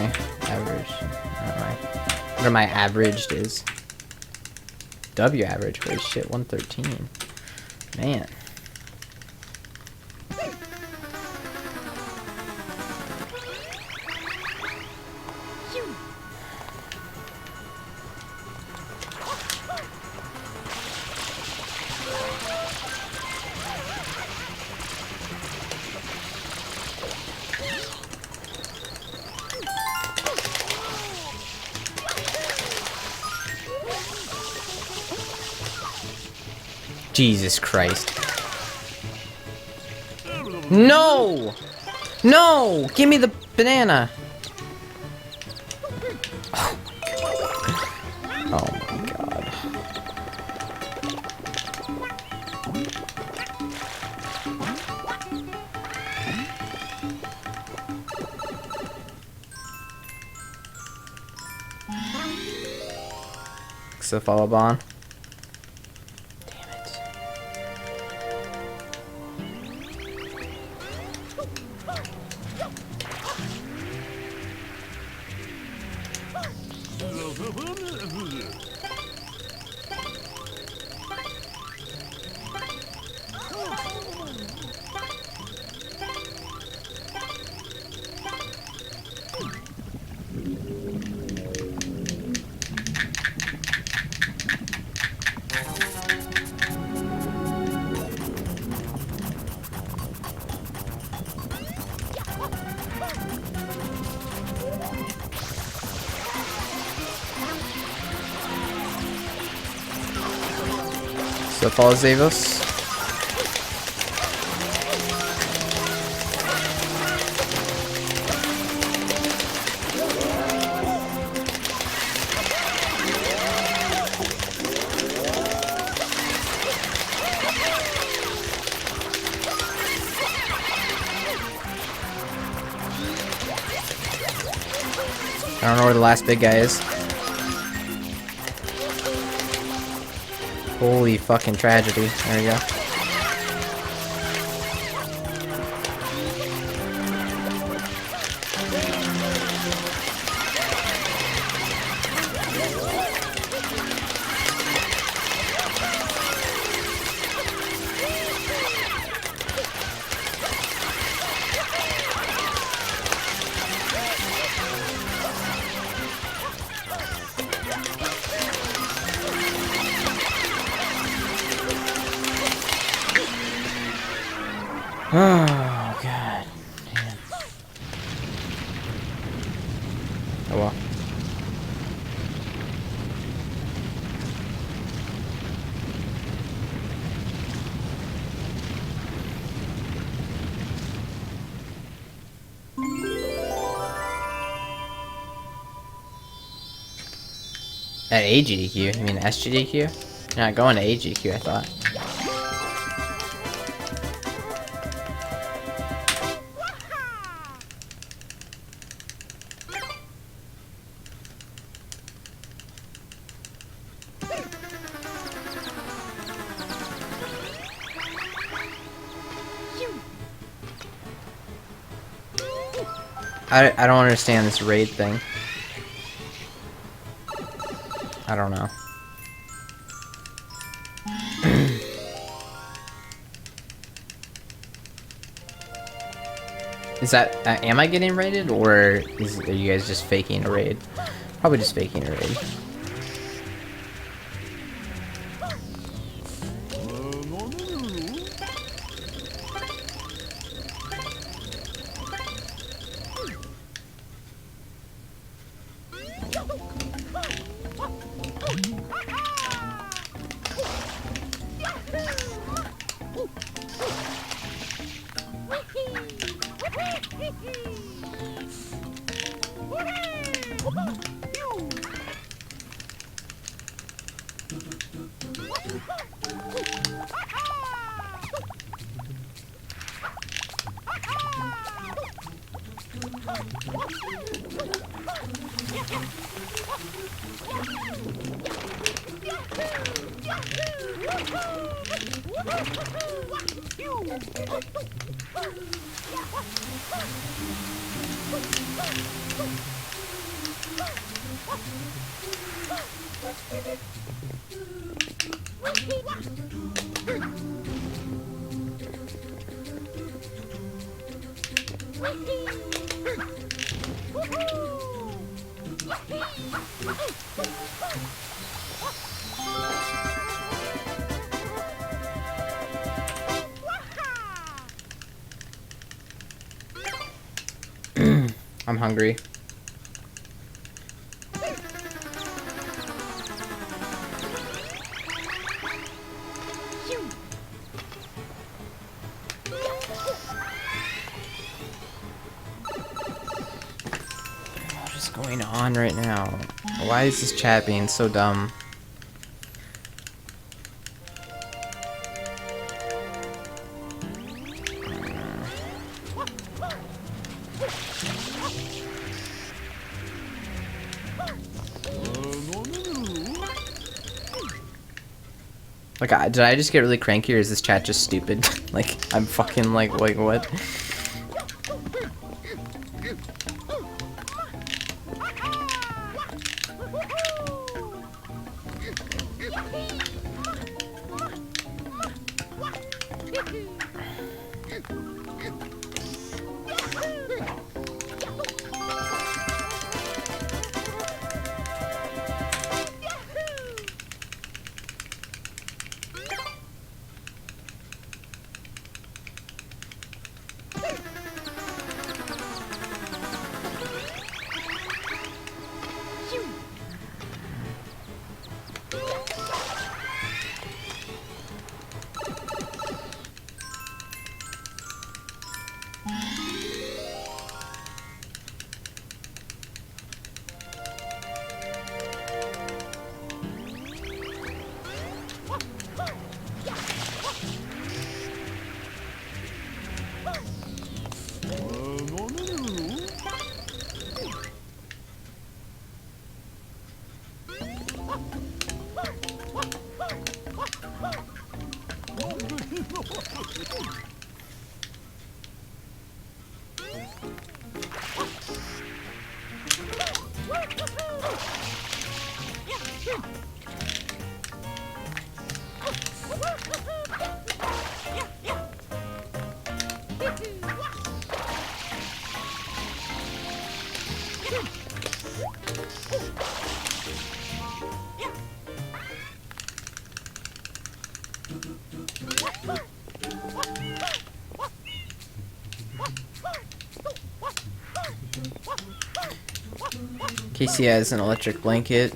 average, wonder my averaged is. W average, holy shit, 113. Man. Jesus Christ. No! No! Give me the banana! Oh my god. So follow on. So follow Zavos. I don't know where the last big guy is. Holy fucking tragedy. There we go. Oh, God. Damn. Oh, well. At AGDQ? You mean SGDQ? You're not going to AGDQ, I thought. I don't understand this raid thing. I don't know. Is that am I getting raided, or are you guys just faking a raid? Probably just faking a raid. I'm hungry. What is going on right now? Why is this chat being so dumb? Like, did I just get really cranky, or is this chat just stupid? Like, I'm fucking like what? Casey has an electric blanket.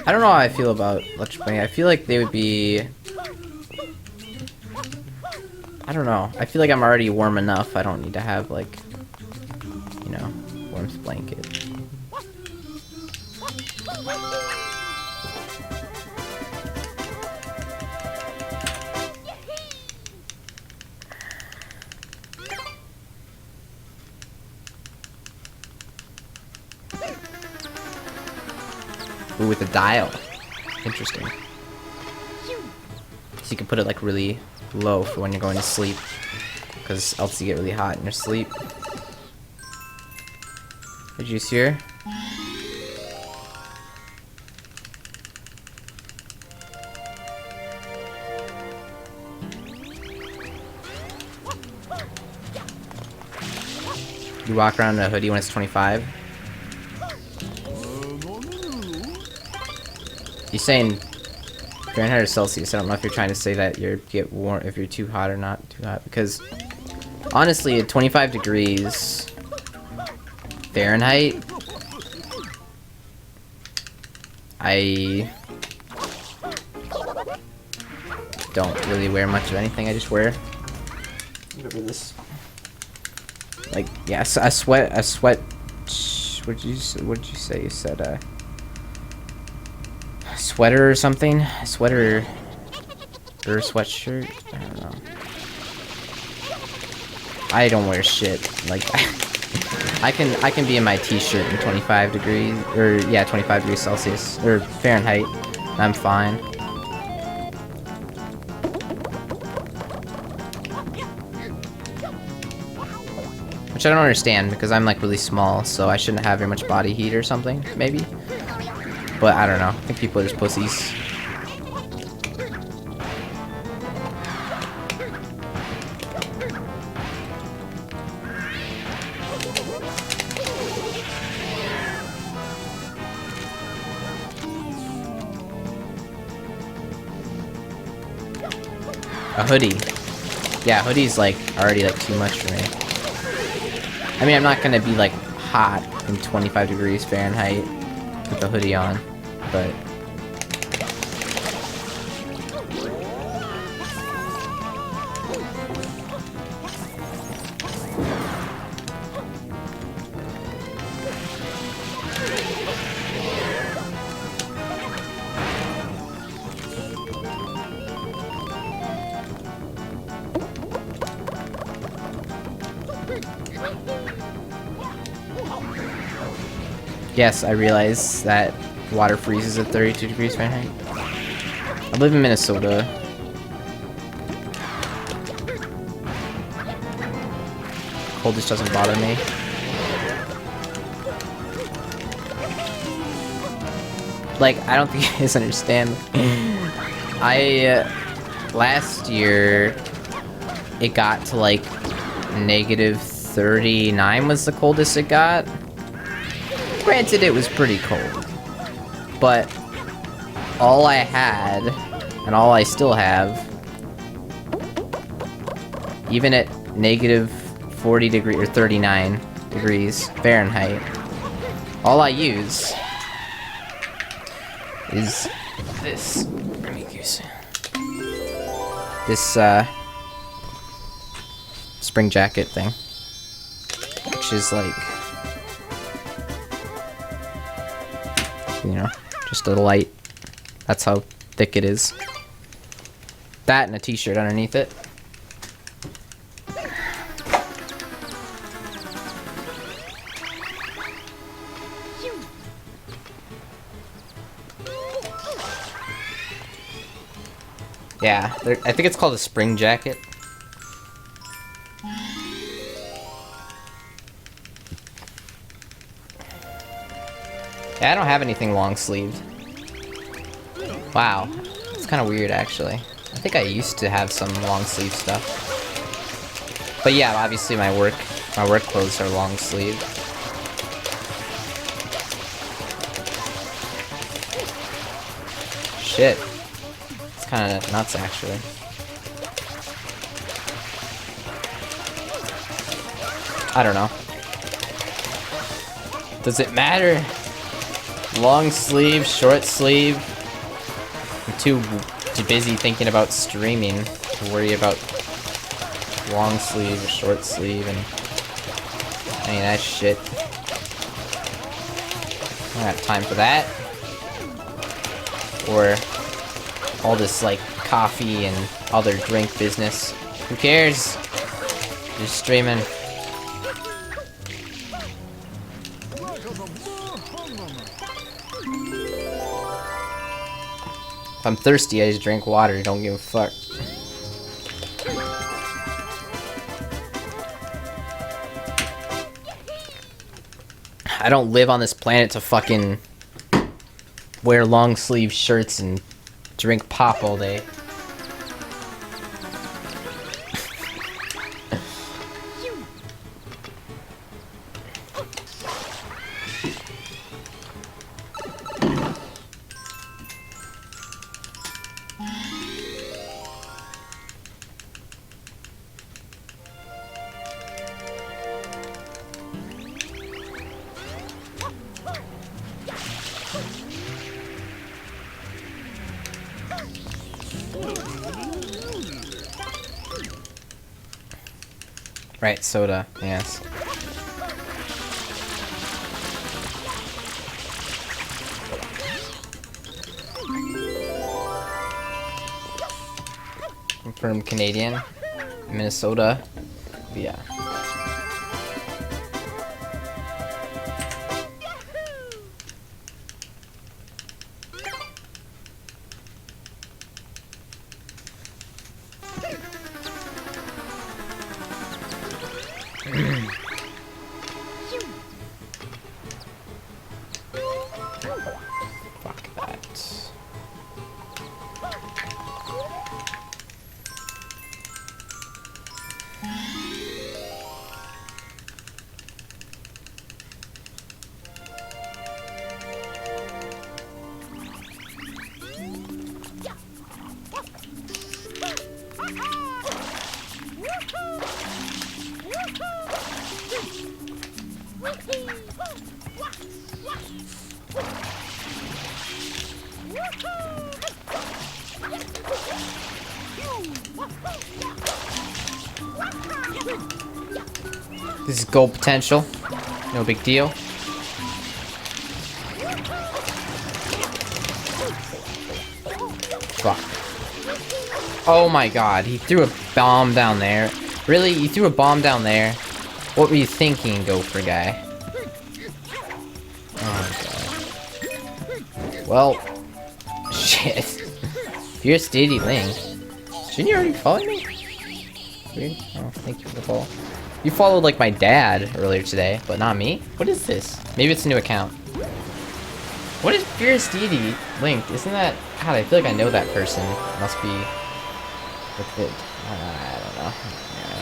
I don't know how I feel about electric blanket. I feel like they would be... I don't know. I feel like I'm already warm enough. I don't need to have, like, you know, warmth blanket. Ooh, with the dial. Interesting. So you can put it like really low for when you're going to sleep, because else you get really hot in your sleep. Did you see her? You walk around in a hoodie when it's 25? You're saying Fahrenheit or Celsius? I don't know if you're trying to say that you get warm, if you're too hot or not too hot. Because honestly, at 25 degrees Fahrenheit, I don't really wear much of anything. I just wear whatever this. Like, yeah, I sweat. What'd you say? You said sweater or something? Sweater or sweatshirt? I don't know. I don't wear shit. Like, I can be in my t-shirt in 25 degrees, or yeah, 25 degrees Celsius or Fahrenheit. I'm fine. Which I don't understand, because I'm like really small, so I shouldn't have very much body heat or something, maybe. But I don't know. I think people are just pussies. A hoodie. Yeah, hoodie's like already like too much for me. I mean, I'm not gonna be like hot in 25 degrees Fahrenheit with a hoodie on, but yes, I realize that water freezes at 32 degrees Fahrenheit. I live in Minnesota. Cold just doesn't bother me. Like, I don't think you guys understand. Last year, it got to like negative 39 was the coldest it got. Granted, it was pretty cold, but all I had, and all I still have, even at negative 40 degrees or 39 degrees Fahrenheit, all I use is this. Let me use this spring jacket thing, which is like, you know, just a light. That's how thick it is. That and a t-shirt underneath it. Yeah, I think it's called a spring jacket. Yeah, I don't have anything long sleeved. Wow, it's kind of weird actually. I think I used to have some long sleeve stuff. But yeah, obviously my work clothes are long sleeved. Shit. It's kind of nuts actually. I don't know. Does it matter? Long sleeve, short sleeve? I'm too busy thinking about streaming to worry about long sleeve, short sleeve, and any of that shit. I don't have time for that. Or all this like coffee and other drink business. Who cares? Just streaming. If I'm thirsty, I just drink water. Don't give a fuck. I don't live on this planet to fucking wear long sleeve shirts and drink pop all day. Right, soda, yes. Confirmed Canadian, Minnesota, yeah. Fuck that. This is gold potential. No big deal. Fuck. Oh my god, he threw a bomb down there. Really? You threw a bomb down there? What were you thinking, gopher guy? Oh my god. Well, shit. Fierce Deity Link. Shouldn't you already follow me? Weird. Oh, thank you for the follow. You followed like my dad earlier today, but not me? What is this? Maybe it's a new account. What is Fierce Deity Link? Isn't that... God, I feel like I know that person. Must be... with it. I don't know. Yeah, I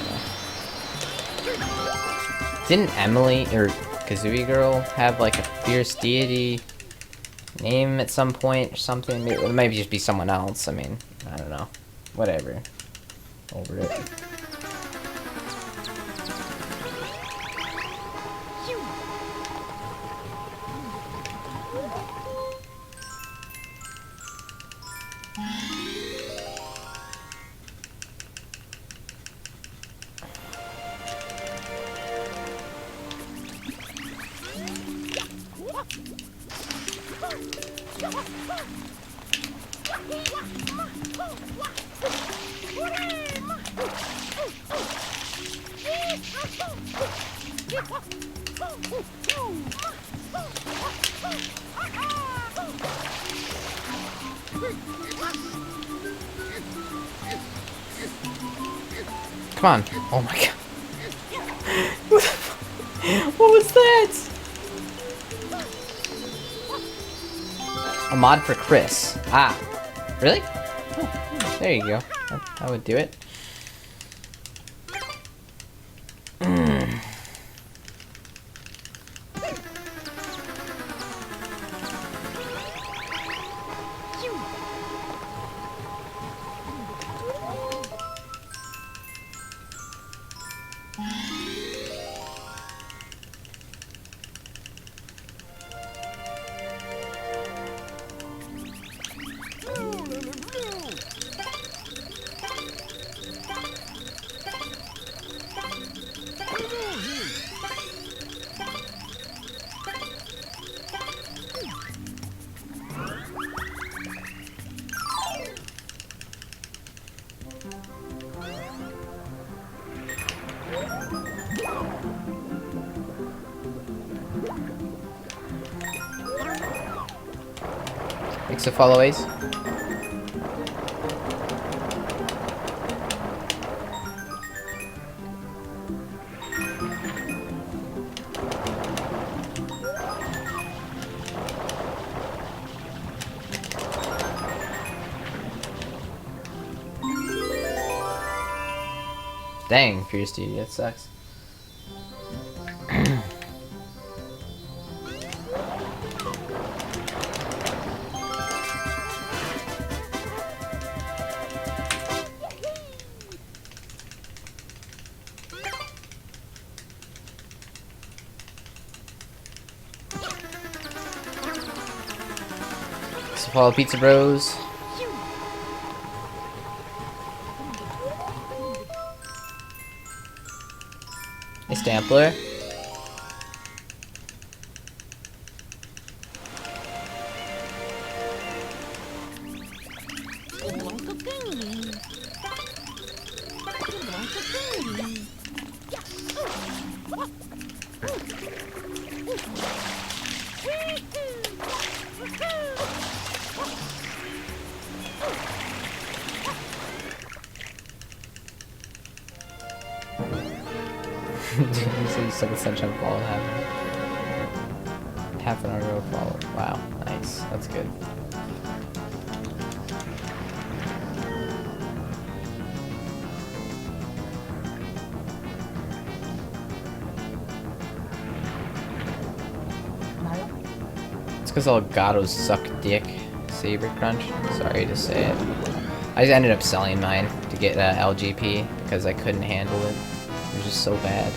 don't know. Didn't Emily or Kazooie Girl have like a Fierce Deity name at some point or something? Maybe, it might just be someone else. I mean, I don't know. Whatever. Over it. Come on. Oh my god. What was that? A mod for Chris. Ah. Really? Oh, there you go. That would do it. Thanks for followays. Dang, Furious Duty, that sucks. So follow Pizza Bros. Hey, Stampler. So you suck at Sunshine Fall half an hour ago follow. Wow, nice. That's good. It's because all gatos suck dick. Saber Crunch. Sorry to say it. I just ended up selling mine to get LGP because I couldn't handle it. It was just so bad.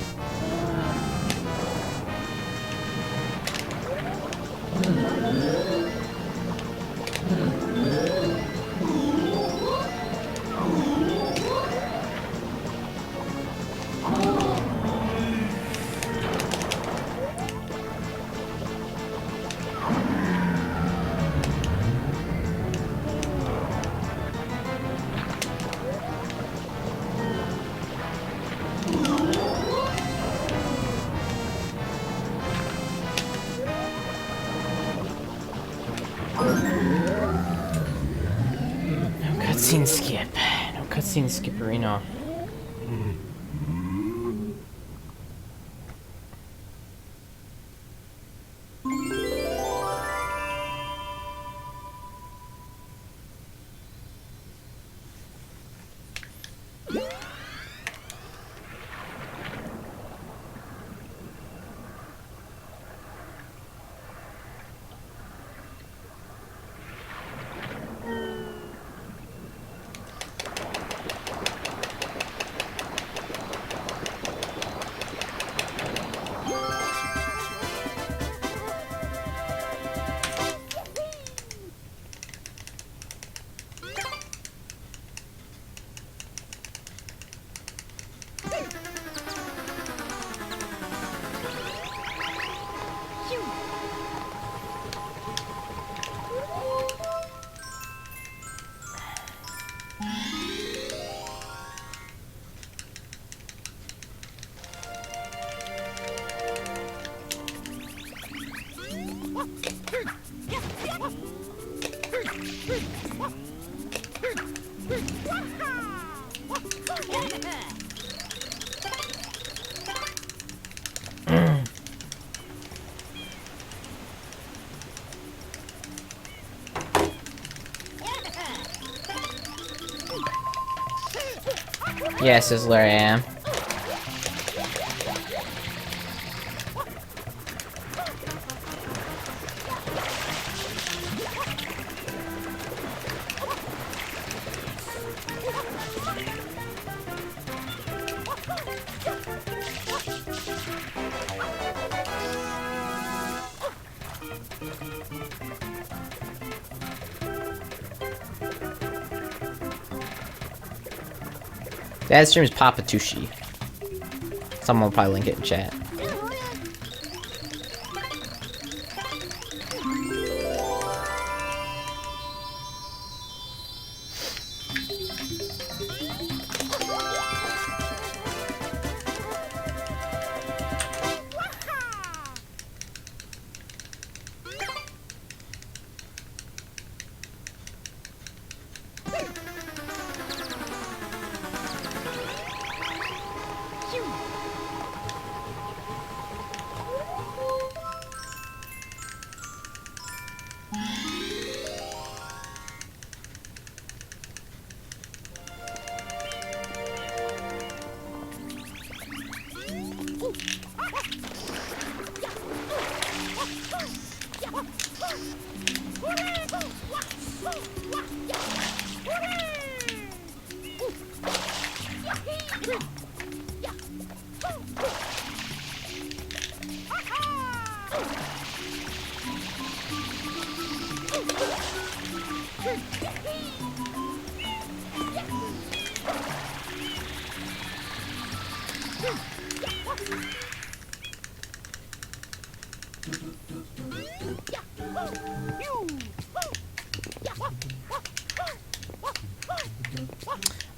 Cutscene skip. No cutscene skipperino. Yeah, Sizzler, I am. Dad's stream is Papa Tooshi. Someone will probably link it in chat.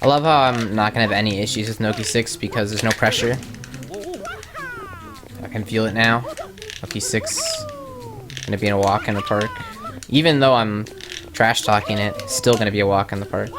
I love how I'm not gonna have any issues with Noki 6 because there's no pressure. I can feel it now. Noki 6 gonna be in a walk in the park. Even though I'm trash talking it, still gonna be a walk in the park.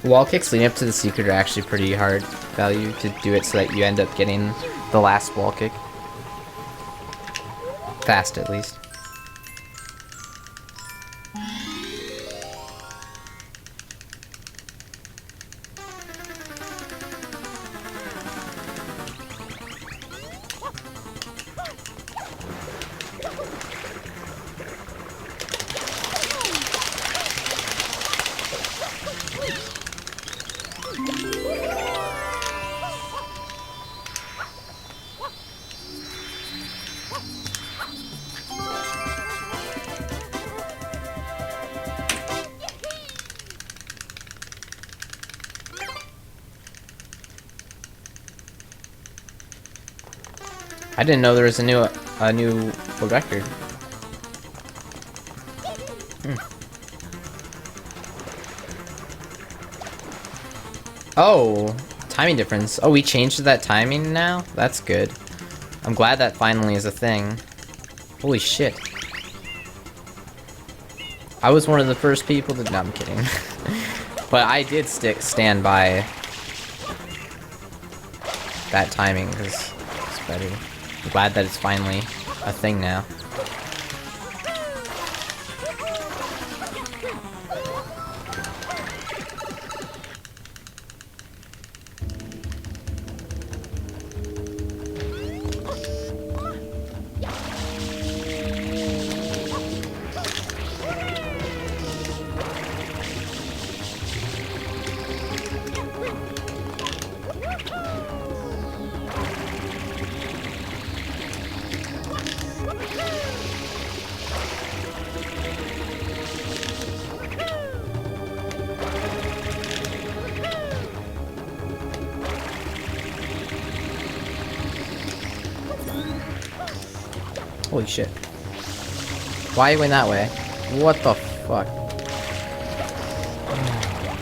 Wall kicks leading up to the secret are actually pretty hard value to do it so that you end up getting the last wall kick. Fast, at least. I didn't know there was a new world record. Oh, timing difference. Oh, we changed that timing now? That's good. I'm glad that finally is a thing. Holy shit. I was one of the first people to... No, I'm kidding. But I did stand by that timing because it's better. I'm glad that it's finally a thing now. Holy shit. Why are you going that way? What the fuck? Oh my god.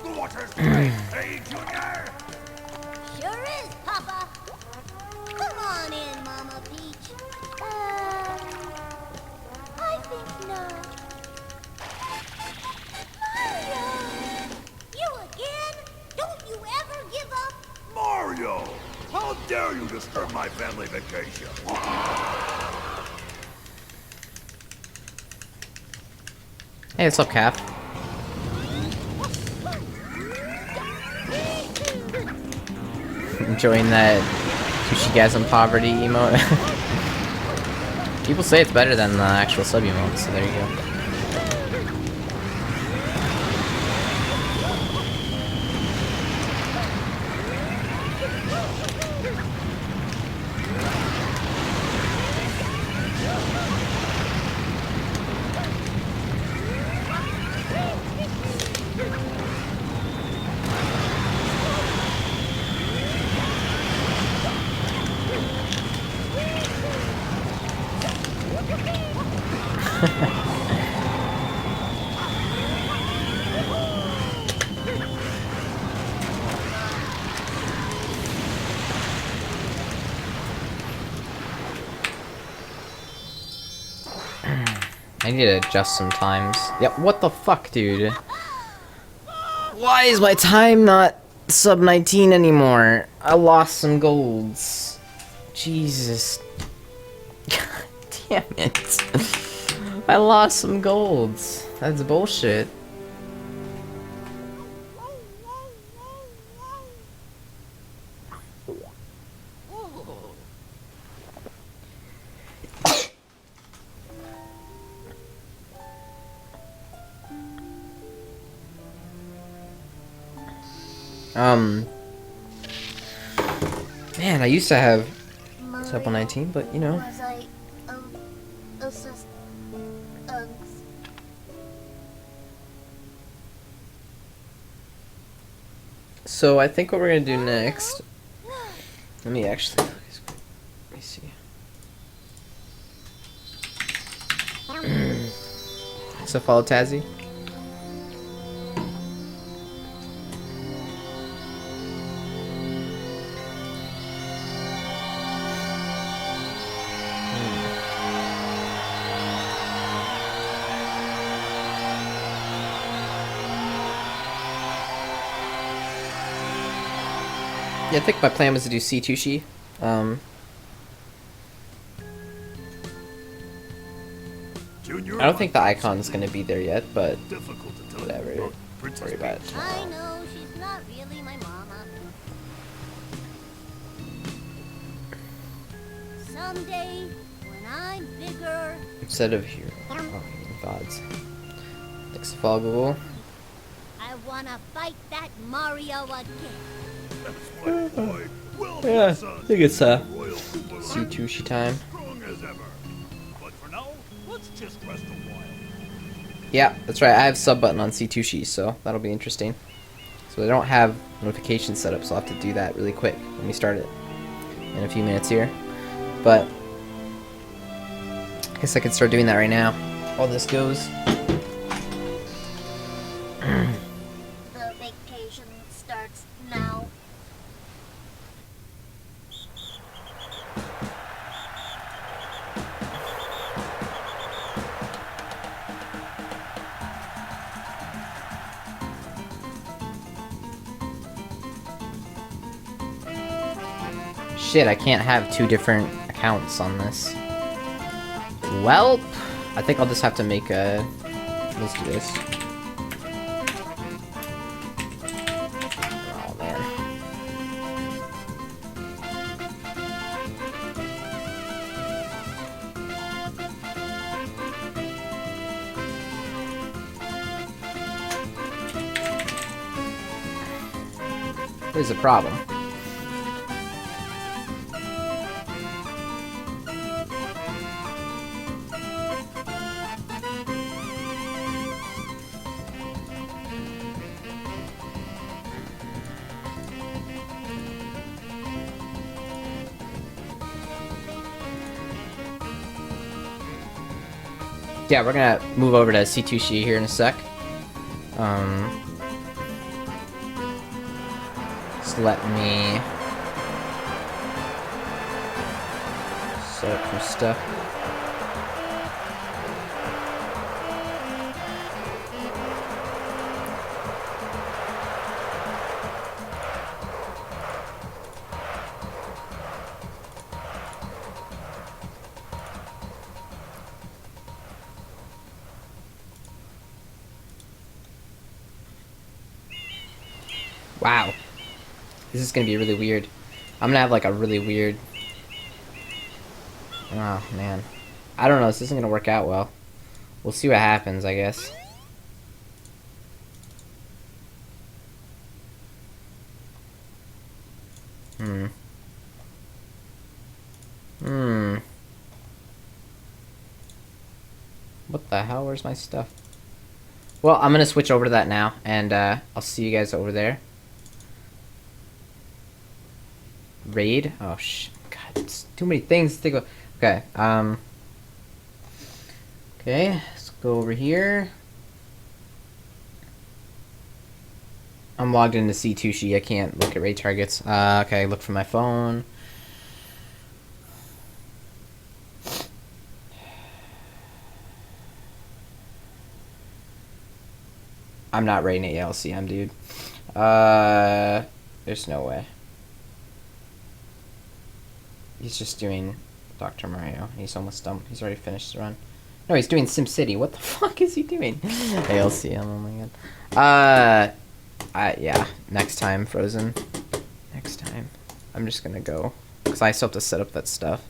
The water's great, hey, Junior? Sure is, Papa. Come on in, Mama Peach. I think not. Mario! You again? Don't you ever give up? Mario! How dare you disturb my family vacation? Hey, what's up, Cap? Enjoying that Tushigasm poverty emote. People say it's better than the actual sub emote, so there you go. I need to adjust some times. Yep, what the fuck, dude? Why is my time not sub 19 anymore? I lost some golds. Jesus. God damn it. I lost some golds. That's bullshit. Man, I used to have sub 19, but you know. Was I, assist, So I think what we're gonna do next. Let me actually. Let me see. So follow Tazzy. Yeah, I think my plan was to do C Tooshi. Junior, I don't think the icon's gonna be there yet, but difficult to tell whatever. you. Don't Princess worry about it. I know, she's not really my mama. Someday, when I'm bigger... Instead of here. Oh, gods. Thanks for follow Google. I wanna fight that Mario again. That's my boy. Well, Yeah, I son, think it's royal Koopa C land, Tooshi time. strong as ever. But for now, let's just rest a while. Yeah, that's right. I have sub button on C Tooshi, so that'll be interesting. So I don't have notifications set up, so I'll have to do that really quick when we start it in a few minutes here. But I guess I could start doing that right now while this goes. The vacation starts now. Shit, I can't have two different accounts on this. Well, I think I'll just have to make a Let's do this. Oh, man. Here's the problem. Yeah, we're gonna move over to C2C here in a sec. Just let me set up some stuff. Wow. This is gonna be really weird. I'm gonna have like a really weird... Oh, man. I don't know, this isn't gonna work out well. We'll see what happens, I guess. What the hell? Where's my stuff? Well, I'm gonna switch over to that now, and I'll see you guys over there. Raid? Oh, God, it's too many things to think about. Okay, okay, let's go over here. I'm logged into C2C. I can't look at raid targets. Okay, look for my phone. I'm not raiding at LCM, dude. There's no way. He's just doing Dr. Mario. He's almost done. He's already finished the run. No, he's doing SimCity. What the fuck is he doing? ALCM, oh my god. Yeah, next time, Frozen. Next time. I'm just gonna go. Because I still have to set up that stuff.